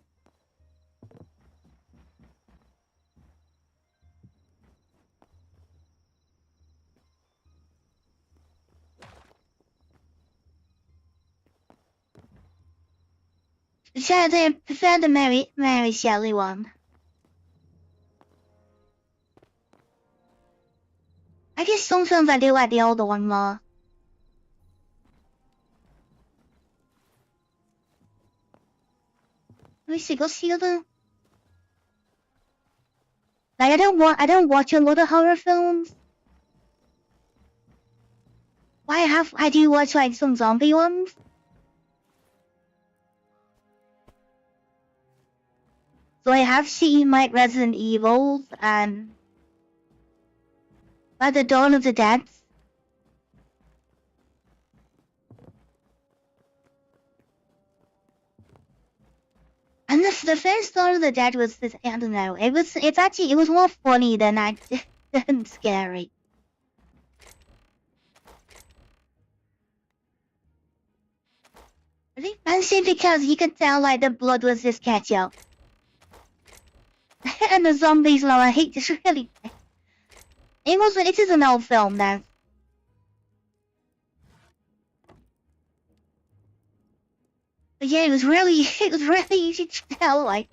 So I prefer the Mary Shelley one. I guess sometimes I do like the older one more. Let me see, what's the other? Like I don't watch a lot of horror films. I do watch like some zombie ones. So I have seen like Resident Evil and by the Dawn of the Dead. And the first Dawn of the Dead was this, I don't know, it was more funny than than scary. I think mostly because you could tell like the blood was just ketchup. And the zombies lower heat just really it is an old film now. But yeah, it was really easy to tell like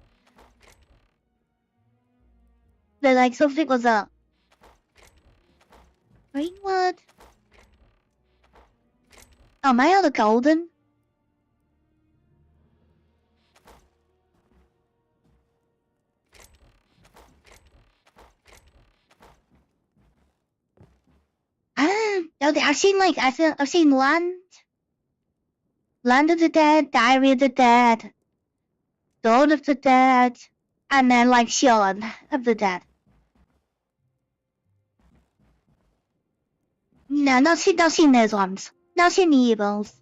that like something was up. Greenwood. Oh, my other golden. I've seen Land of the Dead, Diary of the Dead, Dawn of the Dead, and then like Shaun of the Dead. No, not seen those ones. Not seen the evils.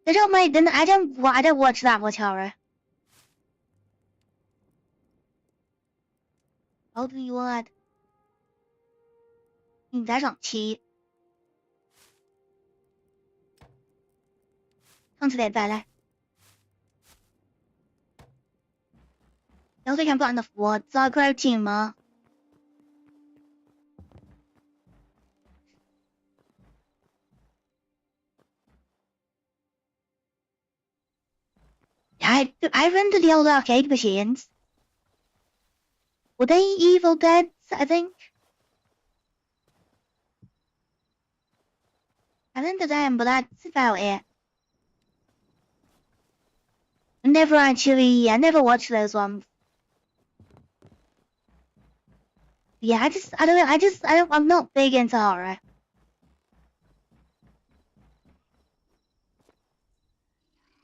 I don't watch that much horror. How do you want? 你在上期，上次得再来。有最看不完的我早快进吗？I rented the old arcade machines. Were they Evil Dead? I think. I rented them, but that's about it. I never watched those ones. Yeah, I'm not big into horror.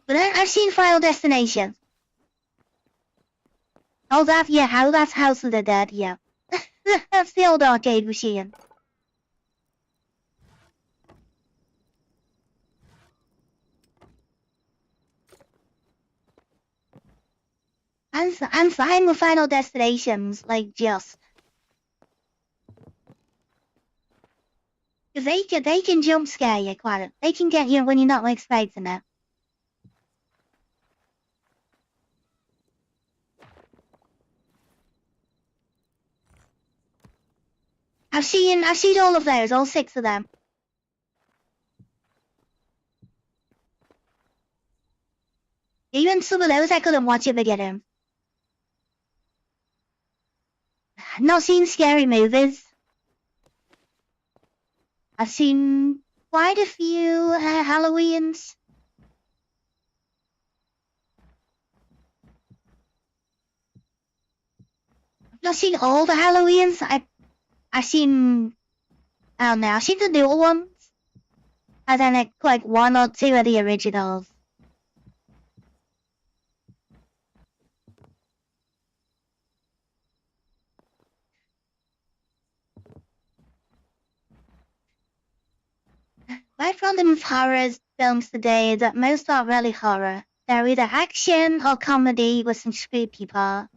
But I've seen Final Destination. Oh, that's House of the Dead, yeah. That's the old arcade machine. I'm fine with Final Destinations, like just. Cause they can jump scare you quite. They can get you when you're not expecting it. I've seen all of those, all 6 of them. Even some of those I couldn't watch at the beginning. I've not seen scary movies. I've seen quite a few Halloweens. I've not seen all the Halloweens. I've seen, I don't know, I've seen the newer ones. And then like 1 or 2 of the originals. My problem with horror films today is that most aren't really horror. They're either action or comedy with some spooky part.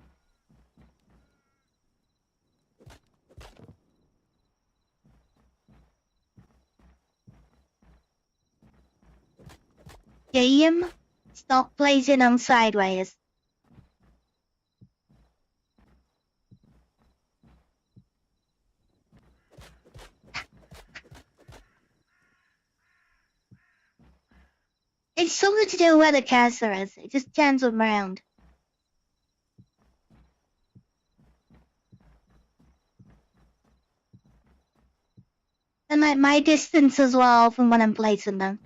Game, stop blazing on sideways. It's something to do with where the cursor is. It just turns them around. And my distance as well from when I'm placing them.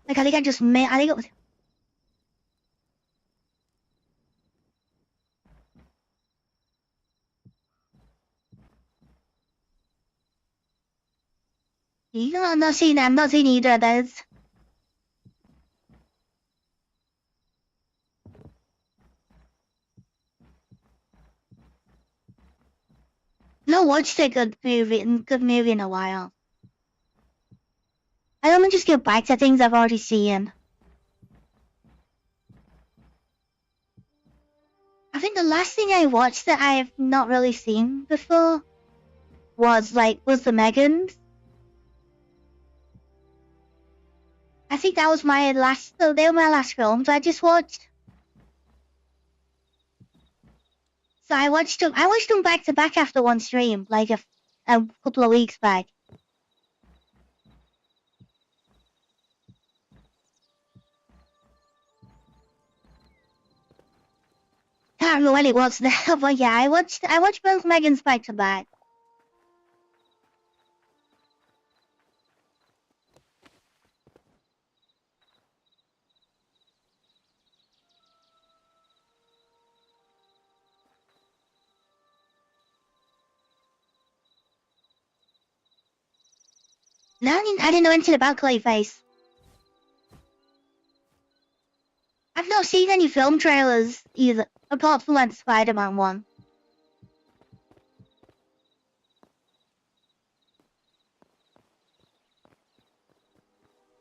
Like I think it was. You know, I'm not seeing either of those. No watched a good movie in a while. I don't just go back to things I've already seen. I think the last thing I watched that I've not really seen before was the Megans. I think that was they were my last films I just watched. So I watched them back to back after one stream, like a couple of weeks back. Can't remember when it was now, but yeah, I watched both Megans back to back. No, I didn't know anything about Clayface. I've not seen any film trailers either, apart from that Spider-Man one.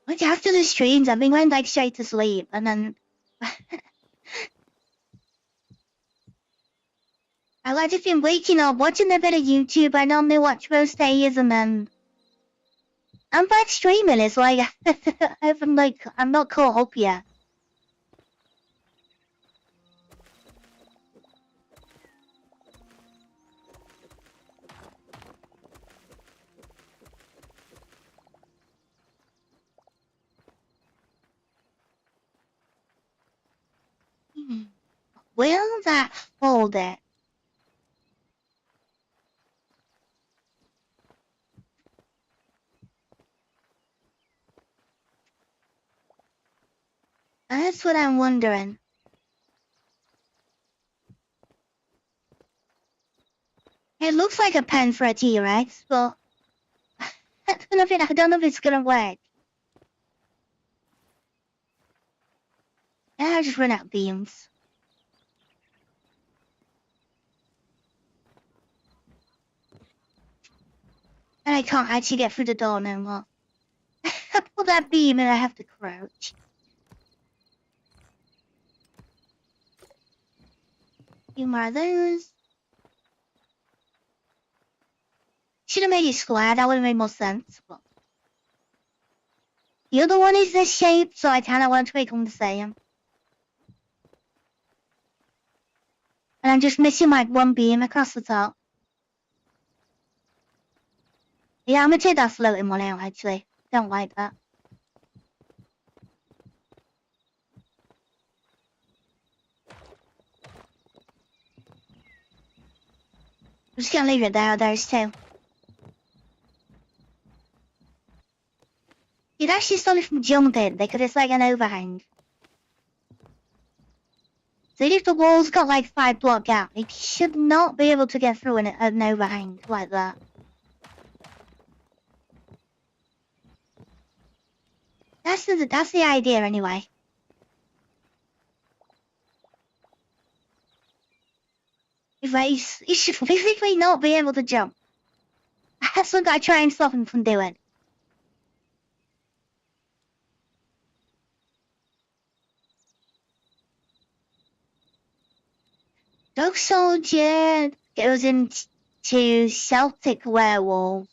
Like after the streams, I've been going straight to sleep, and then I've just been waking up, watching a bit of YouTube. I normally watch most days, and then I'm back streaming. It's like I'm not caught up yet. Will that hold it? That's what I'm wondering. It looks like a pen for a T-Rex, but I don't know if it's gonna work. Yeah, I just run out of beams. And I can't actually get through the door no more. put that beam and I have to crouch. Few more of those. Should have made it square, that would have made more sense. But the other one is this shape, so I kinda want to make them the same. And I'm just missing like one beam across the top. Yeah, I'm gonna take that floating one out actually. Don't like that. I'm just gonna leave it there, there's two. You'd actually stop it from jumping because it's like an overhang. So if the wall's got like 5 block gap, it should not be able to get through an overhang like that. That's the idea anyway. He should physically not be able to jump. That's what I try and stop him from doing. Dog Soldier goes into Celtic werewolves.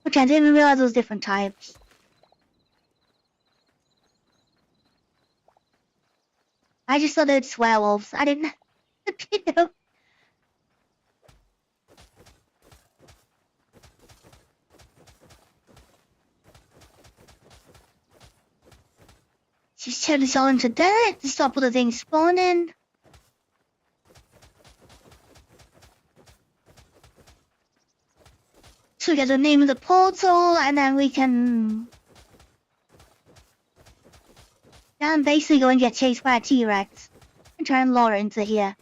Which I didn't even realize there was different types. I just thought it's werewolves. I didn't know. She's turned us all into dirt to stop other things spawning. So we get the name of the portal, and then we can basically go and get chased by a T-Rex and try and lure it into here.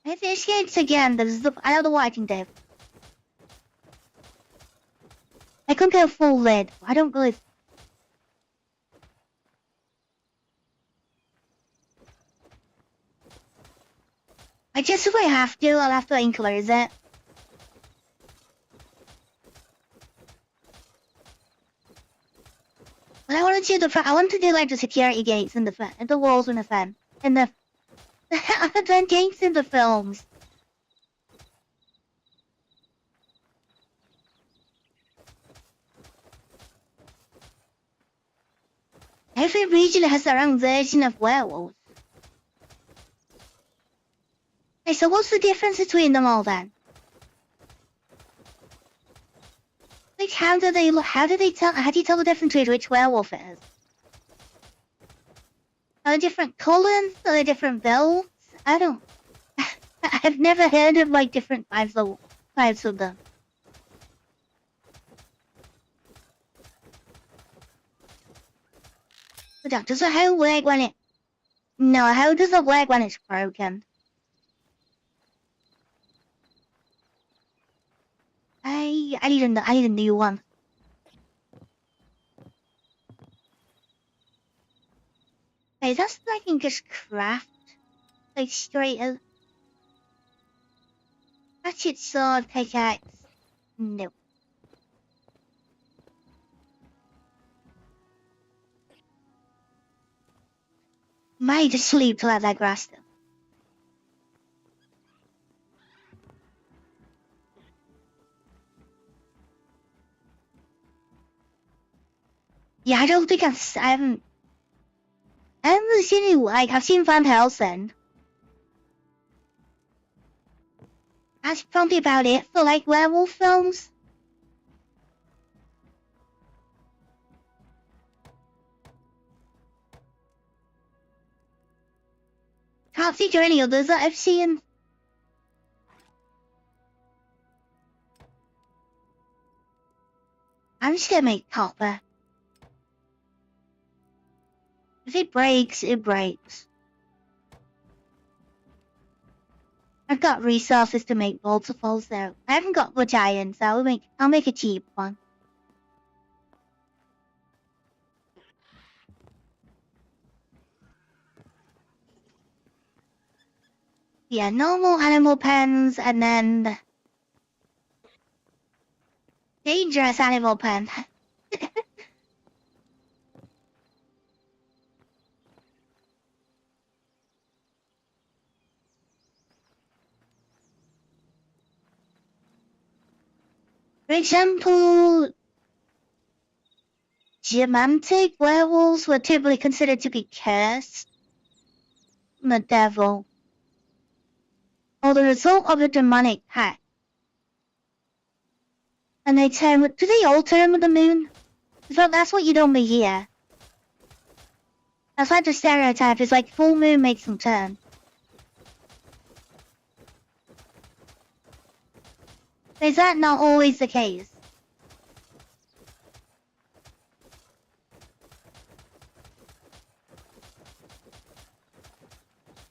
If it escapes again, I don't know what I can do. I couldn't go full lid. I don't believe. I guess if I have to, I'll have to enclose it. But I want to do like the security gates in the walls in the gates in the films. Every region has their own version of werewolves. Hey, so what's the difference between them all then? Like, how do you tell the difference between which werewolf it is? Are they different colors? Are they different builds? I've never heard of like different types of them. But does it how work when it? No, how does it work when it's broken? I need a new one. Hey, that's I can just craft like straight as hatchet, sword, pickaxe. No. Might just sleep till I have that grass though. Yeah, I don't think I haven't seen any, like, I've seen Van Helsing. That's probably about it for, like, werewolf films. Can't think of any others that I've seen. I'm just gonna make copper. If it breaks, it breaks. I've got resources to make multiples though. I haven't got much iron, so I'll make a cheap one. Yeah, normal animal pens and then dangerous animal pen. For example, geomantic werewolves were typically considered to be cursed from the devil, or the result of a demonic pact. And they turn with, do they all turn with the moon? Because that's what you normally hear. That's like the stereotype, is like full moon makes them turn. Is that not always the case?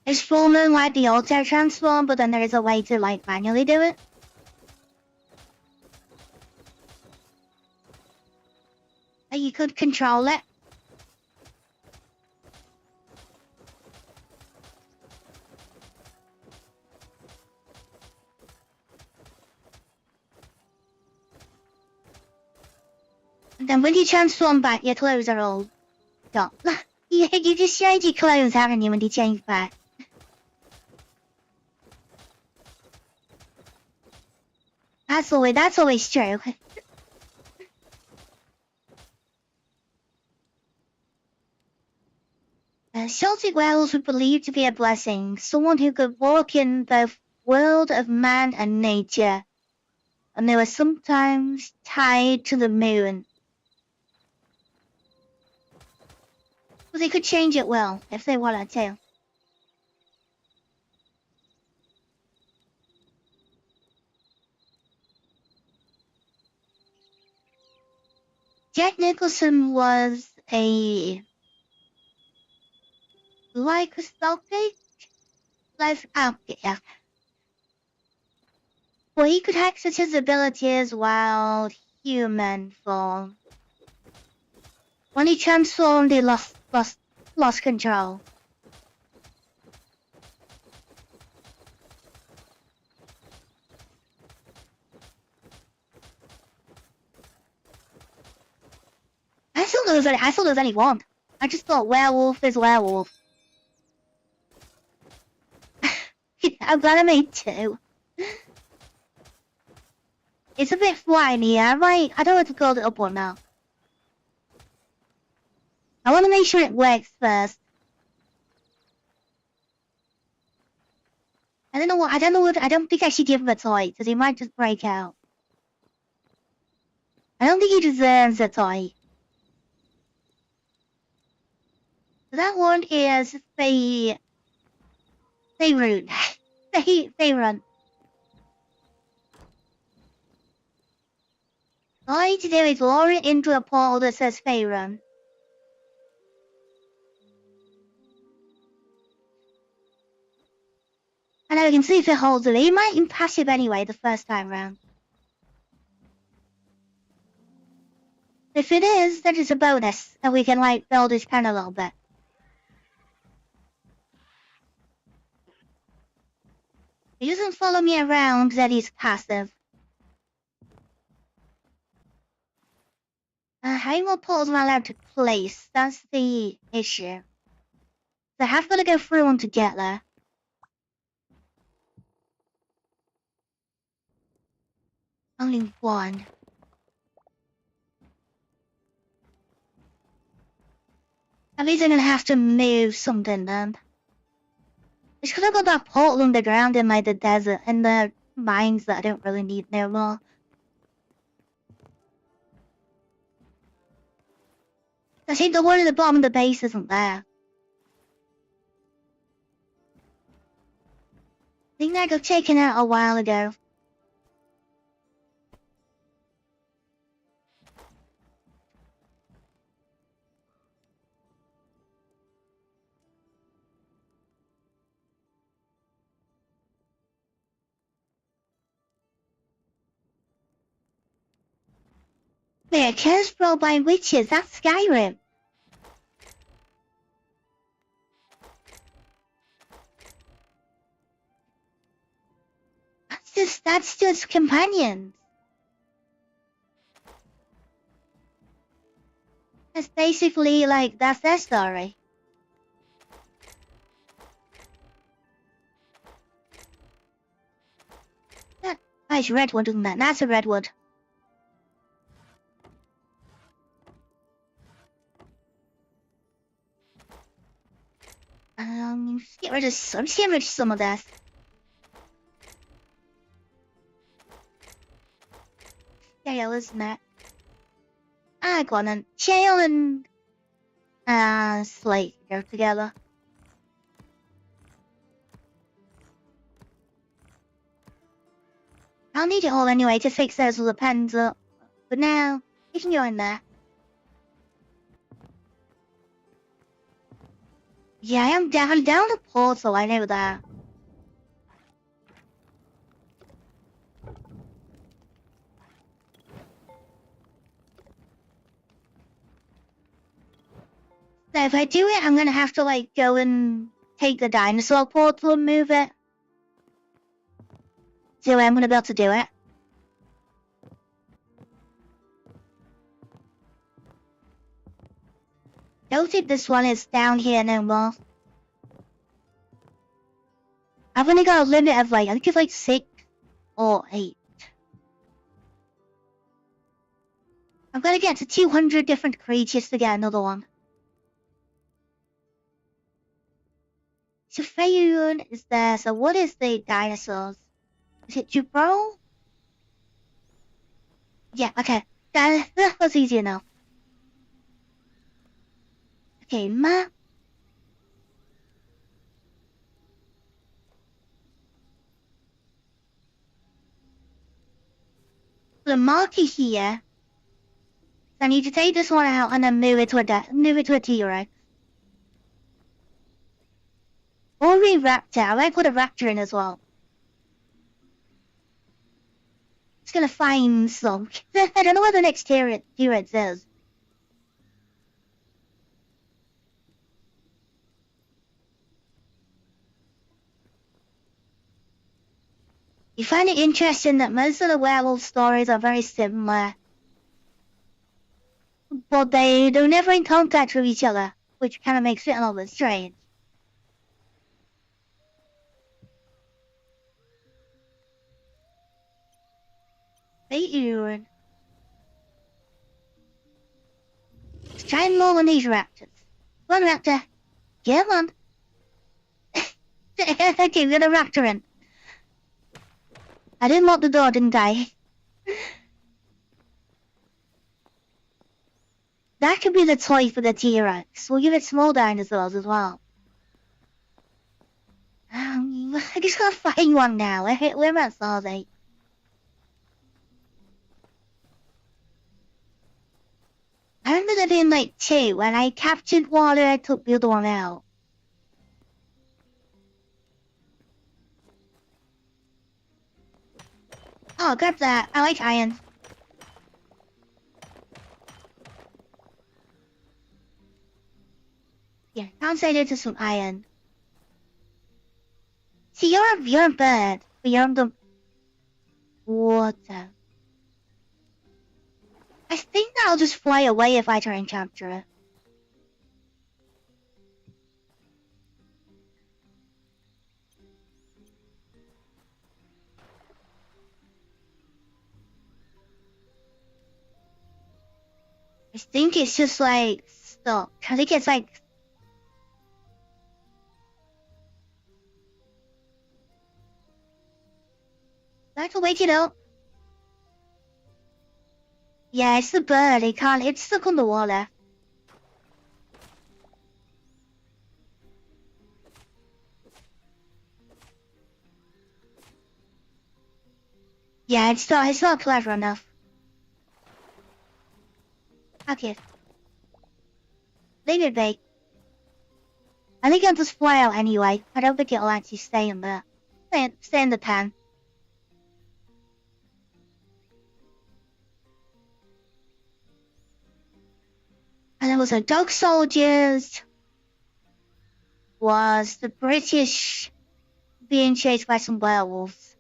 Is full moon like the auto transform, but then there is a way to like manually do it? Like you could control it. And then when you transform back, your clothes are all gone. You just shaved your clothes, haven't you, when you change back? That's always true. Celtic werewolves were believed to be a blessing, someone who could walk in the world of man and nature, and they were sometimes tied to the moon. But they could change it well, if they wanted to. Jack Nicholson was a lycanthropic yeah. Well, he could access his abilities while human form. When he transformed, he lost control. I thought there was only one. I just thought werewolf is werewolf. I'm glad I made two. It's a bit whiny, I don't know what to call it up or now. I want to make sure it works first. I don't think I should give him a toy, because he might just break out. I don't think he deserves a toy. So that one is Faerun. Faerun. All I need to do is lure it into a portal that says Faerun. And I can see if it holds it. He might be passive anyway the first time round. If it is, that is a bonus, and we can like build his pen a little bit. He doesn't follow me around, then he's passive. How many more portals am I allowed to place? That's the issue. So I have got to go through one to get there. Only one. At least I'm gonna have to move something then. It's because I've got that portal underground in like the desert and the mines that I don't really need no more. I think the one at the bottom of the base isn't there. I think I got taken out a while ago. Wait, a curse brought by witches, that's Skyrim. That's just companions. That's basically like that's their story. That's redwood, isn't that? That's a redwood. Just get rid of some of this. Shale, isn't it? I got them. Shale and slate go together. I'll need it all anyway to fix those little pens up. But now, you can go in there. Yeah, I'm down the portal, I know that. So if I do it, I'm gonna have to like go and take the dinosaur portal and move it. So I'm gonna be able to do it. Don't think this one is down here no more. I've only got a limit of like, I think it's like 6 or 8. I'm gonna get to 200 different creatures to get another one. So Fayun is there, so what is the dinosaurs? Is it Jubro? Yeah, okay. That was easy enough. Okay, map. The marker here. So I need to take this one out and then move it to a T-Rex. Or a raptor. I might put a raptor in as well. Just gonna find some. I don't know where the next T-Rex is. You find it interesting that most of the werewolf stories are very similar. But they're never in contact with each other, which kind of makes it a little bit strange. VTuber. Let's try and lull in these raptors. Come on, raptor. Come on. Okay, we got a raptor in. I didn't lock the door, didn't I? That could be the toy for the T-Rex. We'll give it small dinosaurs as well. I just gotta find one now. Where else are they? I remember there being like 2. When I captured one, I took the other one out. Oh, grab that. I like iron. Yeah, translated to some iron. See, you're a bird, but you're on the water. I think I'll just fly away if I try and capture it. I think it's just like stuck. I think it's like. I have to wake it up. Yeah, it's the bird. It can't. It's stuck on the water. Yeah, it's not clever enough. Okay. Leave it be. I think I'll just fly out anyway. I don't think it'll actually stay in there. Stay in the pen. And there was a dog soldiers. Was the British being chased by some werewolves.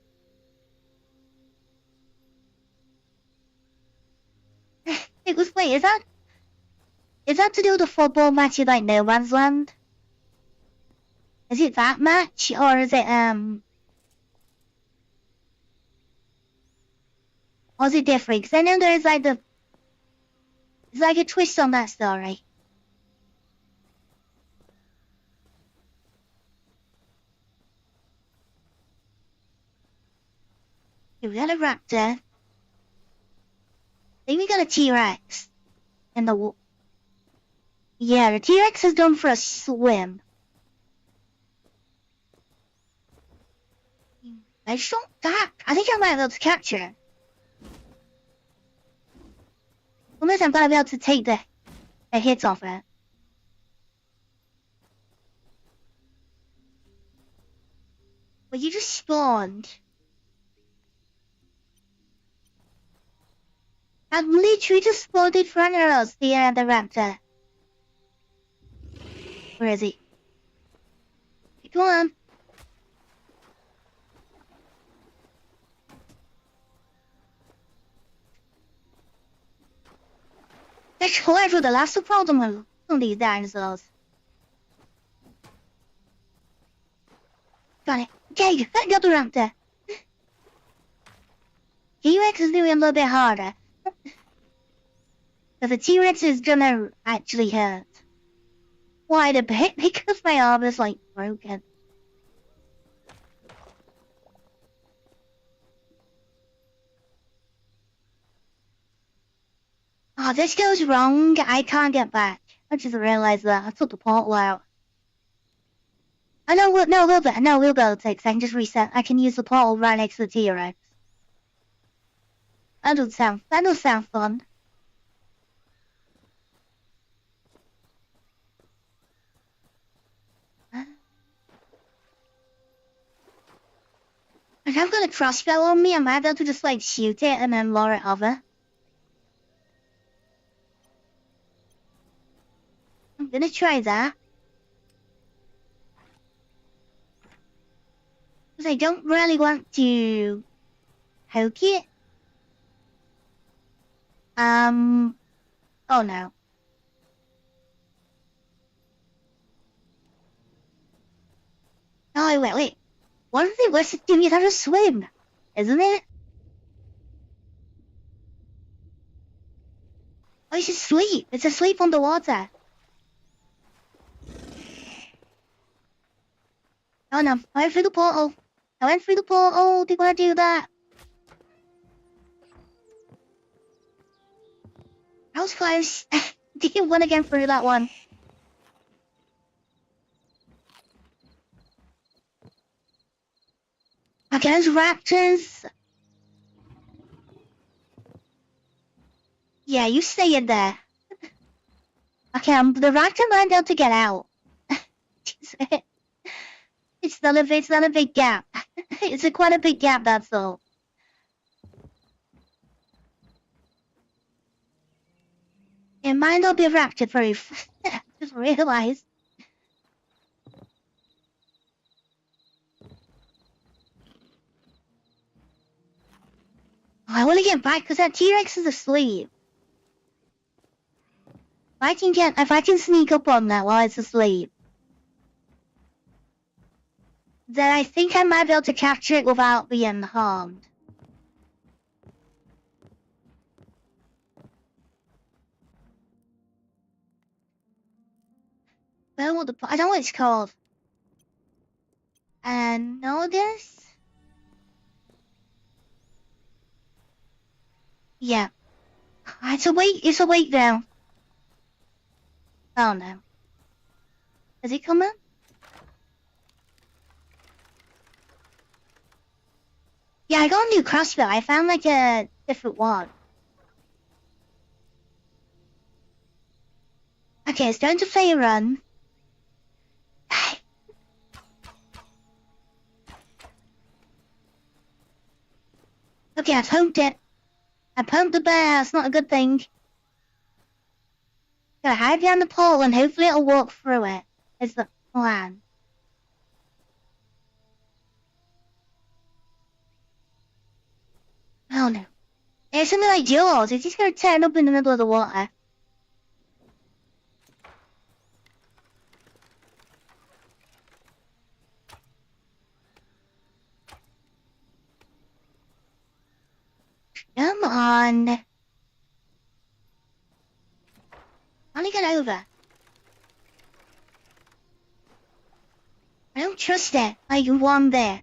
wait, is that to do with the football match in like No Man's Land? Is it that match, or is it or is it different? Because I know there's like it's like a twist on that story. We got a raptor. Then we got a T-Rex. And the... Yeah, the T-Rex is done for a swim. I shot that. I think I might be able to capture it. Unless I'm gonna be able to take the hits off it. But you just spawned. I've literally just spawned in front of us here at the raptor. Where is he? Come on. That's however the last problem on these dinosaurs. Got it. Okay, got the raptor. T-Rex is doing a little bit harder. But the T-Rex is gonna actually hurt. Quite a bit because my arm is like broken. Oh, this goes wrong. I can't get back. I just realized that. I took the portal out. Oh no, we'll be able to take. I can just reset. I can use the portal right next to the T-Rex. That does sound fun. And I've got a crossbow on me. I might be able to just like shoot it and then lure it over. I'm gonna try that. Because I don't really want to poke it. Oh no. Oh, wait. One thing was to give me how to swim, isn't it? Oh, it's asleep. It's asleep on the water. Oh no, I went through the portal. Didn't want to do that. I was close. Didn't want to get through that one. Okay, those raptors. Yeah, you stay in there. Okay, the raptor might be able to get out. It's not a big gap. It's quite a big gap, that's all. It might not be raptor proof. Just realized. Oh, I want to get back because that T-Rex is asleep. If I can sneak up on that while it's asleep, then I think I might be able to capture it without being harmed. Well, I don't know what it's called. And notice. Yeah. It's awake now. Oh no. Is he coming? Yeah, I got a new crossbow. I found like a different one. Okay, it's time to play a run. Okay, I pumped it. I pumped the bear. It's not a good thing. Gotta hide behind the pole and hopefully it'll walk through it. Is the plan. Oh no. It's something like yours. It's just gonna turn up in the middle of the water. Come on. How do you get over? I don't trust it. Like you won there.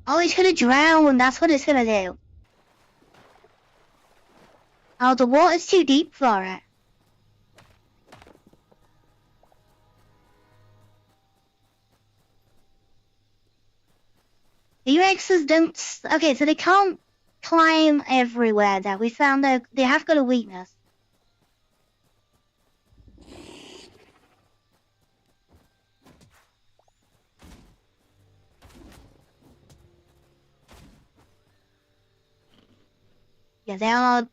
Oh, it's gonna drown. That's what it's gonna do. Oh, the water's too deep for it. T-Rexes don't... Okay, so they can't climb everywhere though. We found out they have got a weakness. Yeah, they are...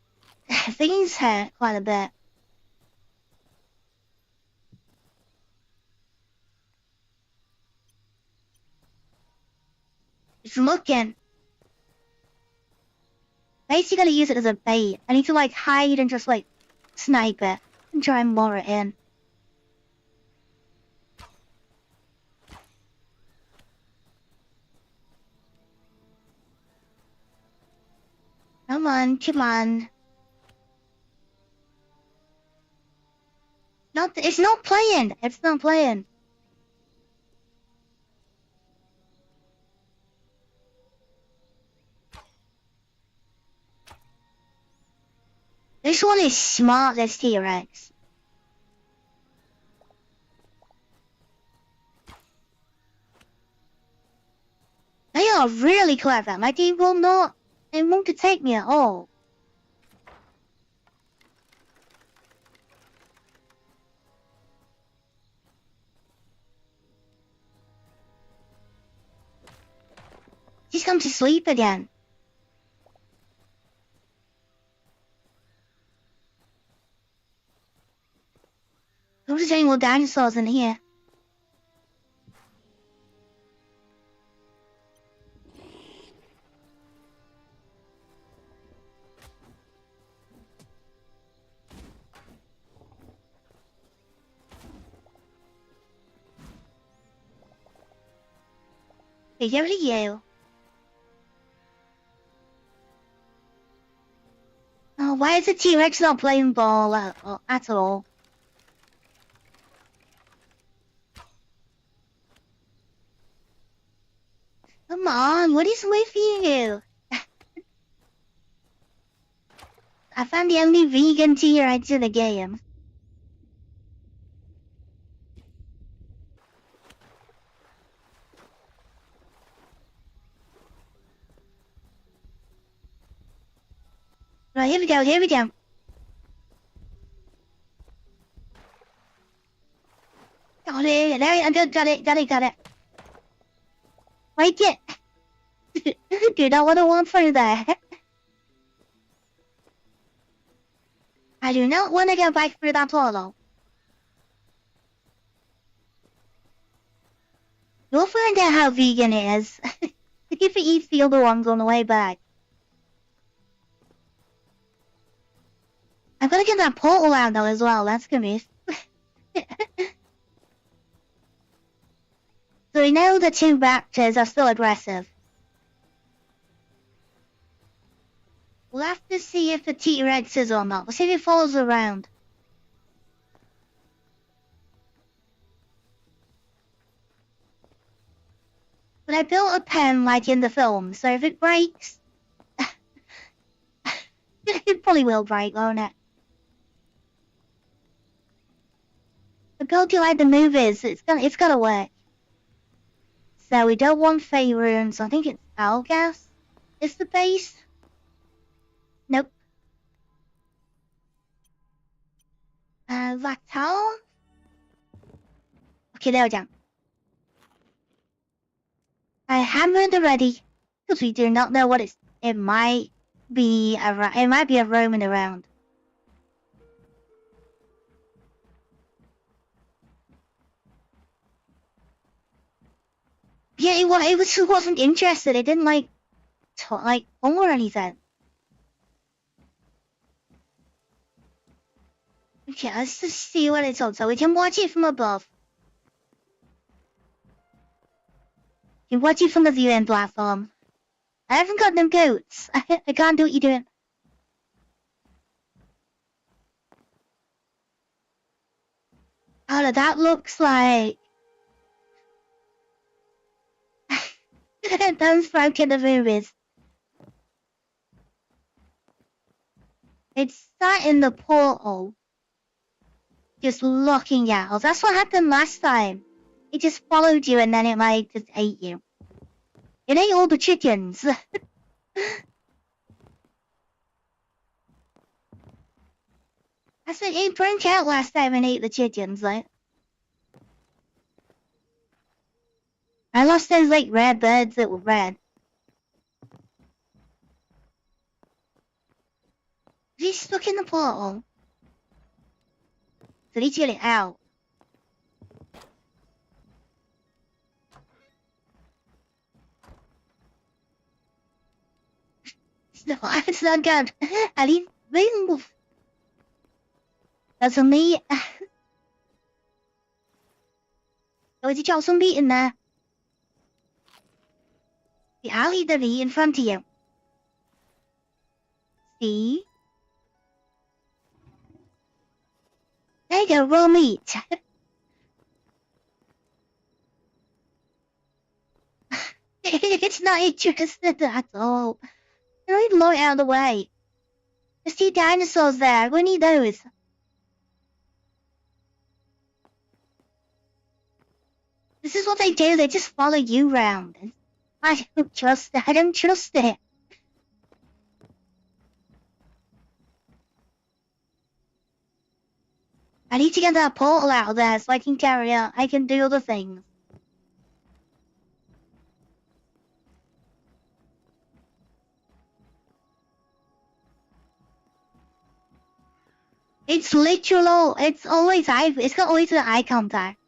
Things hurt quite a bit. It's looking. Basically use it as a bait. I need to like hide and just like snipe it and try and lure it in. Come on, come on. It's not playing. It's not playing. This one is smart, this T-Rex. They are really clever. Like, they won't detect me at all. She's come to sleep again. There's any more dinosaurs in here. Hey, get rid of you. Oh, why is the T-Rex not playing ball at all? Come on, what is with you? I found the only vegan T-Rex in the game. Right, here we go, here we go. Got it, there, got it. Like it. Dude, I want to want for that. I do not want to go back through that portal. You'll find out how vegan it is. If it eats the other ones on the way back. I'm gonna get that portal out though as well, that's gonna be... So we know the two raptors are still aggressive. We'll have to see if the T-Rex is or not. We'll see if it follows around. But I built a pen like in the film, so if it breaks... it probably will break, won't it? But go to like the movies, it's gotta work. So we don't want Fey runes, I think it's Algas is the base. Nope. Hytale? Okay, there we go. I hammered already, because we do not know what it might be a roaming around. Yeah, it wasn't interested. It didn't like or anything. Okay, let's just see what it's on. So we can watch it from above. You can watch it from the viewing platform. I haven't got them goats. I can't do what you're doing. Oh, that looks like... Those Frank in the movies. It's sat in the portal. Just looking out. That's what happened last time. It just followed you and then it might just ate you. It ate all the chickens. I said it broke out last time and ate the chickens, like. I lost those like red birds that were red. He's stuck in the portal. So he's getting out. No, it's not good. I need move. That's for me. Rồi thì cho zombie in there. The alley that be in front of you. See? There you go, raw meat. It's not interested at all. Don't even look out of the way. There's 2 dinosaurs there. We need those. This is what they do. They just follow you around. I don't trust it. I don't trust it. I need to get that portal out of there so I can carry on. I can do other things. It's literal. It's always it's got always an eye contact.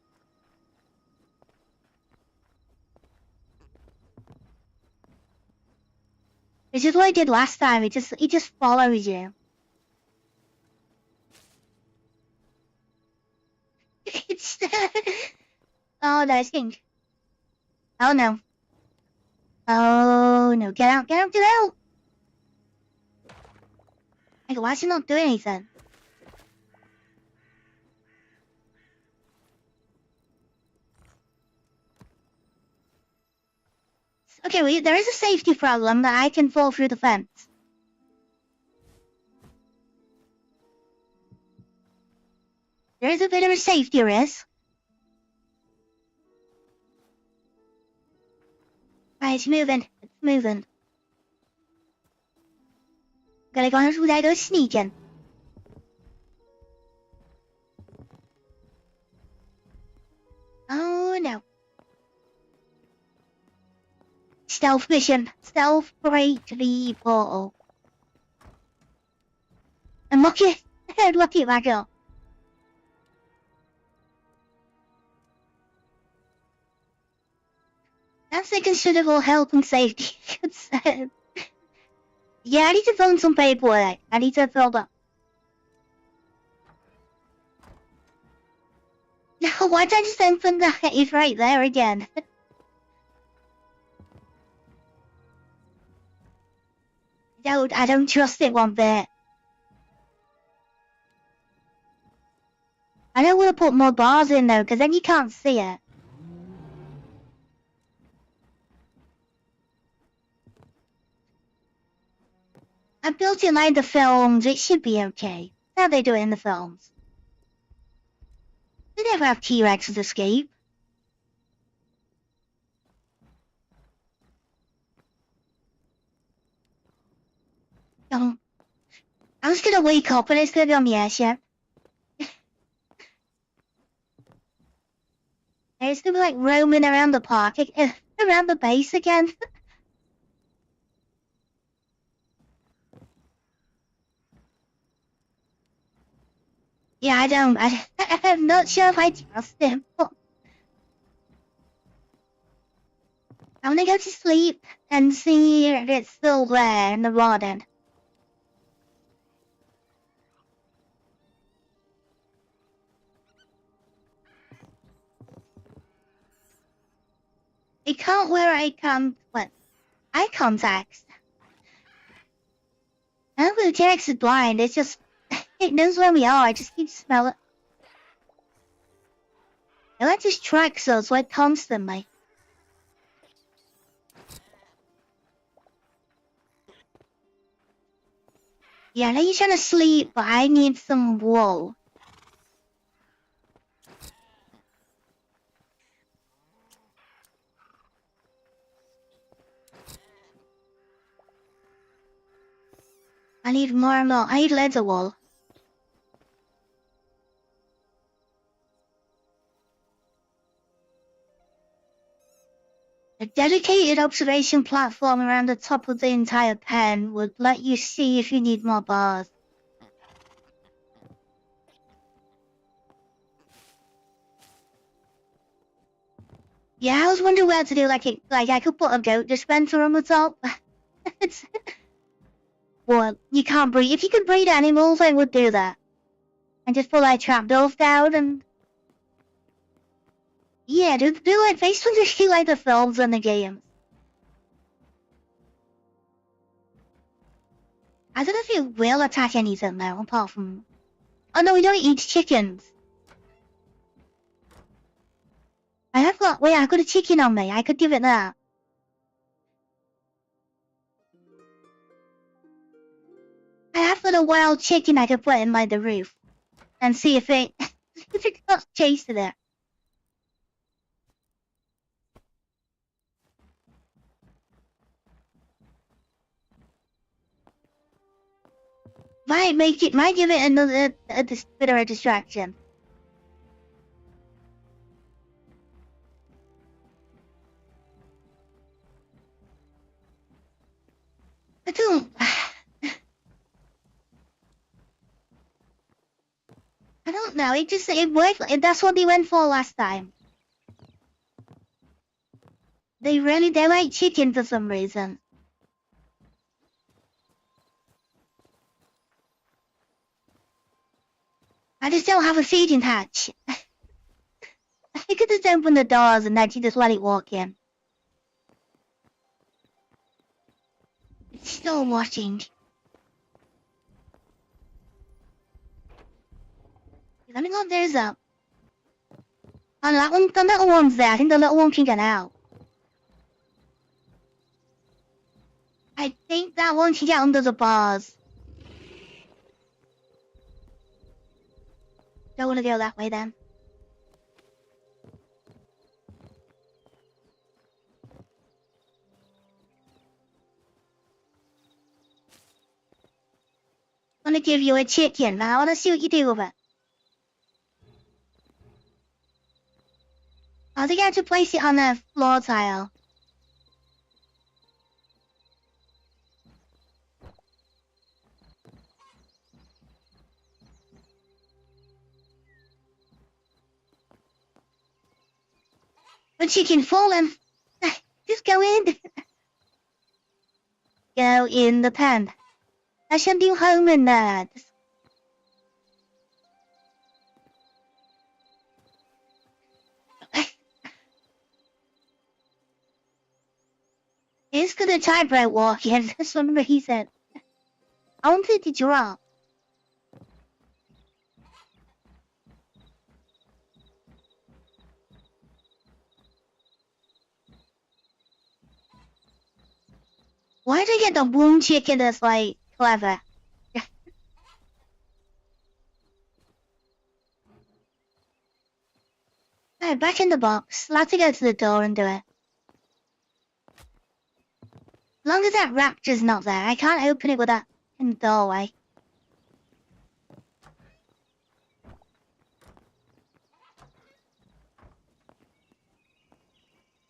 Which is what I did last time. It just follows you. It's oh no, it's getting. Oh no. Oh no, get out, get out, get out! Like, why is he not doing anything? Okay, well, there is a safety problem that I can fall through the fence. There is a bit of a safety risk. Right, it's moving. It's moving. Gotta go through there, go sneaking. Oh no. Stealth mission. Stealth break the portal. And look at that girl. That's a considerable health and safety concern. Yeah, I need to fill in some paperwork. I need to fill that. No, why did I just open that? He's right there again. I don't trust it one bit. I don't want to put more bars in though, because then you can't see it. I built it like the films. It should be okay. How they do it in the films. They never have T-Rexes escape. I'm just gonna wake up and it's gonna be on the airship. It's gonna be like roaming around the park, around the base again. Yeah, I'm not sure if I trust him. I wanna go to sleep and see if it's still there in the garden. It can't wear eye contacts. I don't think the T-Rex is blind, it's just, it knows where we are, I just can smell it. It like just tracks us like constantly. Yeah, I know you're trying to sleep, but I need some wool. I need more and more. I need leather wool. A dedicated observation platform around the top of the entire pen would let you see if you need more bars. Yeah, I was wondering where to do like I could put a goat dispenser on the top. Well, you can't breed. If you could breed animals, I would do that. And just put like trapdoors down and yeah, do like basically like the films and the games. I don't know if it will attack anything though, apart from. Oh no, we don't eat chickens. I've got a chicken on me. I could give it that. I have got a wild chicken I could put in by the roof and see if it if it got chasing it. Might give it another bit of a distraction. I don't. I don't know. It worked. That's what they went for last time. They like chicken for some reason. I just don't have a feeding hatch. I could just open the doors and then you just let it walk in. It's still watching. Let me go there's up. Oh, the little one's there. I think the little one can get out. I think that one can get under the bars. Don't want to go that way then. I'm gonna give you a chicken. Now I wanna see what you do with it. I think I have to place it on the floor tile. The chicken fallen. Just go in. Go in the pen. I should do home in there. It's gonna tightrope walking. That's what he said. I wanted to drop. Why did I get the boom chicken that's like clever? Alright, back in the box. I'll have to go to the door and do it. As long as that raptor's not there, I can't open it with that in the doorway.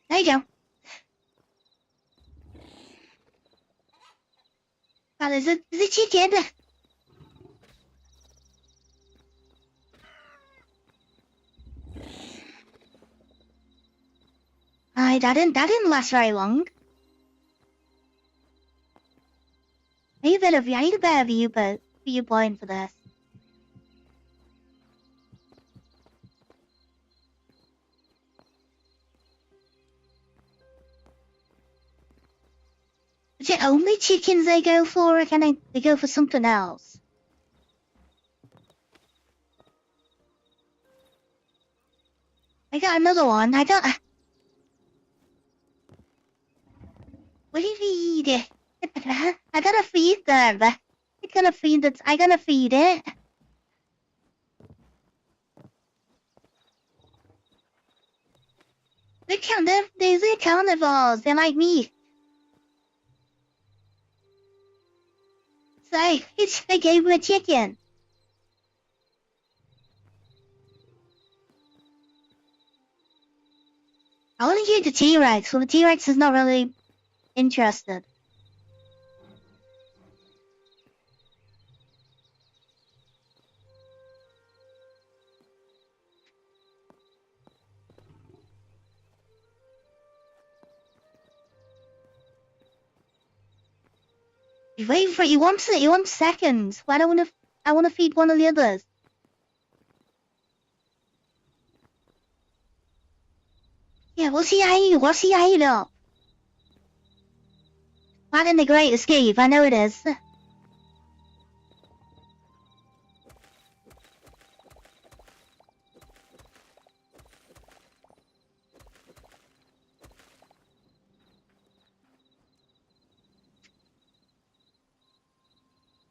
There you go. Oh, there's a chicken. Alright, that didn't last very long. I need a better viewpoint for this. Is it only chickens they go for, or can they go for something else? I got another one. What do you feed? I gotta feed them. I gotta feed it. They're carnivores. They're like me. So they gave me a chicken. I want to use the T-Rex. Well, the T-Rex is not really interested. Wait for it. He wants seconds. Why don't I want to feed one of the others. Yeah, what's he eating up? Finding the Great Escape, I know it is.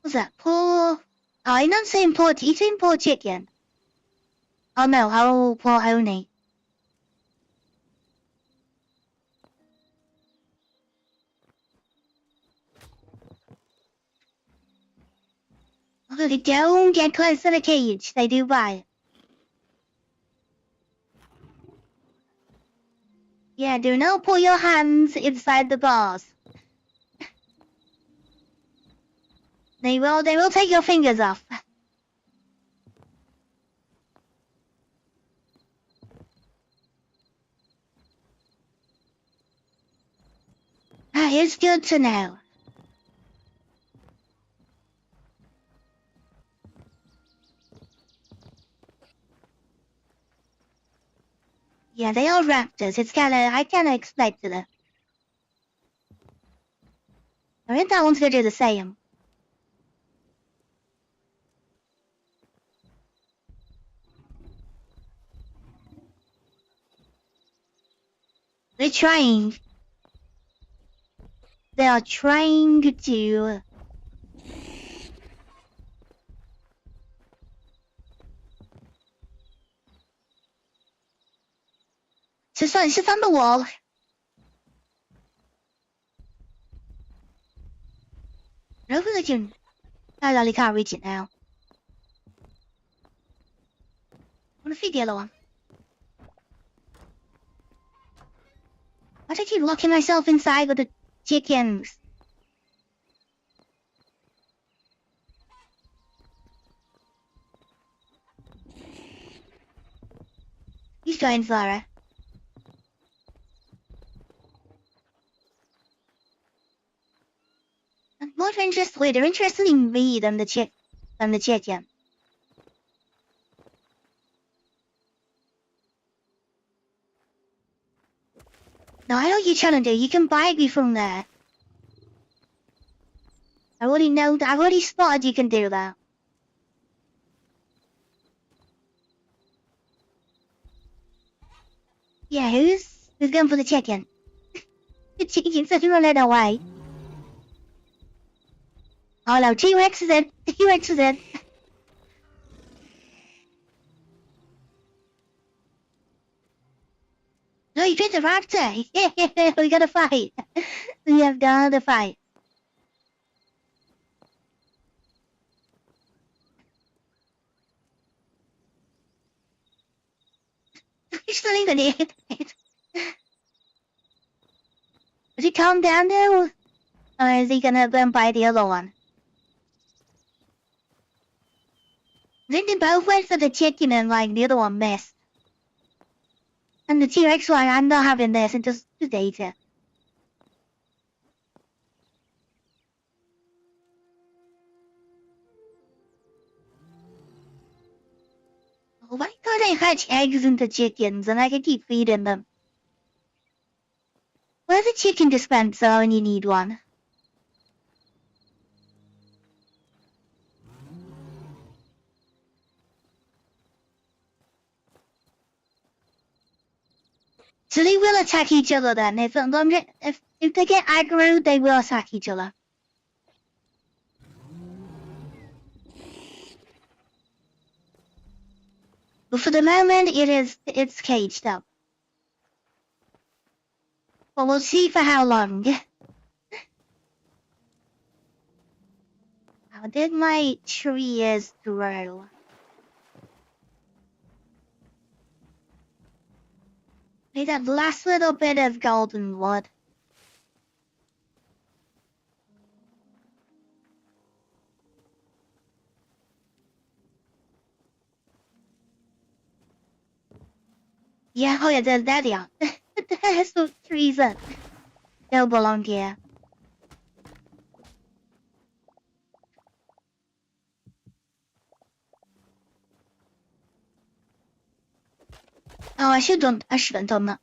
What's that? Poor... Oh, I'm not saying poor... He's saying poor chicken. Oh no, poor Oni. Oh, they don't get close to the cage. They do bite. Yeah, do not put your hands inside the bars. They will take your fingers off. Ah, it's good to know. Yeah, they are raptors. I kinda expected it. I think that one's gonna do the same. They're trying. They are trying to... It's on the wall. No religion. I literally can't reach it now. I wanna feed the other one. Why do I keep locking myself inside with the chickens? He's going for her. I'm more interested. They're interested in me than the chicken. No, I know what you're trying to do. You can bite me from there. I already know that. I've already spotted you can do that. Yeah, who's going for the chicken? The chicken's running away. Oh no, T-Rex is in. T-Rex is in. No, you did the raptor. Yeah, we gotta fight. We have done the fight. He's still even it. Is he calm down now? Or is he gonna buy the other one? I think they both went for the chicken and like the other one missed. And the T-Rex one, I'm not having this and just eat it. Why can't I hatch eggs into chickens and I can keep feeding them? Where's a chicken dispenser when you need one? So they will attack each other then. If they get aggro, they will attack each other. But for the moment, it's caged up. But we'll see for how long. How did my trees grow? Need that last little bit of golden wood. Yeah, oh yeah, there they are. There's those trees that don't belong here. Oh, I shouldn't have done that.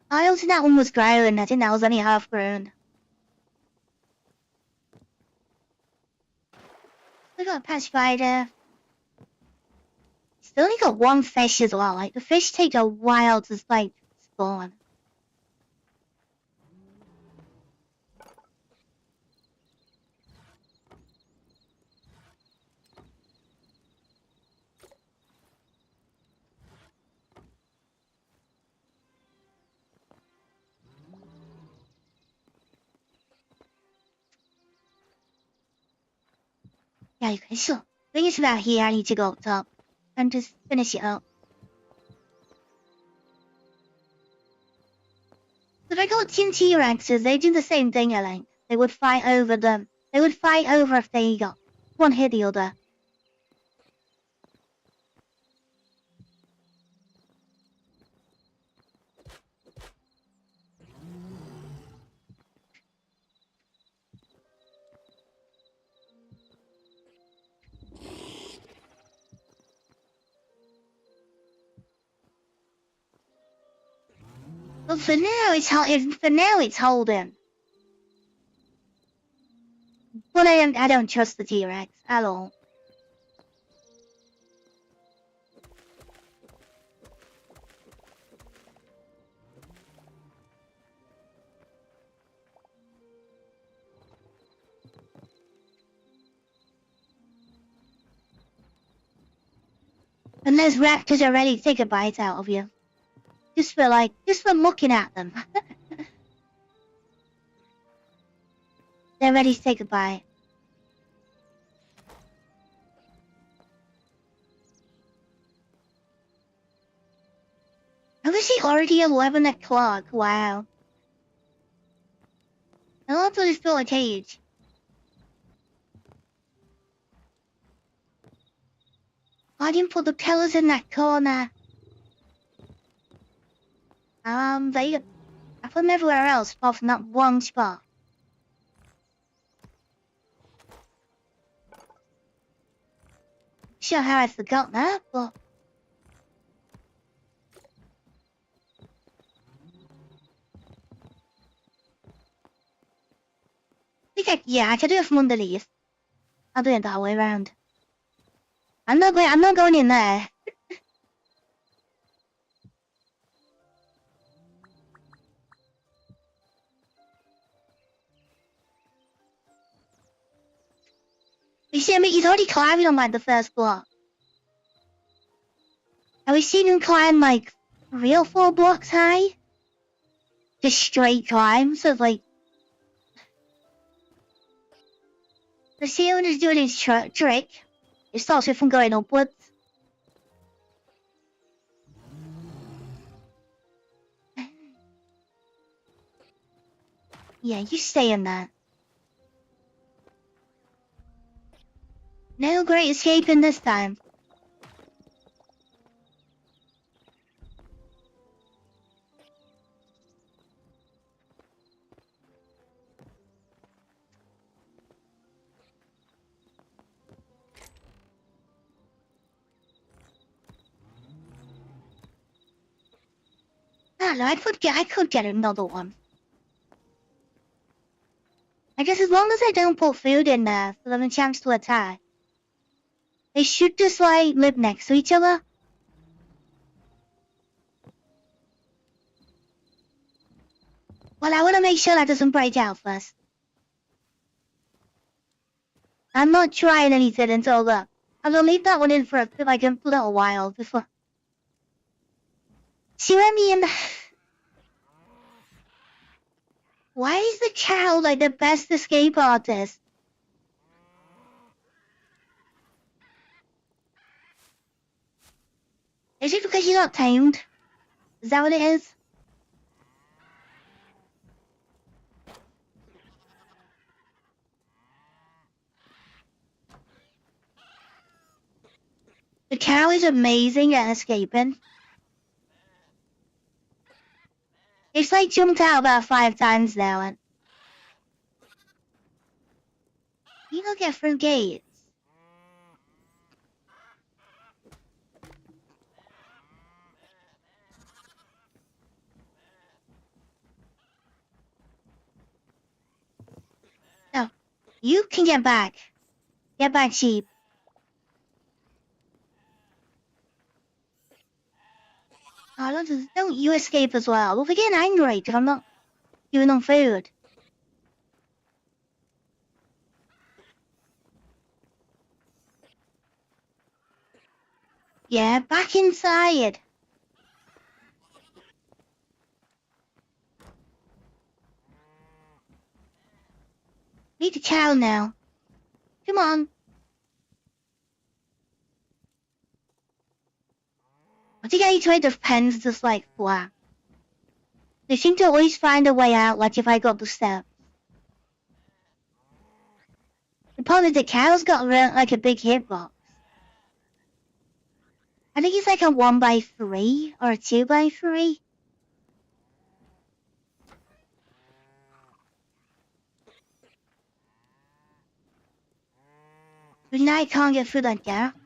I don't think that one was grown. I think that was only half grown. We got a patch spider. Still only got one fish as well. Like, the fish take a while to, like, spawn. Yeah, you can sure. I think it's about here. I need to go up top and just finish it up. If I got two T-Rexes, they do the same thing, I think. They would fight over them. They would fight over if they got one hit the other. But for now, it's holding. But I don't trust the T-Rex at all. And those raptors are ready to take a bite out of you. Just for looking at them. They're ready to take a bite. Oh, is it already 11 o'clock? Wow. I love to just build a cage. I didn't put the pillars in that corner. I put them everywhere else, apart from that one spot. Sure how I forgot that, but... Yeah, I can do it from underneath. I'll do it that way around. I'm not going in there. You see, I mean, he's already climbing on, like, the first block. Have we seen him climb, like, 3 or 4 blocks high? Just straight climb, so, like... The ceiling is doing his trick. It stops me from going upwards. Yeah, you stay in there. No great escaping this time. don't know, I could get another one. I guess as long as I don't put food in there for them a chance to attack. They should just, like, live next to each other. Well, I want to make sure that doesn't break out first. I'm not trying anything until that. I'm gonna leave that one in for like a little while before. See what I mean? Why is the cow like the best escape artist? Is it because you got tamed? Is that what it is? The cow is amazing at escaping. It's like jumped out about 5 times now and... You don't get through gates. No, you can get back. Get back, sheep. Oh, don't you escape as well. Well, they're getting angry because I'm not giving them food. Yeah, back inside. Need the cow now. Come on. I think I tried the pens just like flat. They seem to always find a way out, like if I got the steps. The problem is the cow's got like a big hitbox. I think it's like a 1x3 or a 2x3. But now I can't get through that gap.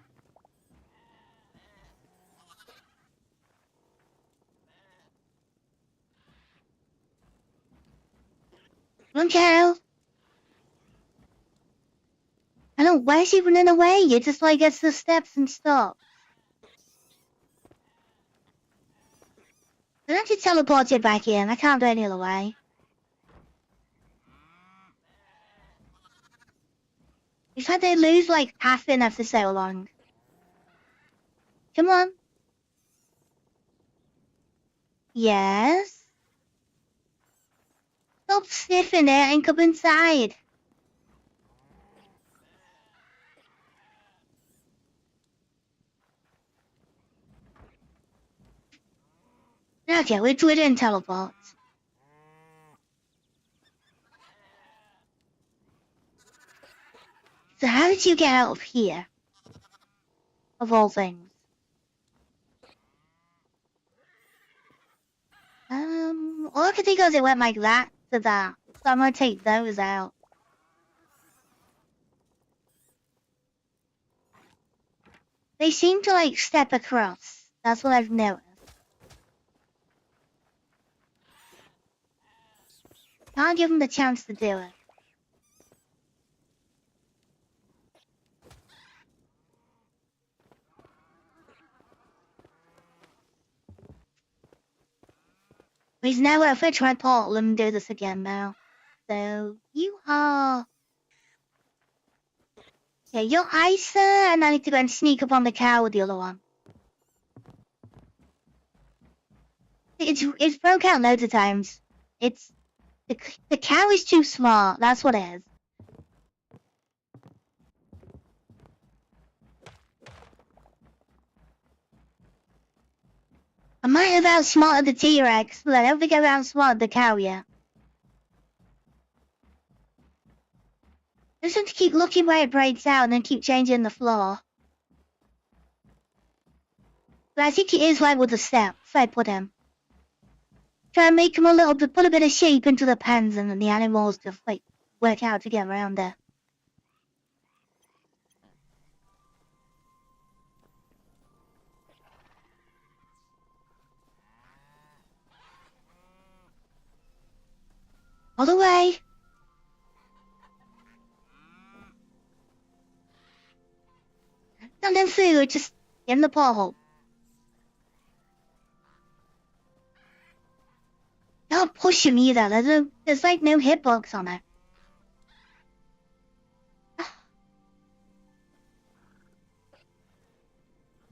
Run, cow. I don't know, why is she running away? It just like gets the steps and stops. I have to teleport it back in. I can't do any other way. It's like they lose like pathing after so long. Come on. Yes? Stop sniffing it and come inside. Okay, we do it in teleport. So how did you get out of here? Of all things. All I can think of is it went like that to that. So I'm gonna take those out. They seem to like step across. That's what I've noticed. Can't give them the chance to do it. He's now if I try to let him do this again now. So you are... Okay, you're Isa, and I need to go and sneak up on the cow with the other one. It's broke out loads of times. It's... The cow is too smart, that's what it is. I might have outsmarted the T-Rex, but I don't think I've outsmarted the cow yet. I just have to keep looking where it breaks out and then keep changing the floor. But I think it is right with the steps I put him. Try and make him a little bit, put a bit of shape into the pens and then the animals just like work out to get around there. All the way. Sometimes food just in the porthole. Don't push him either. There's like no hitbox on it.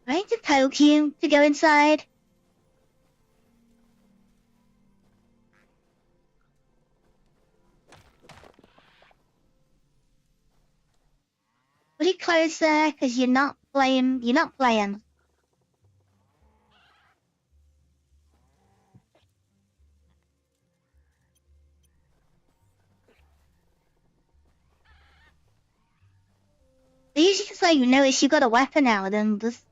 Right to poke you to go inside. Pretty close there, cause you're not playing. They usually just like notice you got a weapon now, then just.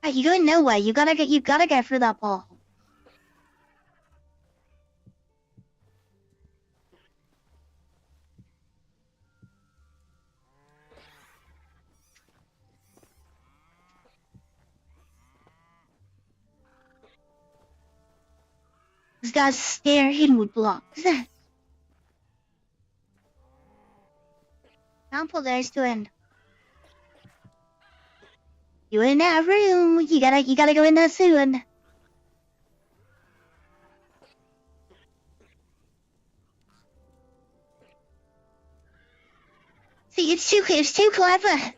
Hey, you're going nowhere. You gotta go through that porthole. This guy's staring with blocks. Can't pull those two in. You in that room. You gotta go in there soon. See, it's too clever.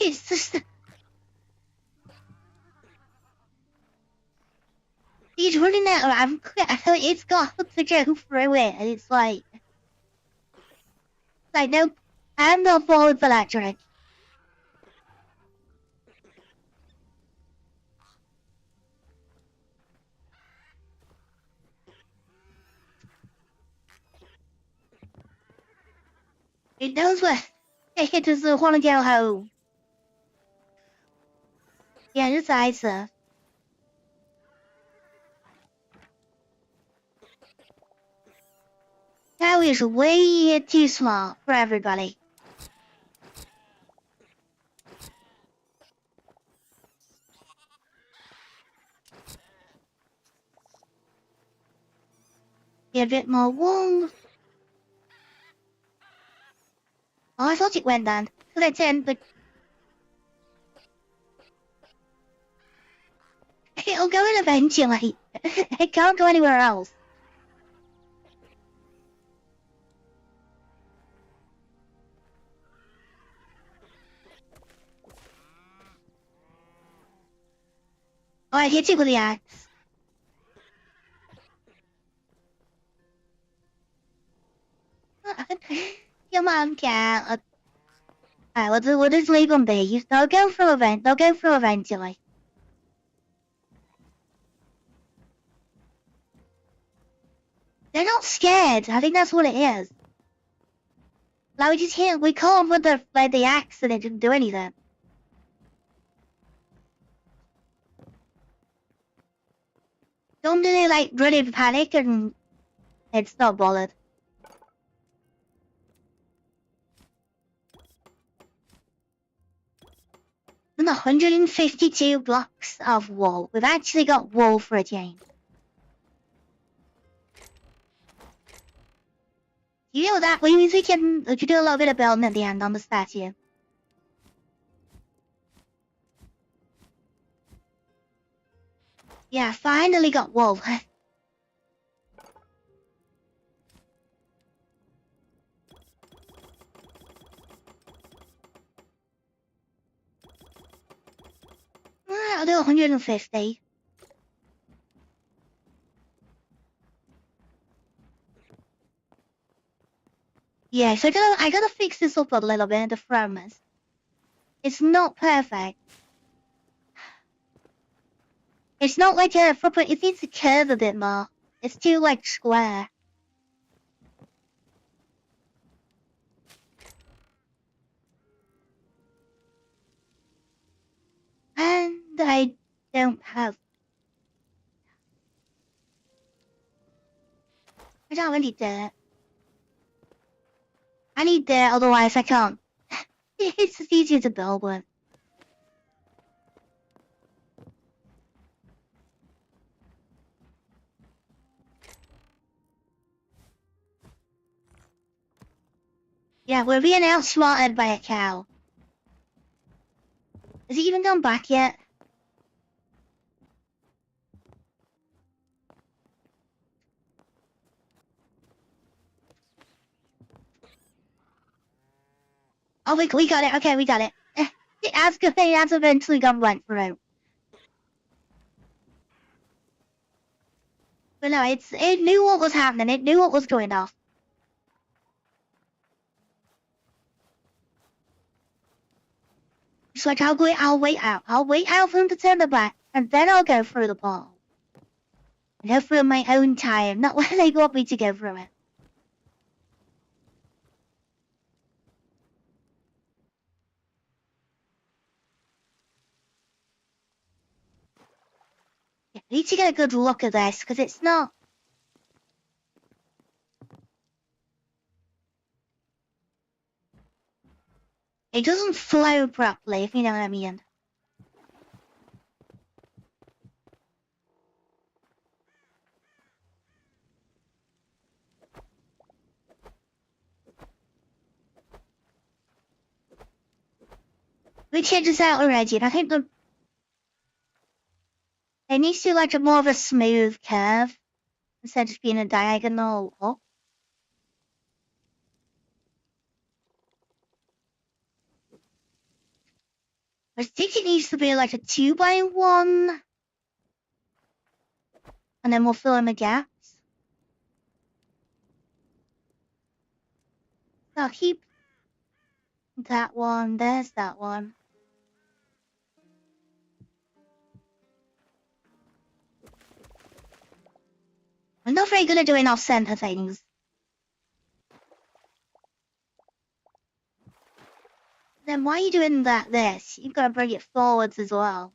It's just. He's running out of. It's got to go through it, and it's like no, I'm not falling for that trick. It knows what. It doesn't want to go home. Yeah, this Isa. That is way too small for everybody. Get a bit more warm. Oh, I thought it went down. So that's in, but it'll go in eventually. It can't go anywhere else. Oh, I hit you with the axe. Come on, cat. Alright, we'll just leave them be. They'll go through eventually. They're not scared. I think that's what it is. Like we caught them with the axe and it didn't do anything. Don't they like really panic and it's not bothered. And 152 blocks of wall. We've actually got wall for a change. You know that we can do a little bit of building at the end on the statue. Yeah, finally got wall. I'll do 150. Yeah, so I gotta fix this up a little bit, the firmness. It's not perfect. It's not like a footprint. It needs to curve a bit more. It's too like square. And I don't have. I don't really dirt. I need dirt, otherwise I can't. It's just easier to build with. Yeah, we're being outsmarted by a cow. Has he even gone back yet? Oh, we got it. Okay, we got it. That's good thing that's eventually gone went through. But no, it knew what was happening. It knew what was going off. It's like I'll wait out. I'll wait out for him to turn the back, and then I'll go through the ball. And go through my own time, not when they want me to go through it. Yeah, I need to get a good look at this, because it's not. It doesn't flow properly, if you know what I mean. We checked this out already, and I think it needs to be like more of a smooth curve, instead of just being a diagonal up. I think it needs to be like a 2x1. And then we'll fill in the gaps. I'll keep that one. There's that one. I'm not very good at doing off-center things. Then why are you doing this? You've got to bring it forwards as well.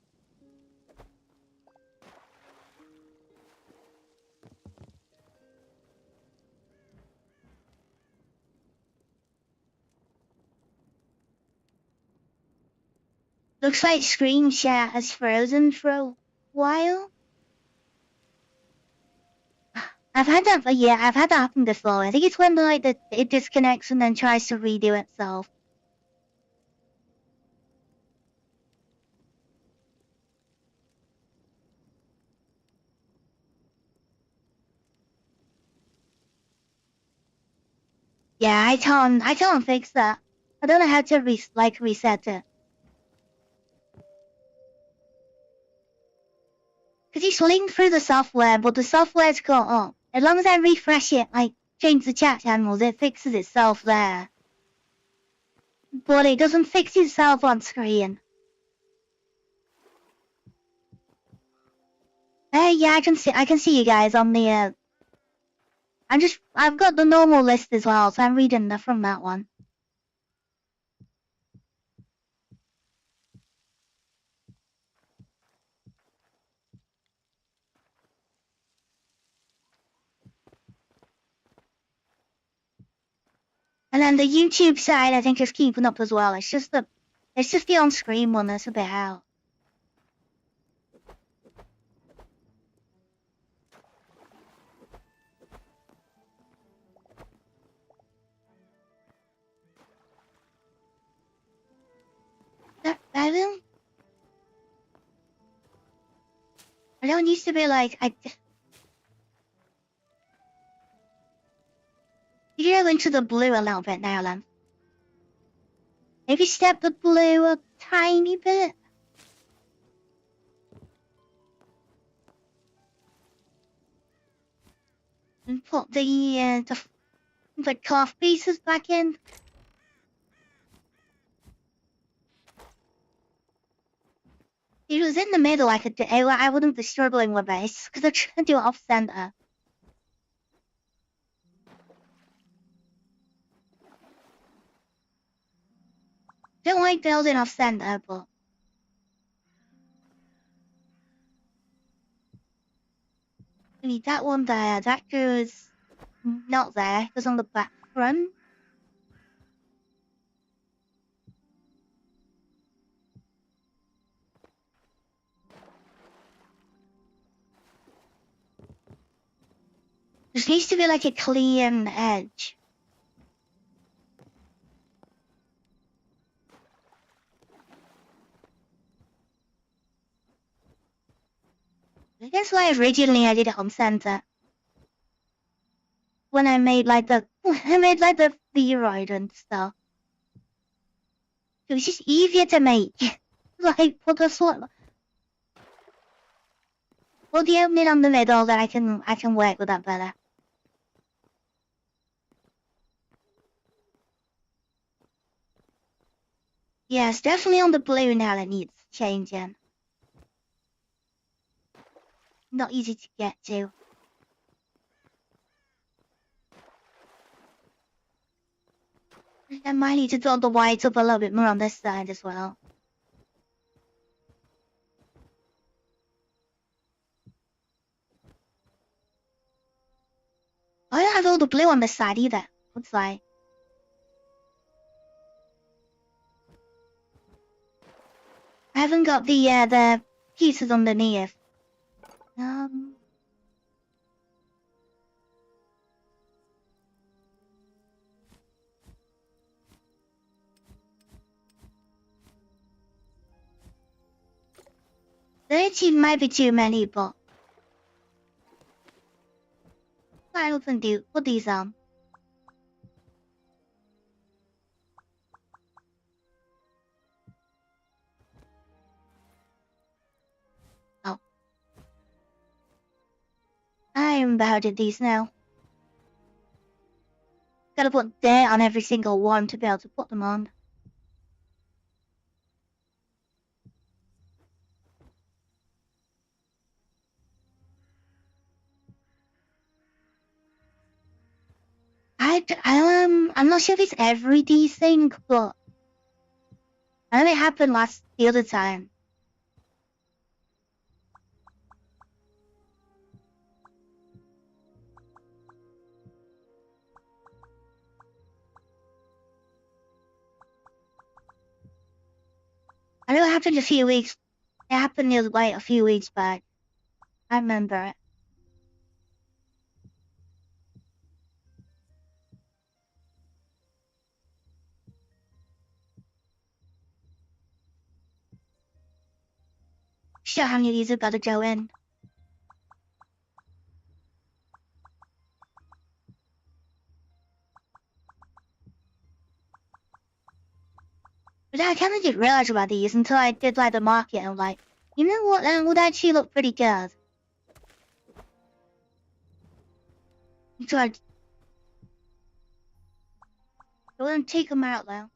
Looks like screen share has frozen for a while. I've had that happen before. I think it's when it disconnects and then tries to redo itself. Yeah, I can't fix that. I don't know how to reset it. Because he's linked through the software, but the software's got up. As long as I refresh it, like change the chat channels, it fixes itself there. But it doesn't fix itself on screen. Yeah, I can see you guys on the I've got the normal list as well, so I'm reading from that one. And then the YouTube side, I think, is keeping up as well. It's just the on-screen one that's a bit out. I don't used to be like You go into the blue a little bit now, then. Maybe step the blue a tiny bit. And put the cloth pieces back in. If it was in the middle, I wouldn't be struggling with this, because I'm trying to do it off center. Don't like building off center, but maybe that one there, that goes not there, it goes on the back front. There needs to be like a clean edge. I guess why originally I did it on center. When I made like the spheroid and stuff. It was just easier to make. Like put the opening on the middle, that I can work with that better. Yes, definitely on the blue now that needs changing. Not easy to get to. I might need to build the whites up a little bit more on this side as well. I don't have all the blue on this side either. Looks like. I haven't got the pieces underneath. $30 might be too many, but I often do put these on. Oh, I'm about to these now. Gotta put dirt on every single one to be able to put them on. I'm not sure if it's every D thing, but I know it happened the other time. I know it happened a few weeks. It happened like a few weeks back. I remember it. Sure, how many of these have got to go in? But I kind of didn't realize about these until I did like the market. And I'm like, you know what? That would actually look pretty good. So I go and take them out now.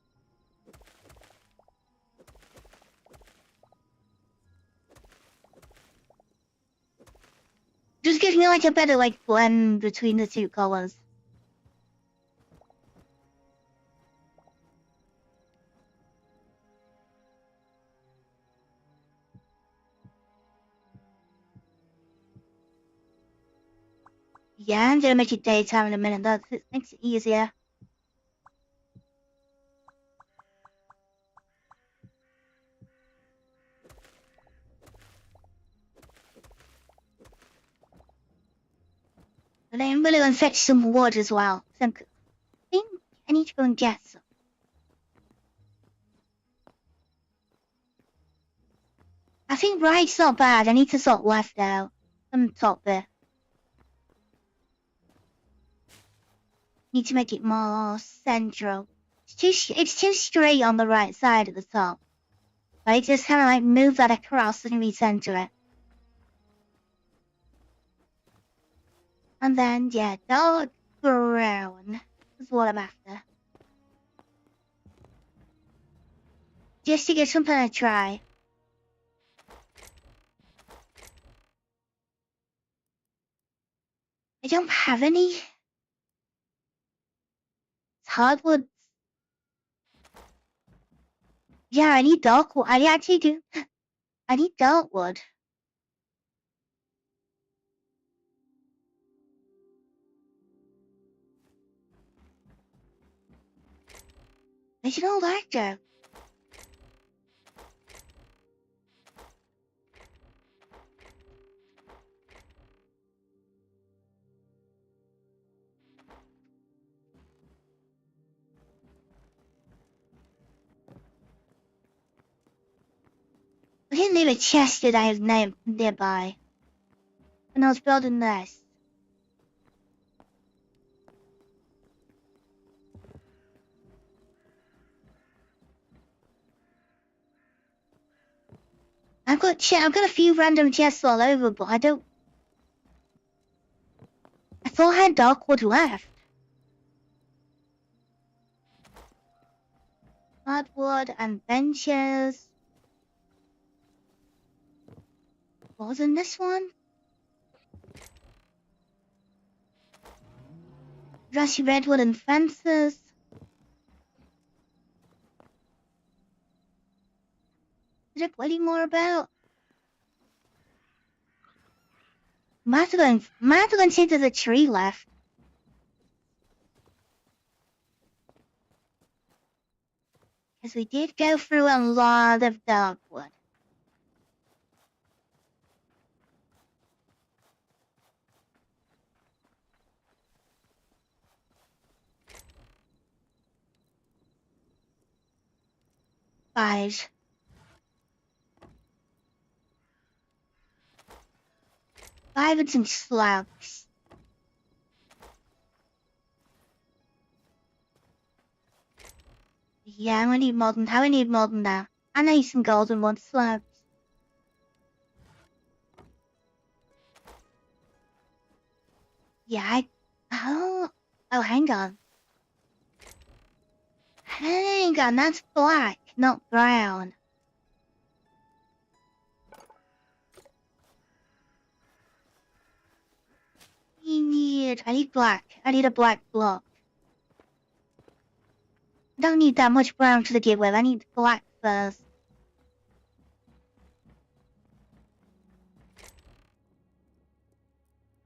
Just gives me like a better like blend between the two colors. Yeah, I'm gonna make it daytime in a minute. That makes it easier. And I'm gonna go and fetch some wood as well. So I think I need to go and get some. I think right's not bad. I need to sort left out. Some top bit. Need to make it more central. It's too straight on the right side at the top. I just kind of like move that across and recenter it. And then, yeah, dark brown is what I'm after. Just to get something to try. don't have any hardwood. Yeah, I need dark wood. I actually do. I need dark wood. There's an old actor. I didn't leave a chest that I have nearby. When I was building this. I've got a few random chests all over, but I don't. I thought I had dark wood left. Hardwood and benches. What was in this one? Rusty redwood and fences. Is there plenty more about? Might have gone see there's a tree left. Because we did go through a lot of dogwood. Five and some slabs. Yeah, I need more than that. I need some golden wood slabs. Yeah, oh, hang on. Hang on, that's black, not brown. I need black. I need a black block. I don't need that much brown to begin with. I need black first.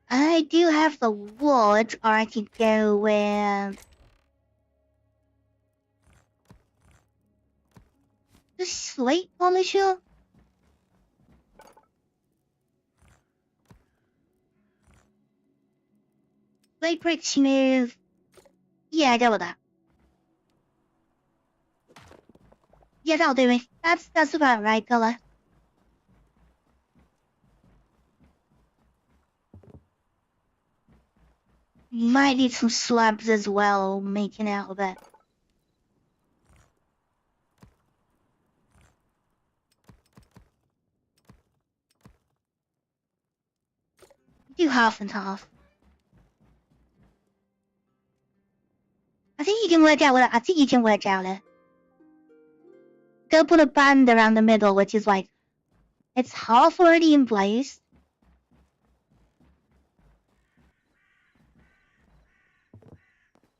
I do have the wood, or I could go with the slate polisher. Slate brick smooth. Yeah, I go with that. Yeah, that'll do it. That's about right color. You might need some slabs as well, making out of it. Do half and half. I think you can work out what I think you can work out it. Go put a band around the middle, which is like it's half already in place.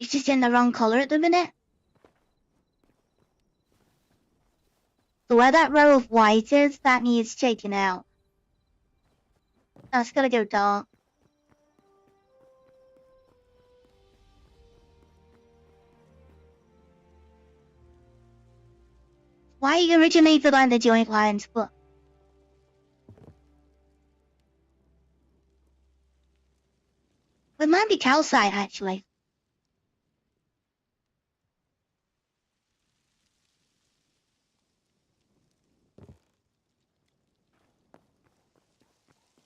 It's just in the wrong color at the minute. So where that row of white is, that needs taken out. That's gotta go dark. Why originated on the joint lines, but it might be calcite actually.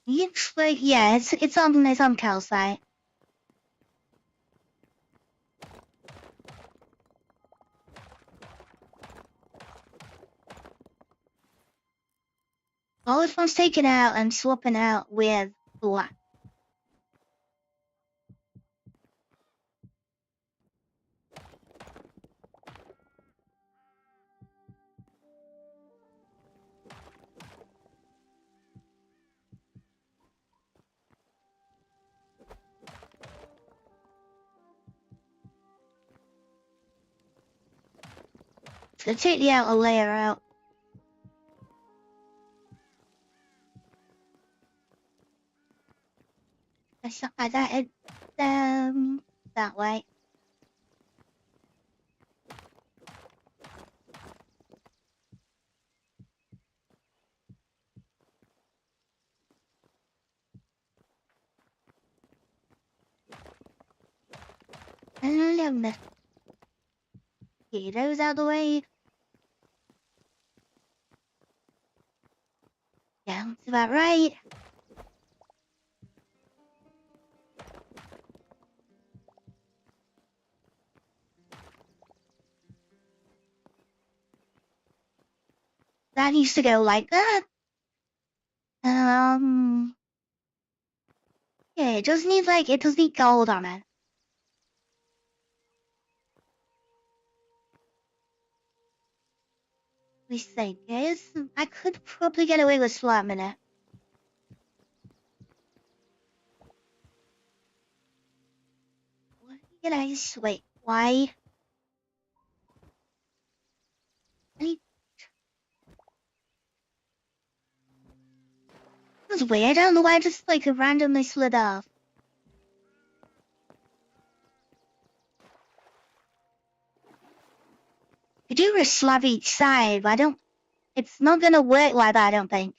Yeah, it's on calcite. All this one's taken out and swapping out with black. So take the outer layer out. Let's not like that that way. And get those out of the way. Yeah, that's about right. That needs to go like that. Yeah, it just needs gold on it. We say, guys, I could probably get away with slamming it. What guys? Wait, why? It was weird. I don't know why I just randomly slid off. You do a slab each side, but it's not gonna work like that, I don't think.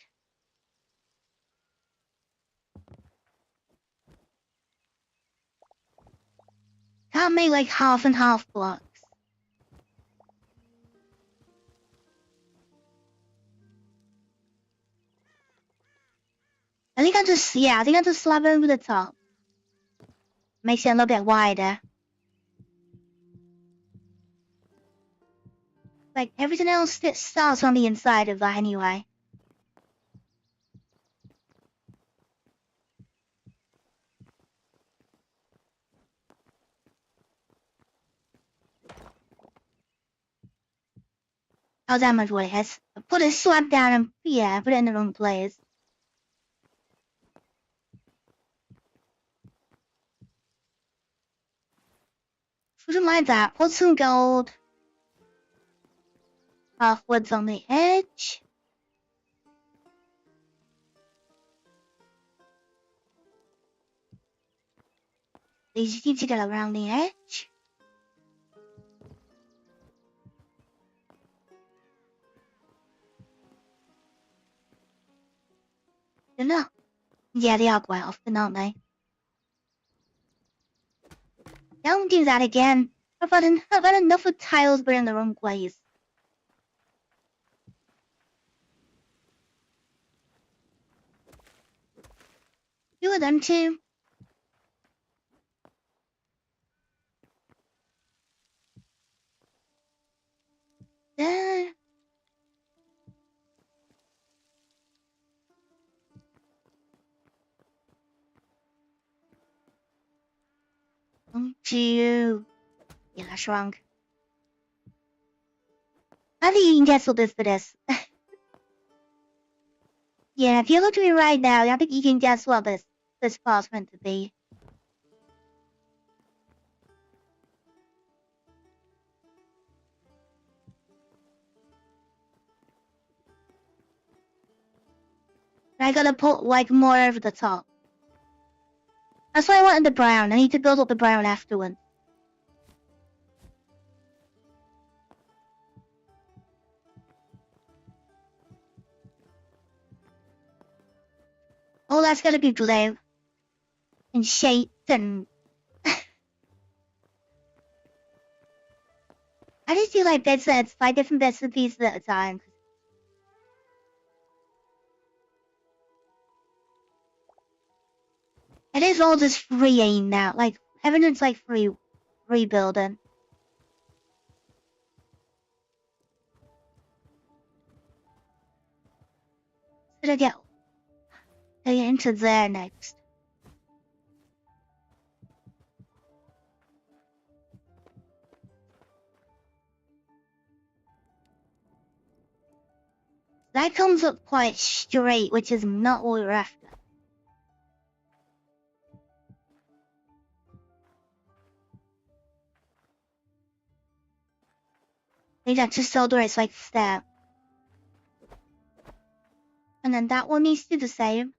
Can't make half and half blocks. I think I just slab over the top. Makes it a little bit wider. Everything else that starts on the inside of that anyway. How damage what it has. Put a slab down and put it in the wrong place. Something like that. Put some gold. Halfwards on the edge. You just need to get around the edge. You know. Yeah, they are quite often, aren't they? Don't do that again. I've had enough of tiles but in the wrong place. Two of them too. There. Two. Yeah, that's wrong. I think you can guess what this for this. Yeah, if you look at me right now, I think you can guess what this part's meant to be. I gotta put more over the top. That's why I wanted the brown. I need to build up the brown afterward. Oh, that's gotta be blue. And shaped and... I just do bed sets, 5 different bits and pieces at a time. It is all just freeing now. Everything's free rebuilding. Should I get into there next? That comes up quite straight, which is not what we're after. Maybe that's just so there it's like step. And then that one needs to do the same.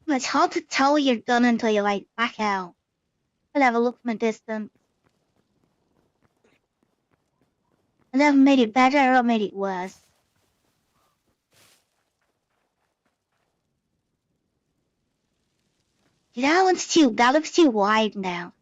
But it's hard to tell you're done until you like back out. I'll have a look from a distance. I never made it better or made it worse. That looks too wide now.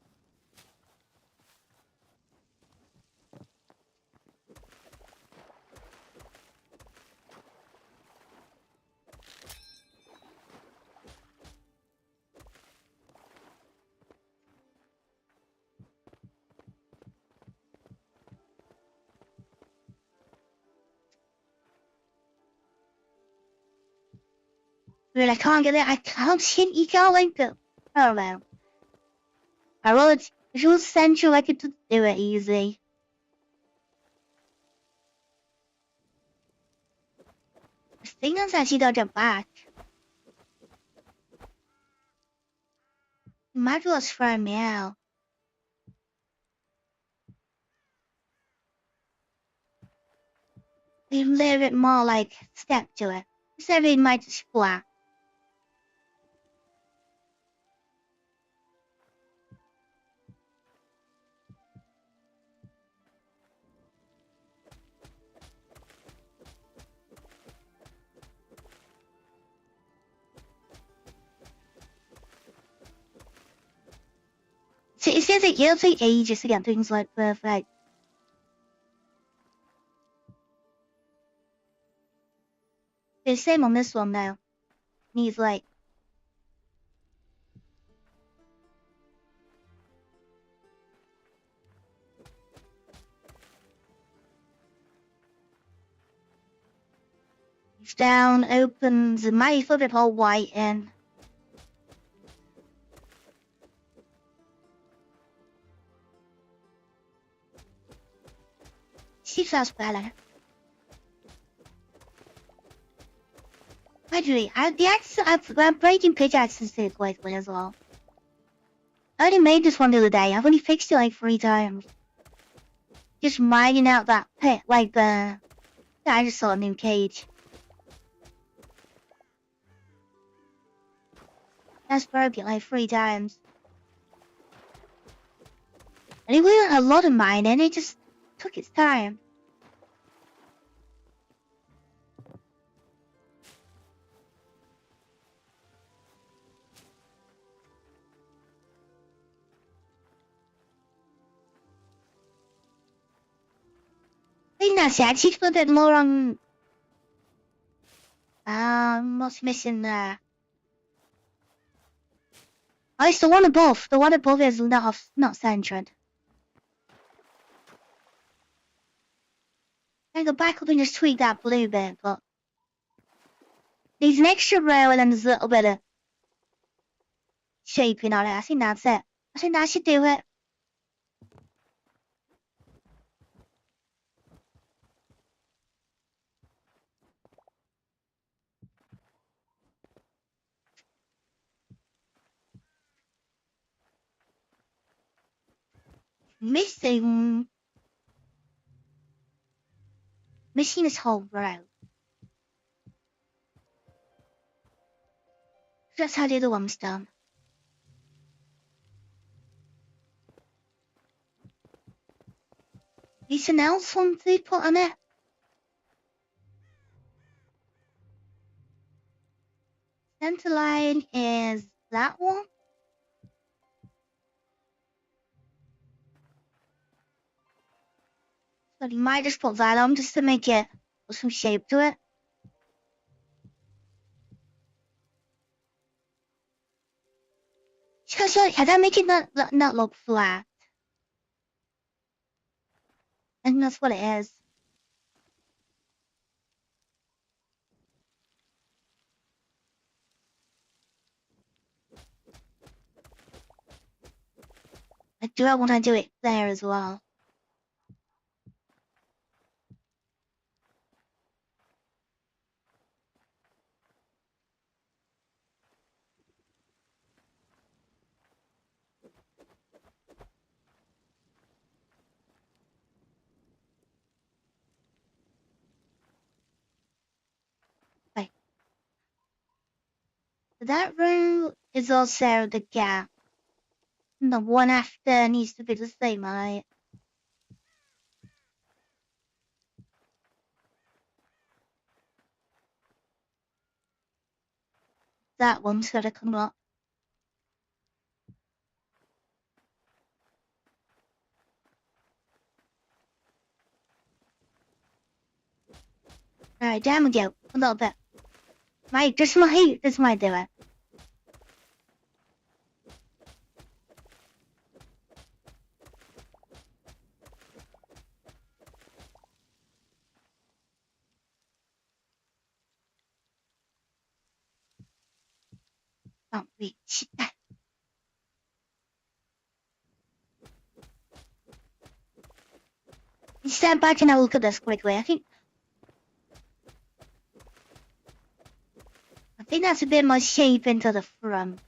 But I can't get it. I can't see you can't like it. I don't know. If it was central, I could just do it easy. The signals actually don't jump back. Might as well throw me out. A little bit more like step to it. Instead of it might just flat. So it says it'll take ages to get things like perfect. It's the same on this one now. Needs like down, opens, it might flip it all white in. See if that's better. By the way, I'm breaking pitch accuracy quickly as well. I already made this one the other day. I've only fixed it like 3 times. Just mining out that pit, like the... I just saw a new cage. That's broken like 3 times. And it wasn't a lot of mining, it just took its time. I think that's actually a bit more on... what's missing there? Oh, it's the one above. The one above is not centered. I go back up and just tweak that blue bit, but... There's an extra row and then there's a little bit of... shaping on it. I think that's it. I think that should do it. Missing this whole row. That's how the other one's done. Anything else one to put on it? Center line is that one. So you might just put that on just to make it put some shape to it. So can I make it not look flat? I think that's what it is. do I want to do it there as well? Right. That room is also the gap. The one after needs to be the same, right? That one's gotta come up. Alright, down we go. A little bit. Right, just my do it. Don't reach. Stand back and I'll look at this quickly. I think that's a bit more shape into the front.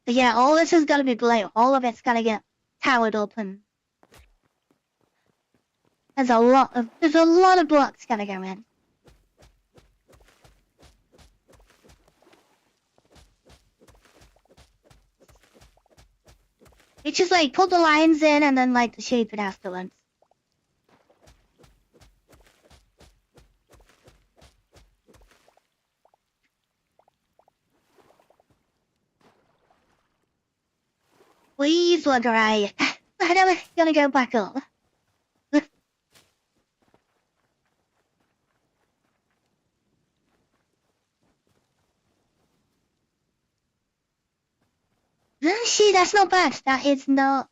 But yeah, all this is gonna be blue. All of it's gonna get towered open. There's a lot of blocks gonna go in. It's just like put the lines in and then like the shape it afterwards. Please look right. I know it's gonna go back up. See, that's not bad. That is not.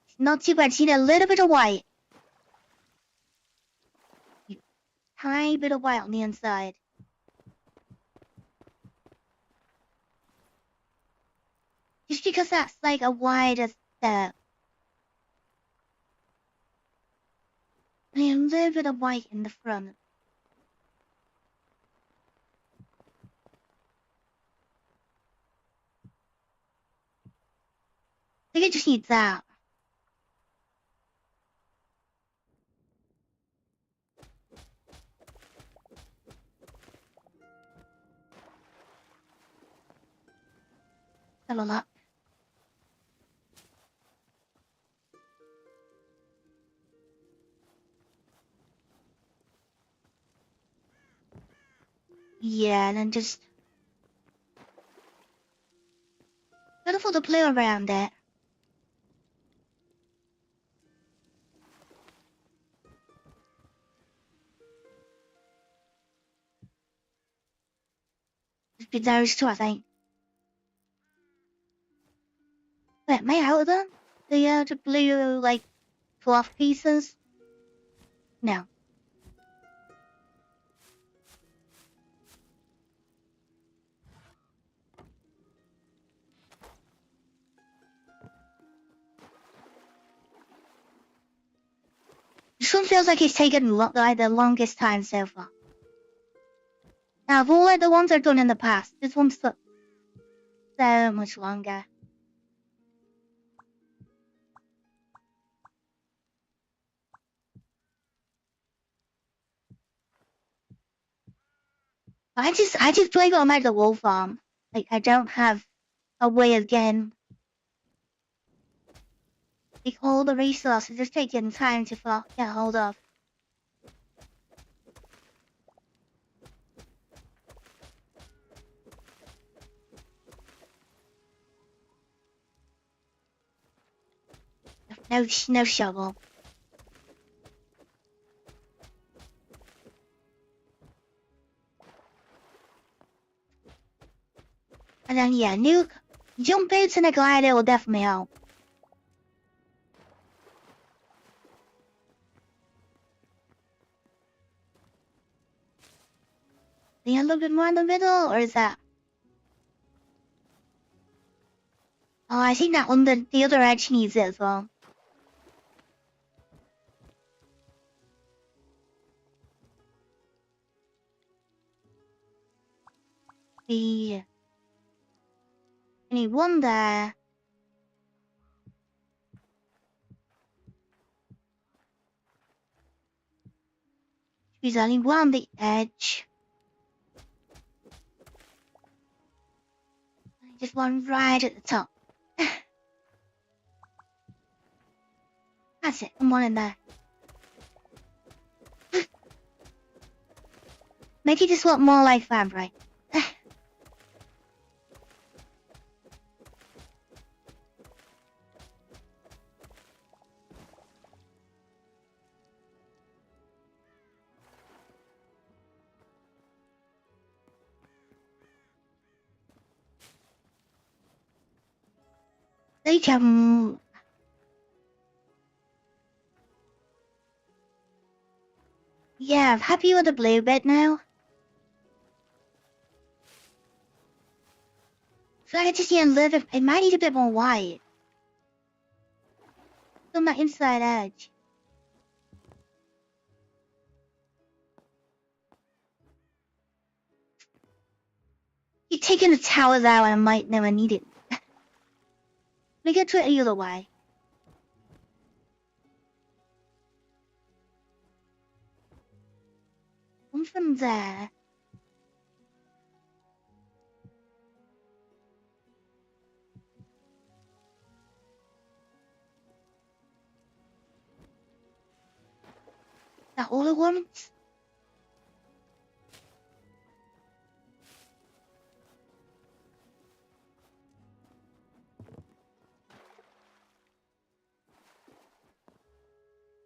It's not too bad. See, a little bit of white. Tiny bit of white on the inside. Just because that's like a wider step. And a little bit of white in the front. I think it just needs that. A lot. Yeah, and then just beautiful to play around it. Just be those two, I think. Wait, am I out of them? The blue like cloth pieces? No. This one feels like it's taken like the longest time so far. Now, of all the ones I've done in the past, this one's took so much longer. I just play on like the wool farm. Like I don't have a way of getting like all the resources. Just taking time to get hold of. No shovel. And then yeah, new Jump boots and a glider will definitely help. Are you a little bit more in the middle, or is that? Oh, I think that one, the other edge needs it as well. I need one there. There's only one on the edge. Just one right at the top. That's it, and one in there. Make it just look more like fabric. They can. Yeah, I'm happy with the blue bit now. So I just need a little. It might need a bit more white. On that inside edge. You're taking the towers out and I might never need it. Let me get to it the other way. One from there. That all at once?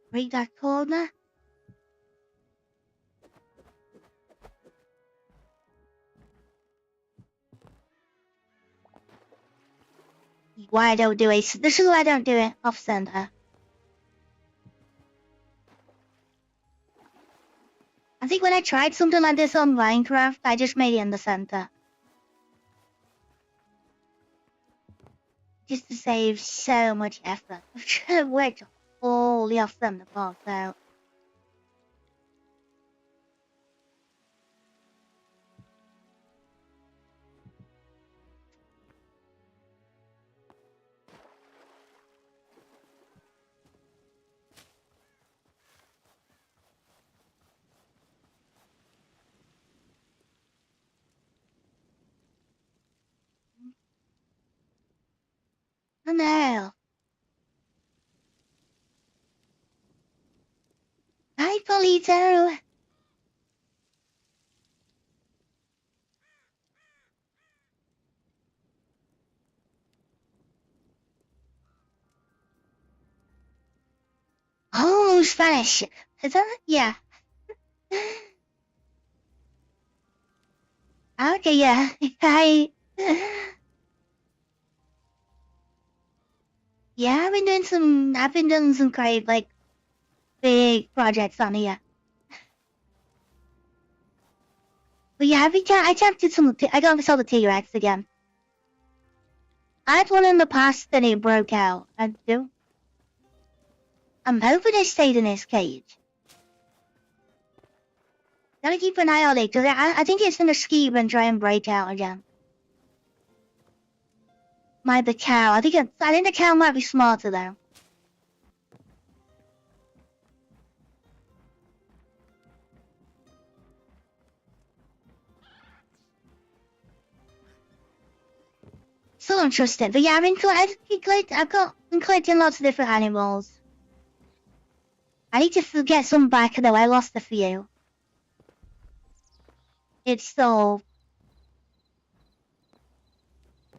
Break that corner. Why I don't do it? This is why I don't do it off center. I think when I tried something like this on Minecraft, I just made it in the center. Just to save so much effort. I've tried to work all the off center parts out. Oh no. Hi, Polito. Oh, Spanish. Is that? Yeah. Okay, yeah. Hi. Yeah, I've been doing some great, like, big projects on here. But yeah, I attempted I got myself the T-Rex again. I had one in the past and it broke out. I do. I'm hoping it stayed in its cage. Gotta keep an eye on it, cause I think it's gonna scheme and try and break out again. The cow. I think the cow might be smarter though. Still don't trust it, but yeah, I've been collecting lots of different animals. I need to get some back though. I lost a few. It's so.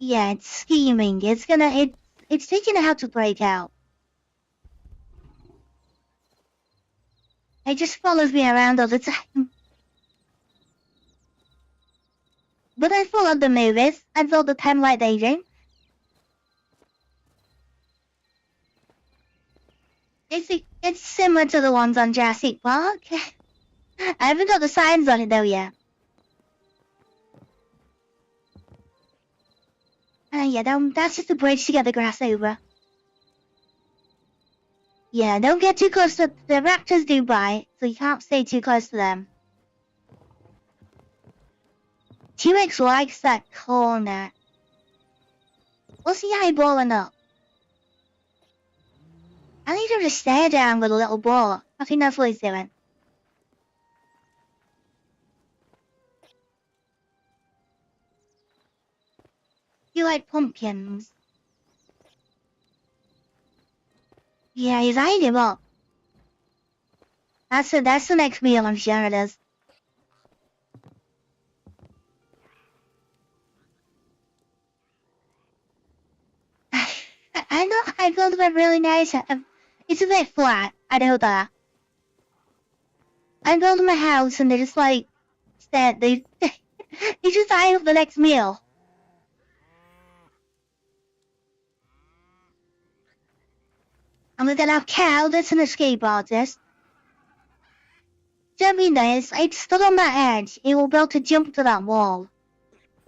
Yeah, it's scheming. It's taking it how to break out. It just follows me around all the time. But I follow the movies. I follow the time like they do. It's similar to the ones on Jurassic Park. I haven't got the signs on it though yet. Yeah, that's just a bridge to get the grass over. Yeah, don't get too close to the raptors do bite, so you can't stay too close to them. T-Rex likes that corner. What's he eyeballing up? I need him to stare down with a little ball. I think that's what he's doing. You like pumpkins? Yeah, he's eyeing him up. That's the next meal, I'm sure it is. I know I built them really nice. It's a bit flat, I know that. I built my house and they just like said they just eye up the next meal. I'm gonna have Cal, that's an escape artist. Don't be nice, it stood on that edge. It will be able to jump to that wall.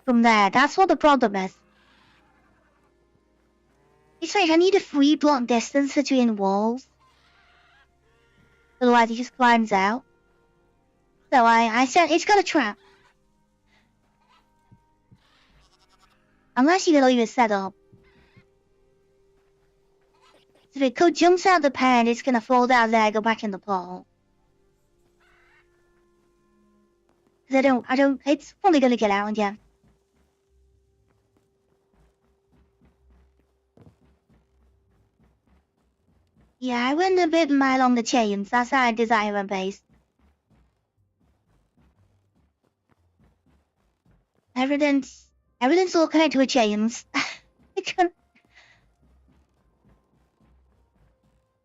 From there, that's what the problem is. It's like I need a 3-block distance between walls. Otherwise he just climbs out. So I said it's got a trap. Unless you can leave it set up. So if it could jumps out the pan, it's gonna fall down there and go back in the pole. Cause it's probably gonna get out again. Yeah, I went a bit mad on the chains, that's how I design my base. Everything's all connected with chains.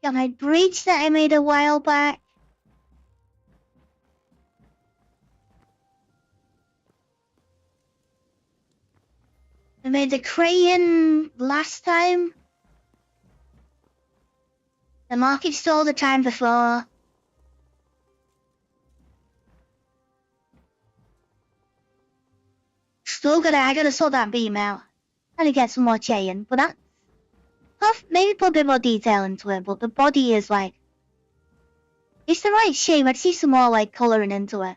Got my breach that I made a while back. I made the crane last time. The market stall the time before. I gotta sort that beam out. And get some more chain, but that maybe put a bit more detail into it, but the body is like it's the right shape. I'd see some more like colouring into it.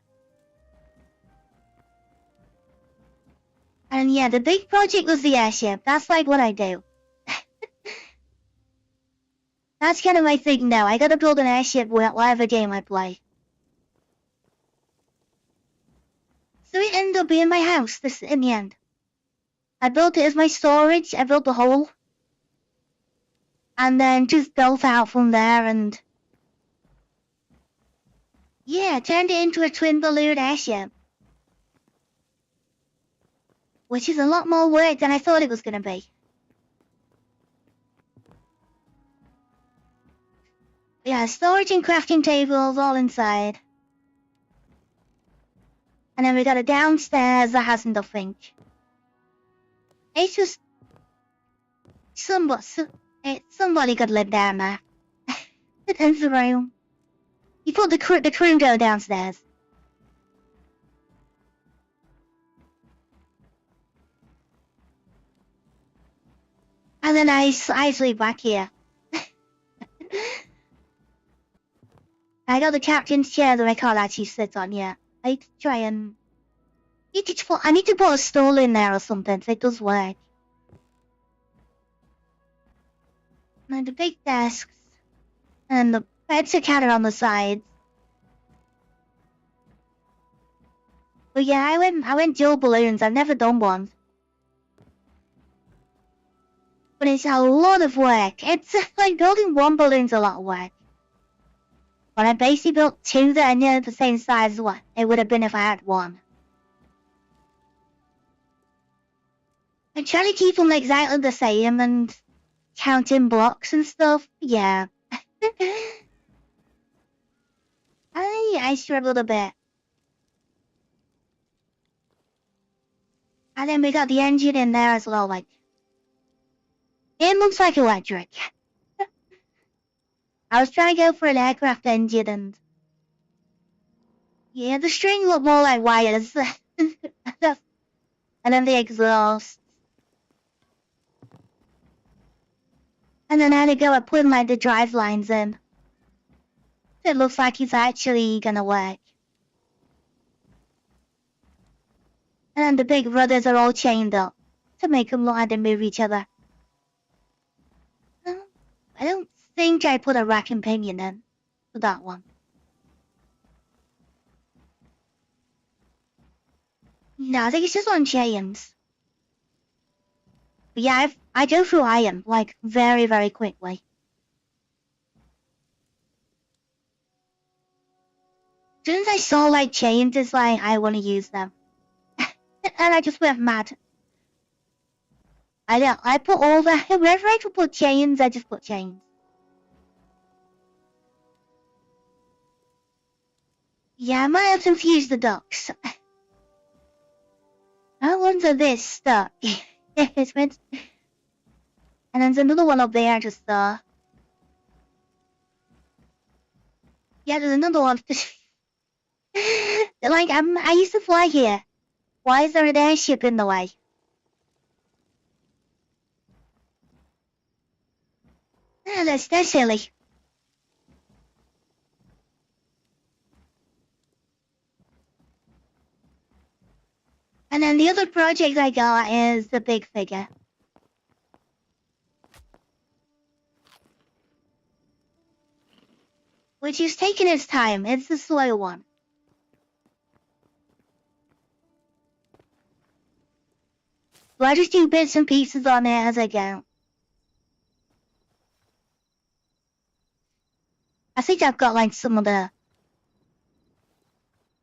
And yeah, the big project was the airship. That's like what I do. That's kind of my thing now. I gotta build an airship whatever game I play. So it ended up being my house in the end. I built it as my storage. I built the hole. And then just built out from there and yeah, turned it into a twin balloon airship. Which is a lot more work than I thought it was gonna be. Yeah, storage and crafting tables all inside. And then we got a downstairs that has nothing. It's just somebody could live down there. It ends the room. You put the crew go downstairs. And then I sleep back here. I got the captain's chair that I can't actually sit on yet. I need to try and I need to put a stool in there or something so it does work. And the big desks and the beds are kind of on the sides. But yeah, I went dual balloons. I've never done one. But it's a lot of work. It's like building one balloon's a lot of work. But I basically built 2 that are near the same size as what it would have been if I had 1. I'm trying to keep them exactly the same and counting blocks and stuff. Yeah. I struggled a bit. And then we got the engine in there as well, like. It looks like electric. I was trying to go for an aircraft engine and yeah, the string looked more like wires. And then the exhaust. And then I had to go and put like the drive lines in. It looks like it's actually gonna work. And then the big brothers are all chained up to make them look like they move each other. I don't think I put a rack and pinion in for that one. No, I think it's just on chains. But yeah, I go through iron like very, very quickly. As soon as I saw like chains, it's like I want to use them. And I just went mad. I put all the, wherever I could put chains, I just put chains. Yeah, I might have confused the ducks. No one's this stuck. It's meant. And there's another one up there just yeah, there's another one. Like I used to fly here. Why is there an airship in the way? That's silly. And then the other project I got is the big figure. Which is taking its time. It's the slow one. So I just do bits and pieces on it as I go. I think I've got like some of the...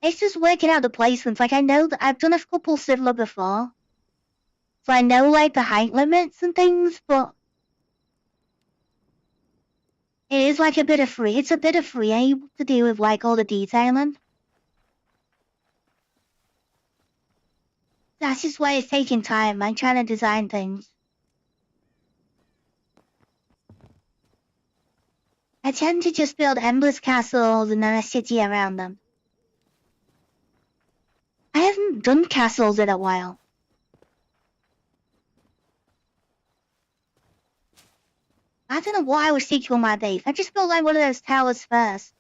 It's just working out the placements. Like I know that I've done a couple similar before. So I know like the height limits and things, but... It is like a bit of free. It's a bit of free to do with like all the detailing. That's just why it's taking time. I'm trying to design things. I tend to just build endless castles and then a city around them. I haven't done castles in a while. I don't know what I was thinking on my base. I just built like one of those towers first.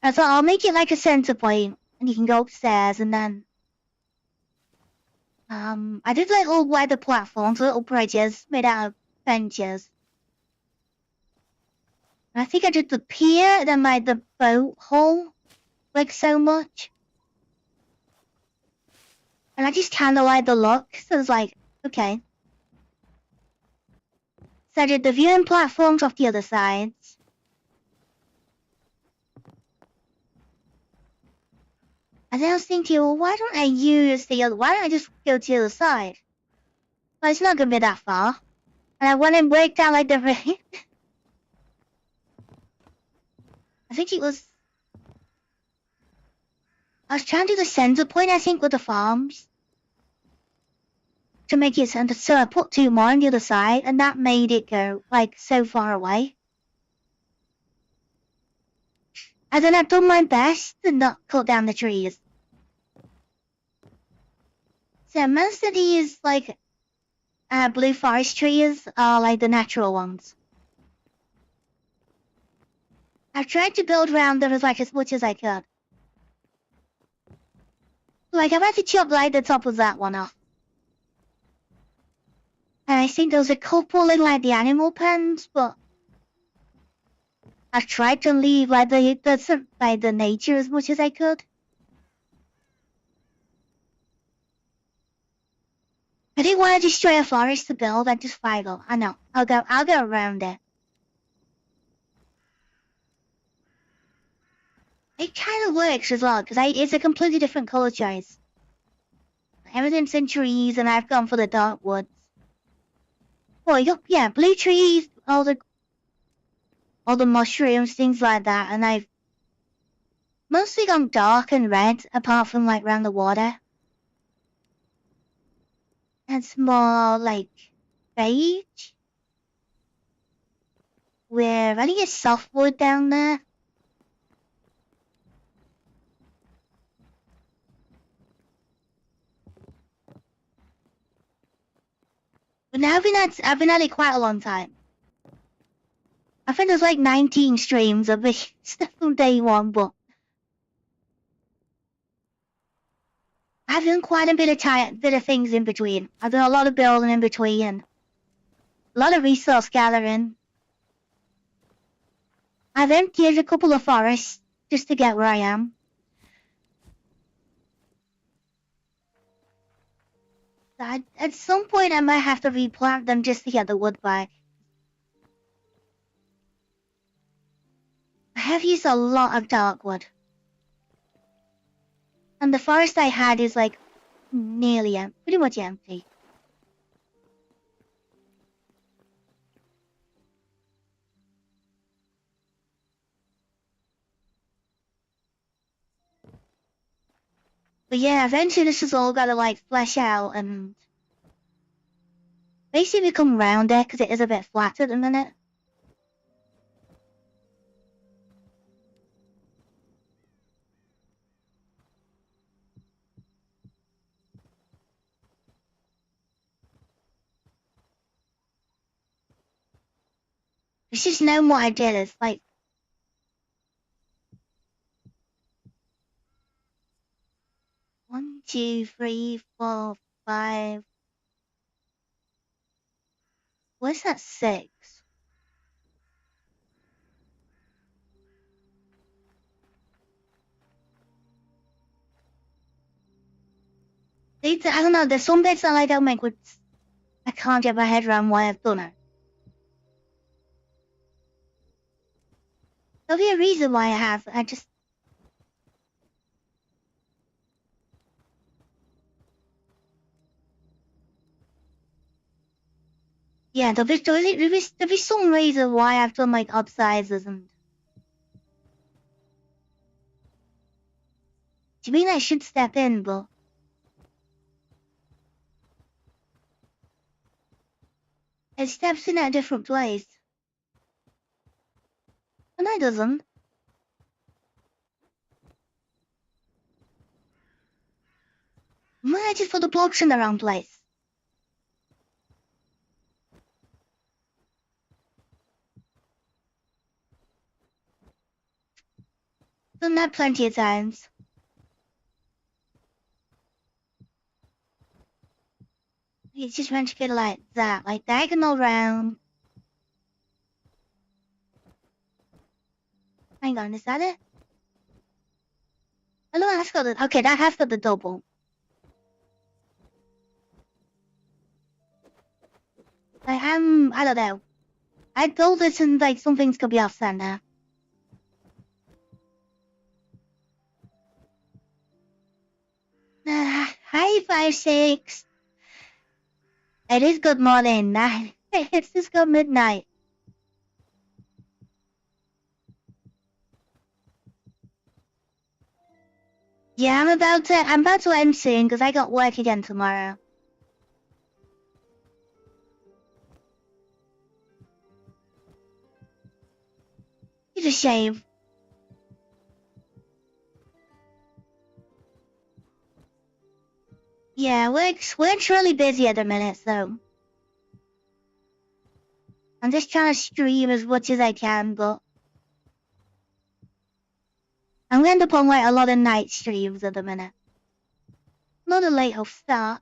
I thought I'll make it like a center point and you can go upstairs and then... I did like little weather platforms, little bridges made out of benches. And I think I did the pier, then made the boat hull, like so much. And I just kinda like the look, so I was like, okay. So I did the viewing platforms off the other sides. And then I was thinking, well, why don't I just go to the other side? Well, it's not gonna be that far. And I went and worked out like the I think it was... I was trying to do the center point, I think, with the farms. To make it center, so I put 2 more on the other side, and that made it go, like, so far away. And then I've done my best to not cut down the trees. So most of these, like, blue forest trees are, like, the natural ones. I've tried to build around them as much as I could. Like, I've had to chop, like, the top of that one off. And I think there was a couple in, like, the animal pens, but... I've tried to leave, like, the nature as much as I could. I didn't want to destroy a forest to build, I just fight it. I know, I'll go around it. It kind of works as well, because it's a completely different color choice. Everything's in trees, and I've gone for the dark woods. Well, yeah, blue trees, all the mushrooms, things like that, and I've mostly gone dark and red, apart from like around the water. It's more like beige. Where I think it's softwood down there. But now I've been at it quite a long time. I think there's like 19 streams of it. Stuff from day one, but I've done quite a bit of things in between. I've done a lot of building in between and a lot of resource gathering. I've emptied a couple of forests just to get where I am. At some point I might have to replant them just to get the wood back. I have used a lot of dark wood. And the forest I had is like nearly pretty much empty. But yeah, eventually this is all gotta like flesh out and basically become rounder because it is a bit flat at the minute. It's just now what I did is like one, two, three, four, five. What's that? 6. I don't know, there's some bits that I don't make which I can't get my head around why I've done it. There'll be a reason why I have. I just yeah, there'll be some reason why I've done like upsizes and. Do you mean I should step in, but it steps in at a different place. And it doesn't. Might I just put the blocks in the wrong place? Done that plenty of times. It's just meant to get like that, like diagonal round. Hang on, is that it? Oh no, that's got the okay, that has got the double. I don't know. I told it and like some things could be offset now. Hi 5-6. It is good morning. It's just got midnight. Yeah, I'm about to end soon because I got work again tomorrow. It's a shame. Yeah, work's really busy at the minute, so I'm just trying to stream as much as I can, but I'm gonna end up on like a lot of night streams at the minute. Not a late start.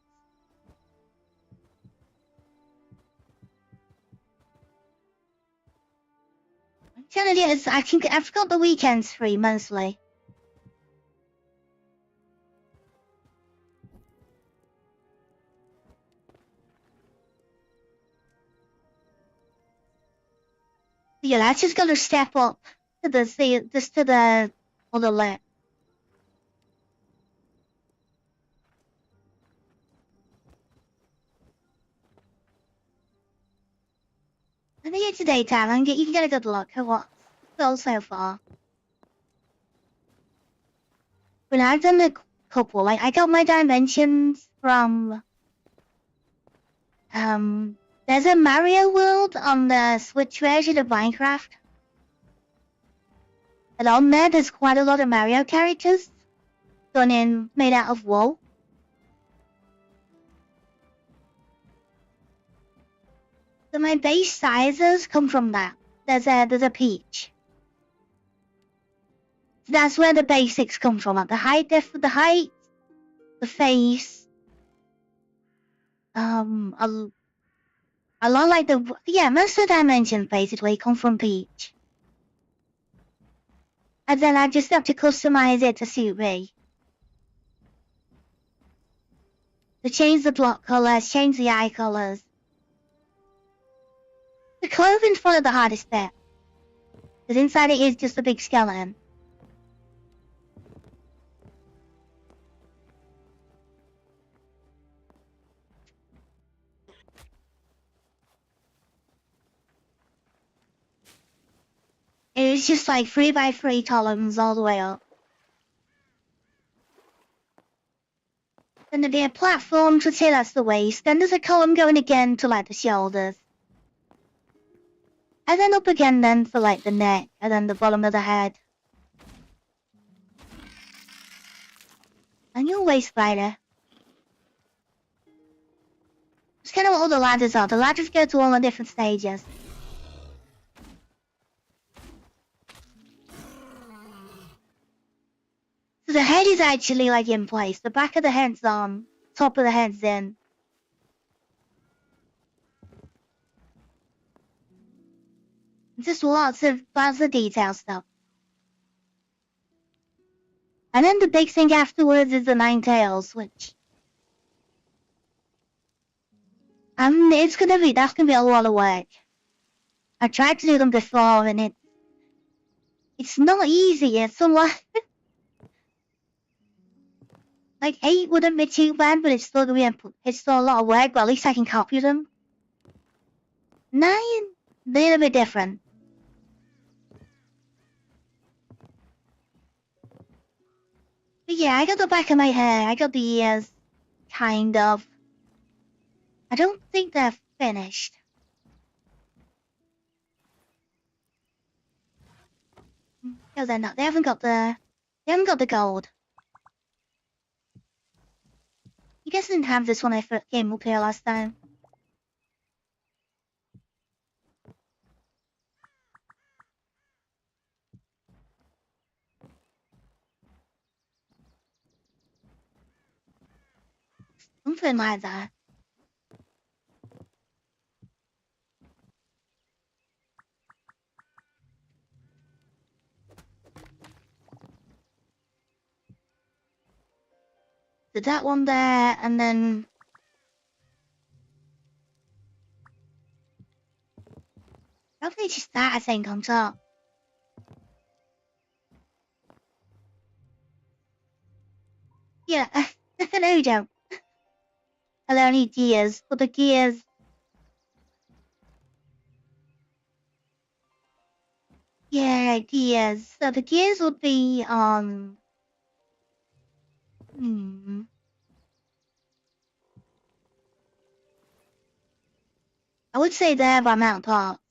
I'm trying to get I've got the weekends free mostly. Yeah, I just gotta step up to the other left. I think it's daytime and you can get a good look at what's built so far. But I've done a couple, like I got my dimensions from There's a Mario world on the Switch version of Minecraft. And on there, there's quite a lot of Mario characters made out of wool. So my base sizes come from that. There's a Peach. So that's where the basics come from. Like the height, the face. A lot like most of the dimensions basically come from Peach. And then I just have to customize it to suit me. To change the block colors, change the eye colors. The clothing's one of the hardest bit. Because inside it is just a big skeleton. It's just like 3x3 columns all the way up. Then there'll be a platform to say that's the waist. Then there's a column going again to like the shoulders. And then up again then for like the neck and then the bottom of the head. And your waist spider. It's kind of what all the ladders are. The ladders go to all the different stages. So the head is actually like in place. The back of the head's on. Top of the head's in. Just lots of detail stuff. And then the big thing afterwards is the 9 tails, which that's gonna be a lot of work. I tried to do them before and it's not easy. It's a lot. Like 8 wouldn't be too bad, but it's still a lot of work, but at least I can copy them. 9, they're a bit different. But yeah, I got the back of my hair, I got the ears, kind of. I don't think they're finished. No, they're not. They haven't got the gold. You guys didn't have this when I first came up here last time. Something like that. So that one there, and then probably just that, I think, on top. Yeah, no, you don't. I don't need gears, but the gears. Yeah, gears. So the gears would be I would say there by Mount Parks.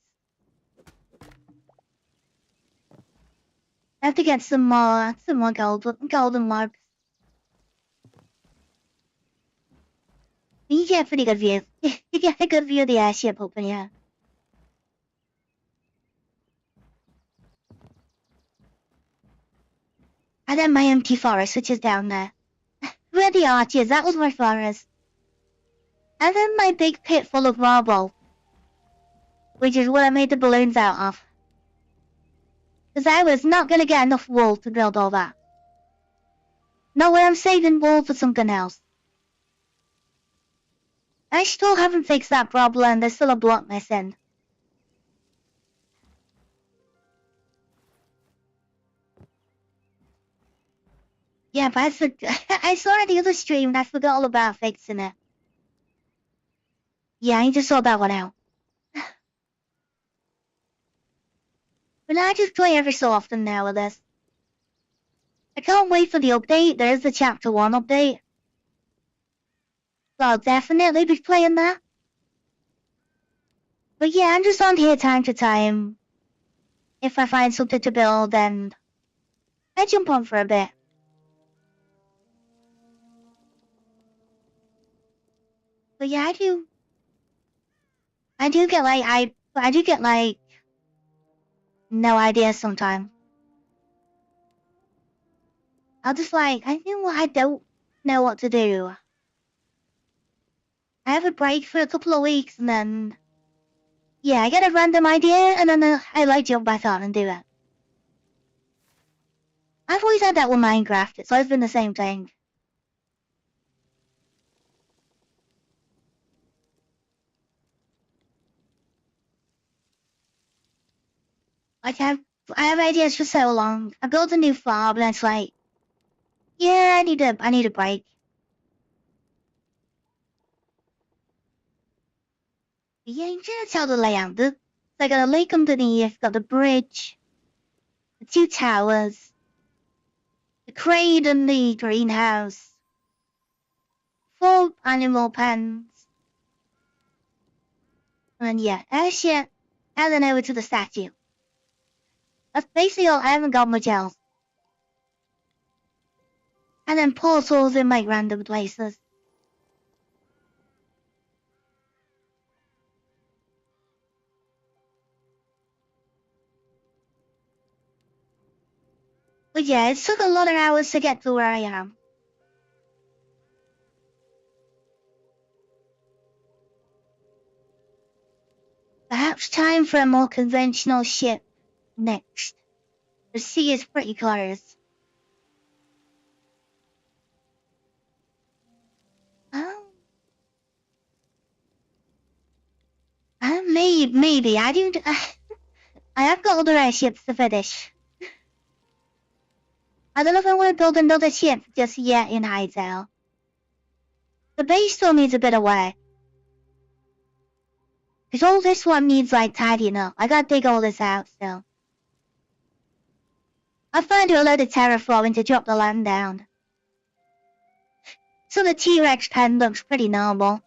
I have to get some more golden marks. You get a pretty good view. You get a good view of the airship open here. And then my empty forest, which is down there. Where the arch is, that was my forest. And then my big pit full of marble. Which is what I made the balloons out of. Because I was not going to get enough wool to build all that. No way, I'm saving wool for something else. I still haven't fixed that problem, there's still a block missing. Yeah, but I saw it the other stream and I forgot all about fixing it. Yeah, I just saw that one out. But I just play every so often now with this. I can't wait for the update. There's the chapter 1 update. So I'll definitely be playing that. But yeah, I'm just on here time to time. If I find something to build, then I jump on for a bit. But yeah, I do get like, I do get like, no idea sometimes. I'll just like, I don't know what to do. I have a break for a couple of weeks and then, yeah, I get a random idea and then I like jump back on and do it. I've always had that with Minecraft. It's always been the same thing. Like I have ideas for so long. I built a new farm and it's like, yeah, I need a break. But yeah, you can tell the layout. So I got a lake underneath, got the bridge, the 2 towers, the crate and the greenhouse, 4 animal pens, and yeah, airship, and then over to the statue. That's basically all. I haven't got much else. And then portals in like random places. But yeah, it took a lot of hours to get to where I am. Perhaps time for a more conventional ship next. The sea is pretty close. Um, maybe. I do. I have got other airships to finish. I don't know if I want to build another ship just yet in Hytale. The base still needs a bit of work. Cause all this one needs like tidying up. I gotta dig all this out still. I found a load of terraforming to drop the land down. So the T-Rex pen looks pretty normal.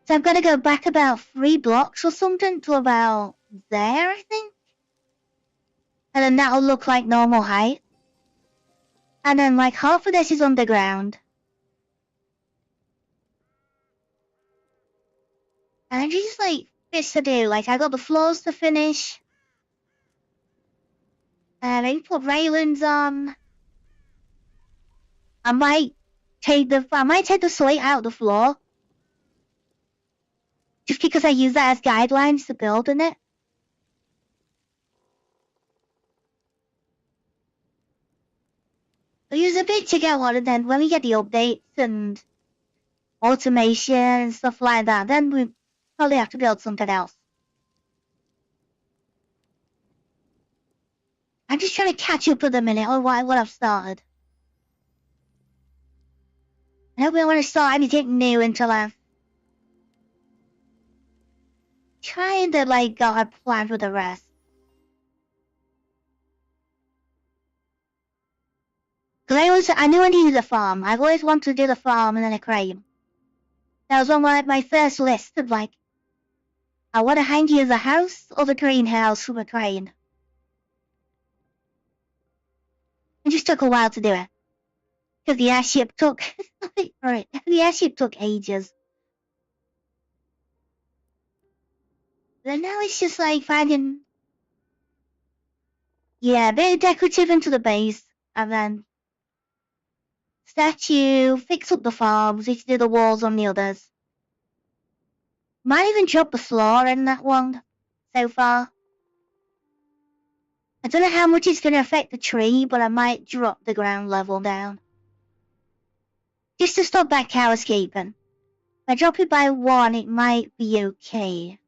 So I've got to go back about 3 blocks or something to about there, I think. And then that'll look like normal height. And then like half of this is underground. And then just like bits to do. Like I got the floors to finish. And I put railings on. I might take the slate out of the floor. Just because I use that as guidelines to build in it. I use a bit to go on, and then when we get the updates and automation and stuff like that, then we probably have to build something else. I'm just trying to catch up with a minute on what I've started. I don't really want to start anything new until I've trying to like got a plan for the rest. Cause I knew I needed a farm. I've always wanted to do the farm and then a crane. That was on my first list of like, I want to hang either the house or the greenhouse from a crane. It just took a while to do it. Cause the airship took, the airship took ages. But now it's just like finding, yeah, a bit of decorative into the base, and then statue, fix up the farms, we can do the walls on the others. Might even drop the floor in that one so far. I don't know how much it's going to affect the tree, but I might drop the ground level down. Just to stop that cow escaping. If I drop it by 1, it might be okay.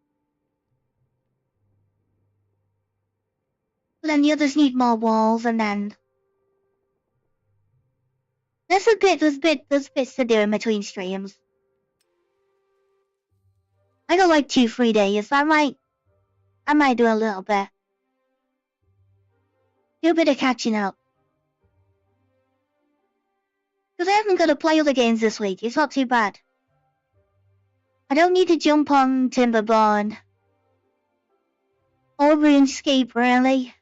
But then the others need more walls, and then there's bits to do in between streams. I got like 2-3 days, so I might do a little bit. Do a bit of catching up. Because I haven't got to play other games this week, it's not too bad. I don't need to jump on Timberborn. Or RuneScape, really.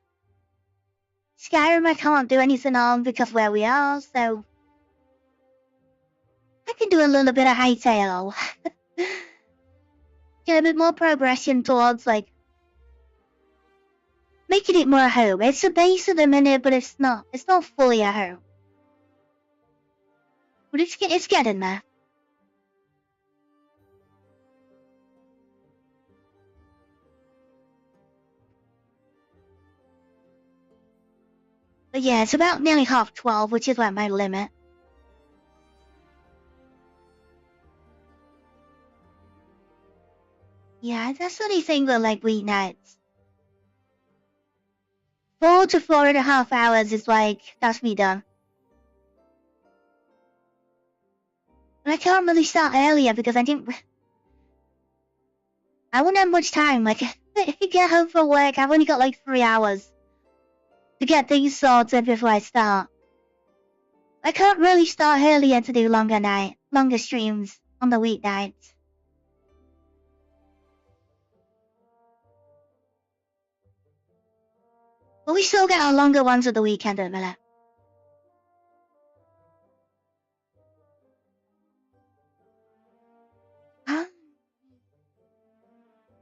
Skyrim I can't do anything on because where we are, so... I can do a little bit of Hytale. Get a bit more progression towards, like... making it more a home. It's a base at the minute, but it's not fully a home. But it's getting there. But yeah, it's about nearly 12:30, which is like my limit. Yeah, that's the only thing with like weeknights. 4 to 4.5 hours is like, that's me done. And I can't really start earlier because I wouldn't have much time. Like, if you get home from work, I've only got like 3 hours to get things sorted before I start. I can't really start earlier to do longer streams on the weeknights. But we still get our longer ones at the weekend at the minute.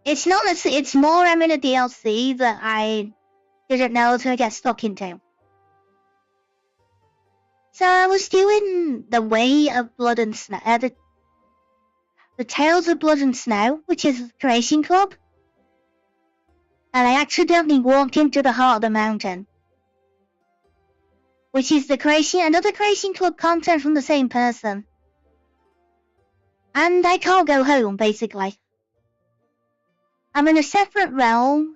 It's not it's more I'm in a DLC that I didn't know to get stuck into. So I was doing the Way of Blood and Snow, the Tales of Blood and Snow, which is a creation club. And I accidentally walked into the heart of the mountain, which is another creation club content from the same person. And I can't go home, basically. I'm in a separate realm.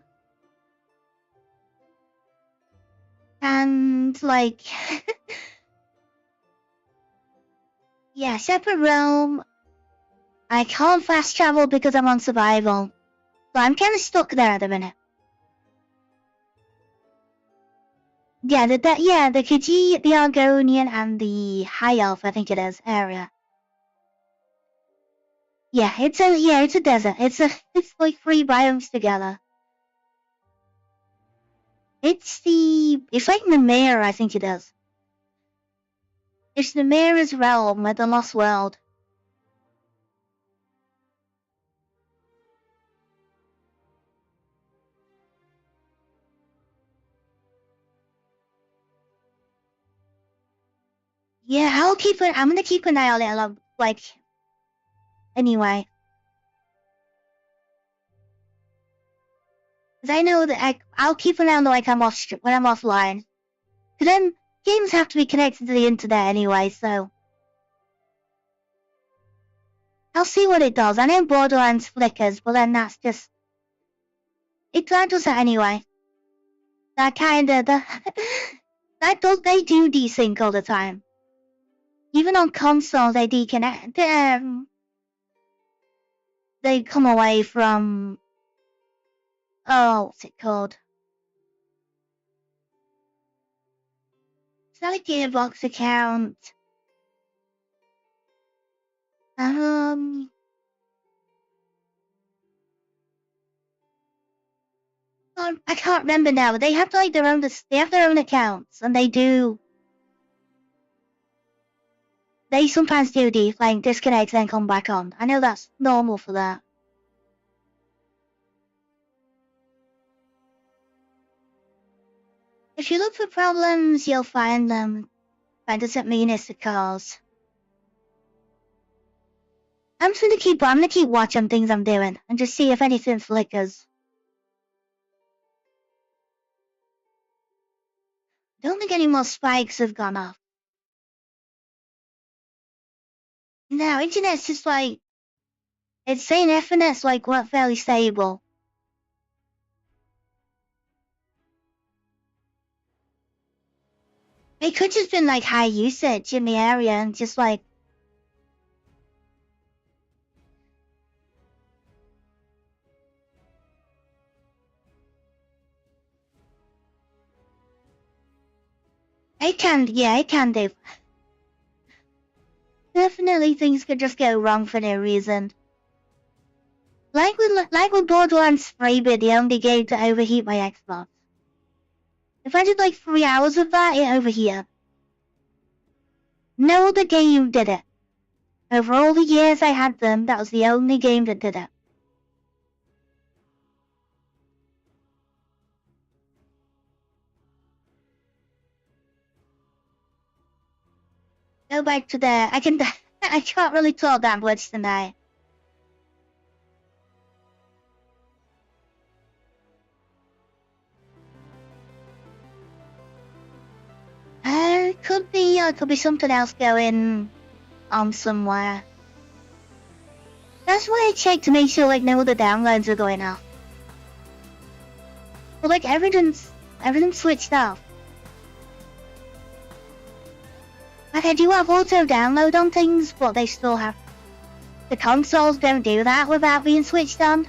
And, like... yeah, separate realm. I can't fast travel because I'm on survival. So I'm kind of stuck there at the minute. Yeah, the Khajiit, the Argonian, and the High Elf, I think it is, area. Yeah, it's a desert. It's like 3 biomes together. It's like Namir, I think it is. It's Namir's realm with the Lost World. Yeah, I'm gonna keep an eye on it, like, anyway. Because I know that I'll keep an eye on when I'm offline. Because then games have to be connected to the internet anyway, so. I'll see what it does. I know Borderlands flickers, but then that's just... that does that anyway. That kinda... they do desync all the time. Even on console, they deconnect. They come away from... oh, what's it called? It's not a Gearbox account. I can't remember now. They have like their own accounts, and they sometimes do disconnect and then come back on. I know that's normal for that. If you look for problems, you'll find them. That doesn't mean it's the cause. I'm gonna keep watching things I'm doing and just see if anything flickers. I don't think any more spikes have gone off. No, internet's just like... it's saying Ethernet's like fairly stable. It could just been like high usage in the area and just like... it can do. Definitely things could just go wrong for no reason. Like with Borderlands 3 bit, the only game to overheat my Xbox. If I did like 3 hours of that, it overheated. No other game did it. Over all the years I had them, that was the only game that did it. Go back to there. I can't really talk that much tonight. Could be something else going on somewhere. That's why I checked to make sure like no other downloads are going off. But like everything's switched off. Like I do have auto download on things, but they still have. The consoles don't do that without being switched on.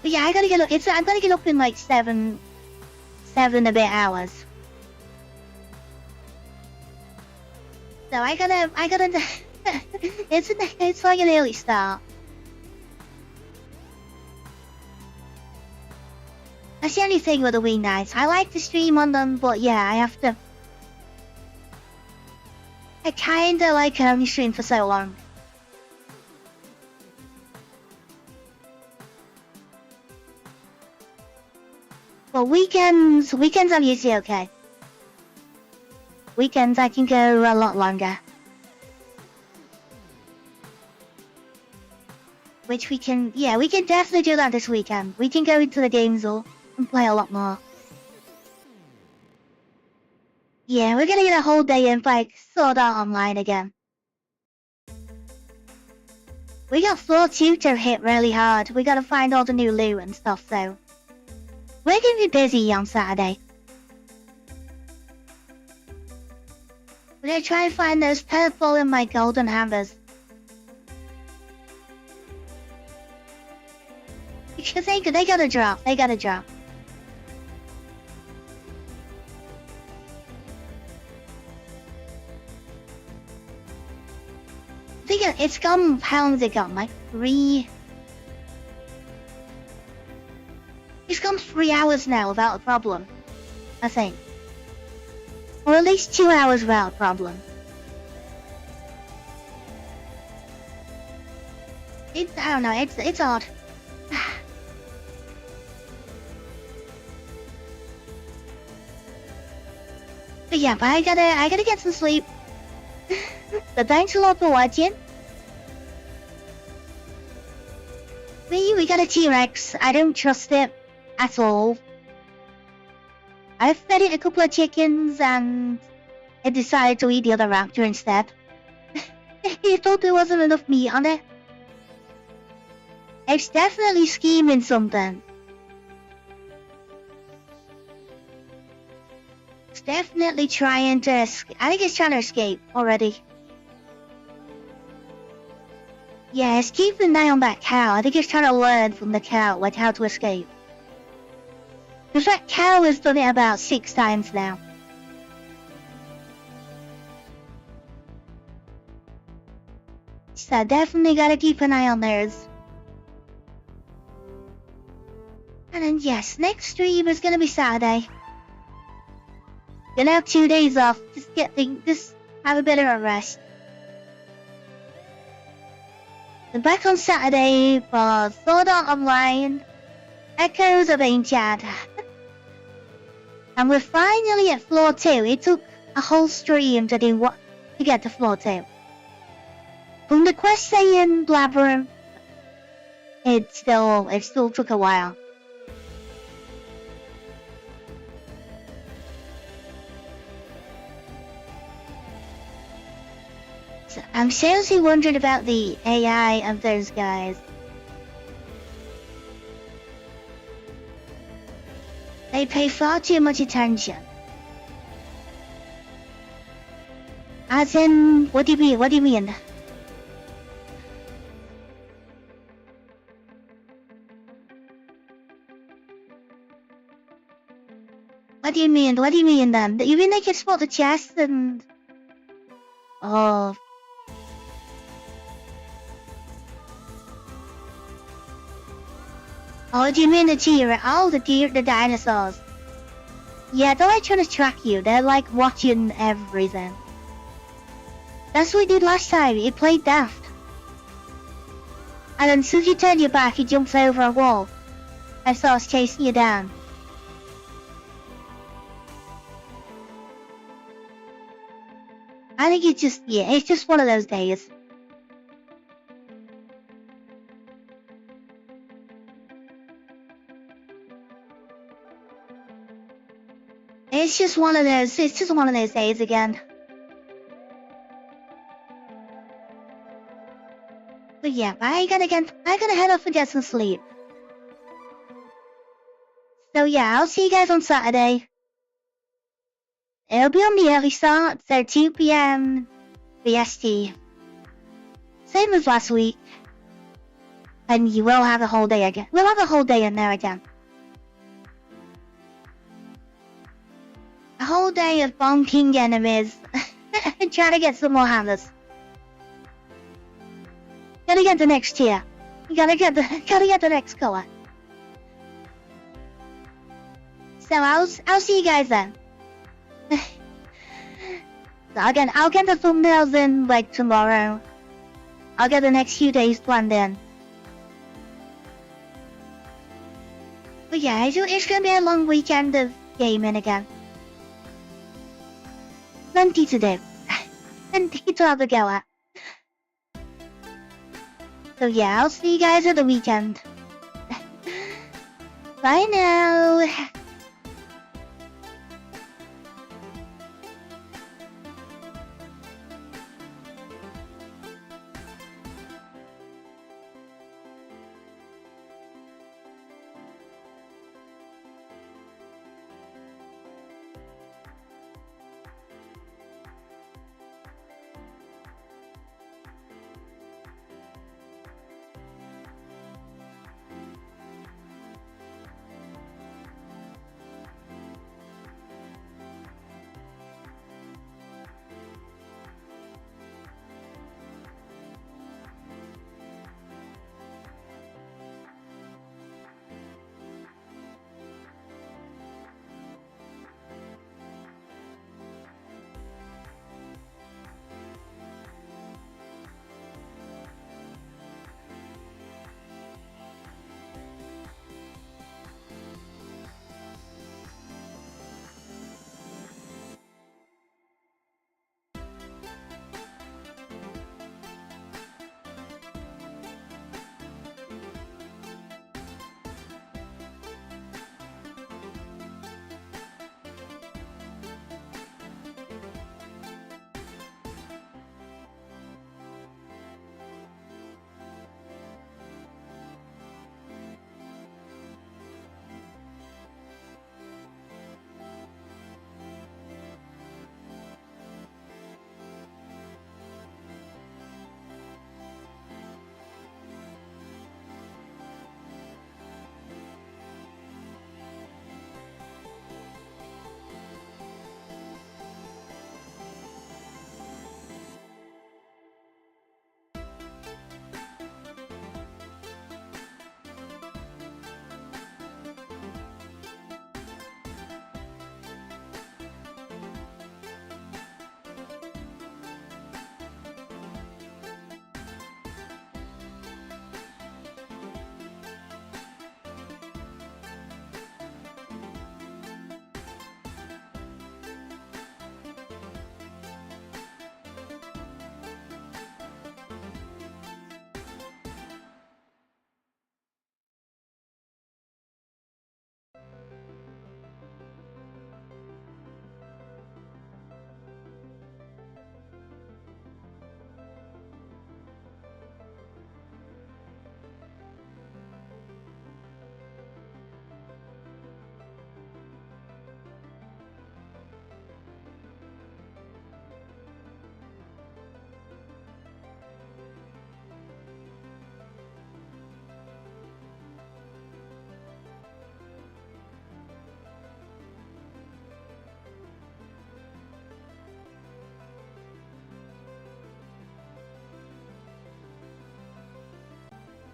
But yeah, I gotta get up in like seven a bit hours. So I gotta it's like an early start. That's the only thing with the Wii nights. I like to stream on them, but yeah, I have to. I kinda like can only stream for so long. Well, weekends I'm usually okay. Weekends I can go a lot longer. Which we can definitely do that this weekend. We can go into the games hall and play a lot more. Yeah, we're gonna get a whole day in like Sword Art Online again. We got Floor Tutor hit really hard. We gotta find all the new loot and stuff, so we're gonna be busy on Saturday. We're gonna try and find those purple and my golden hammers. Because they gotta drop. They gotta drop. I think it's gone. How long has it gone? Like 3. It's gone 3 hours now without a problem. I think. Or at least 2 hours without a problem. I don't know, it's odd. But yeah, but I gotta get some sleep. But thanks a lot for watching. We got a T-Rex. I don't trust it at all. I fed it a couple of chickens and it decided to eat the other raptor instead. He thought there wasn't enough meat on it. It's definitely scheming something. It's definitely trying to I think it's trying to escape already. Yeah, it's keeping an eye on that cow. I think it's trying to learn from the cow like how to escape. Because that cow has done it about 6 times now. So definitely gotta keep an eye on theirs. And then yes, next stream is gonna be Saturday. Gonna have 2 days off. Just have a bit of a rest. Then back on Saturday for Sword Art Online, Echoes of Ancient. And we're finally at floor 2. It took a whole stream to get to floor 2. From the quest saying Blabber, it still took a while. So I'm seriously wondering about the AI of those guys. They pay far too much attention. As in, what do you mean? What do you mean? What do you mean? What do you mean then? You mean they can spot the chest and... Oh... Oh, do you mean the deer? Oh, the dinosaurs. Yeah, they're like trying to track you. They're like watching everything. That's what he did last time. He played daft. And then as soon as you turn your back, he jumps over a wall and starts chasing you down. I think it's just one of those days. It's just one of those days again. But yeah, I gotta head off and get some sleep. So yeah, I'll see you guys on Saturday. It'll be on the early start, so 2 p.m. BST. Same as last week. And you will have a whole day again. We'll have a whole day in there again. A whole day of bonking enemies. And trying to get some more hammers. Gotta get the next tier. You gotta get the next color. So I'll see you guys then. So I'll get the thumbnails in like tomorrow. I'll get the next few days planned in. But yeah, it's gonna be a long weekend of gaming again. Plenty to do. Plenty to have a go at. So yeah, I'll see you guys at the weekend. Bye now.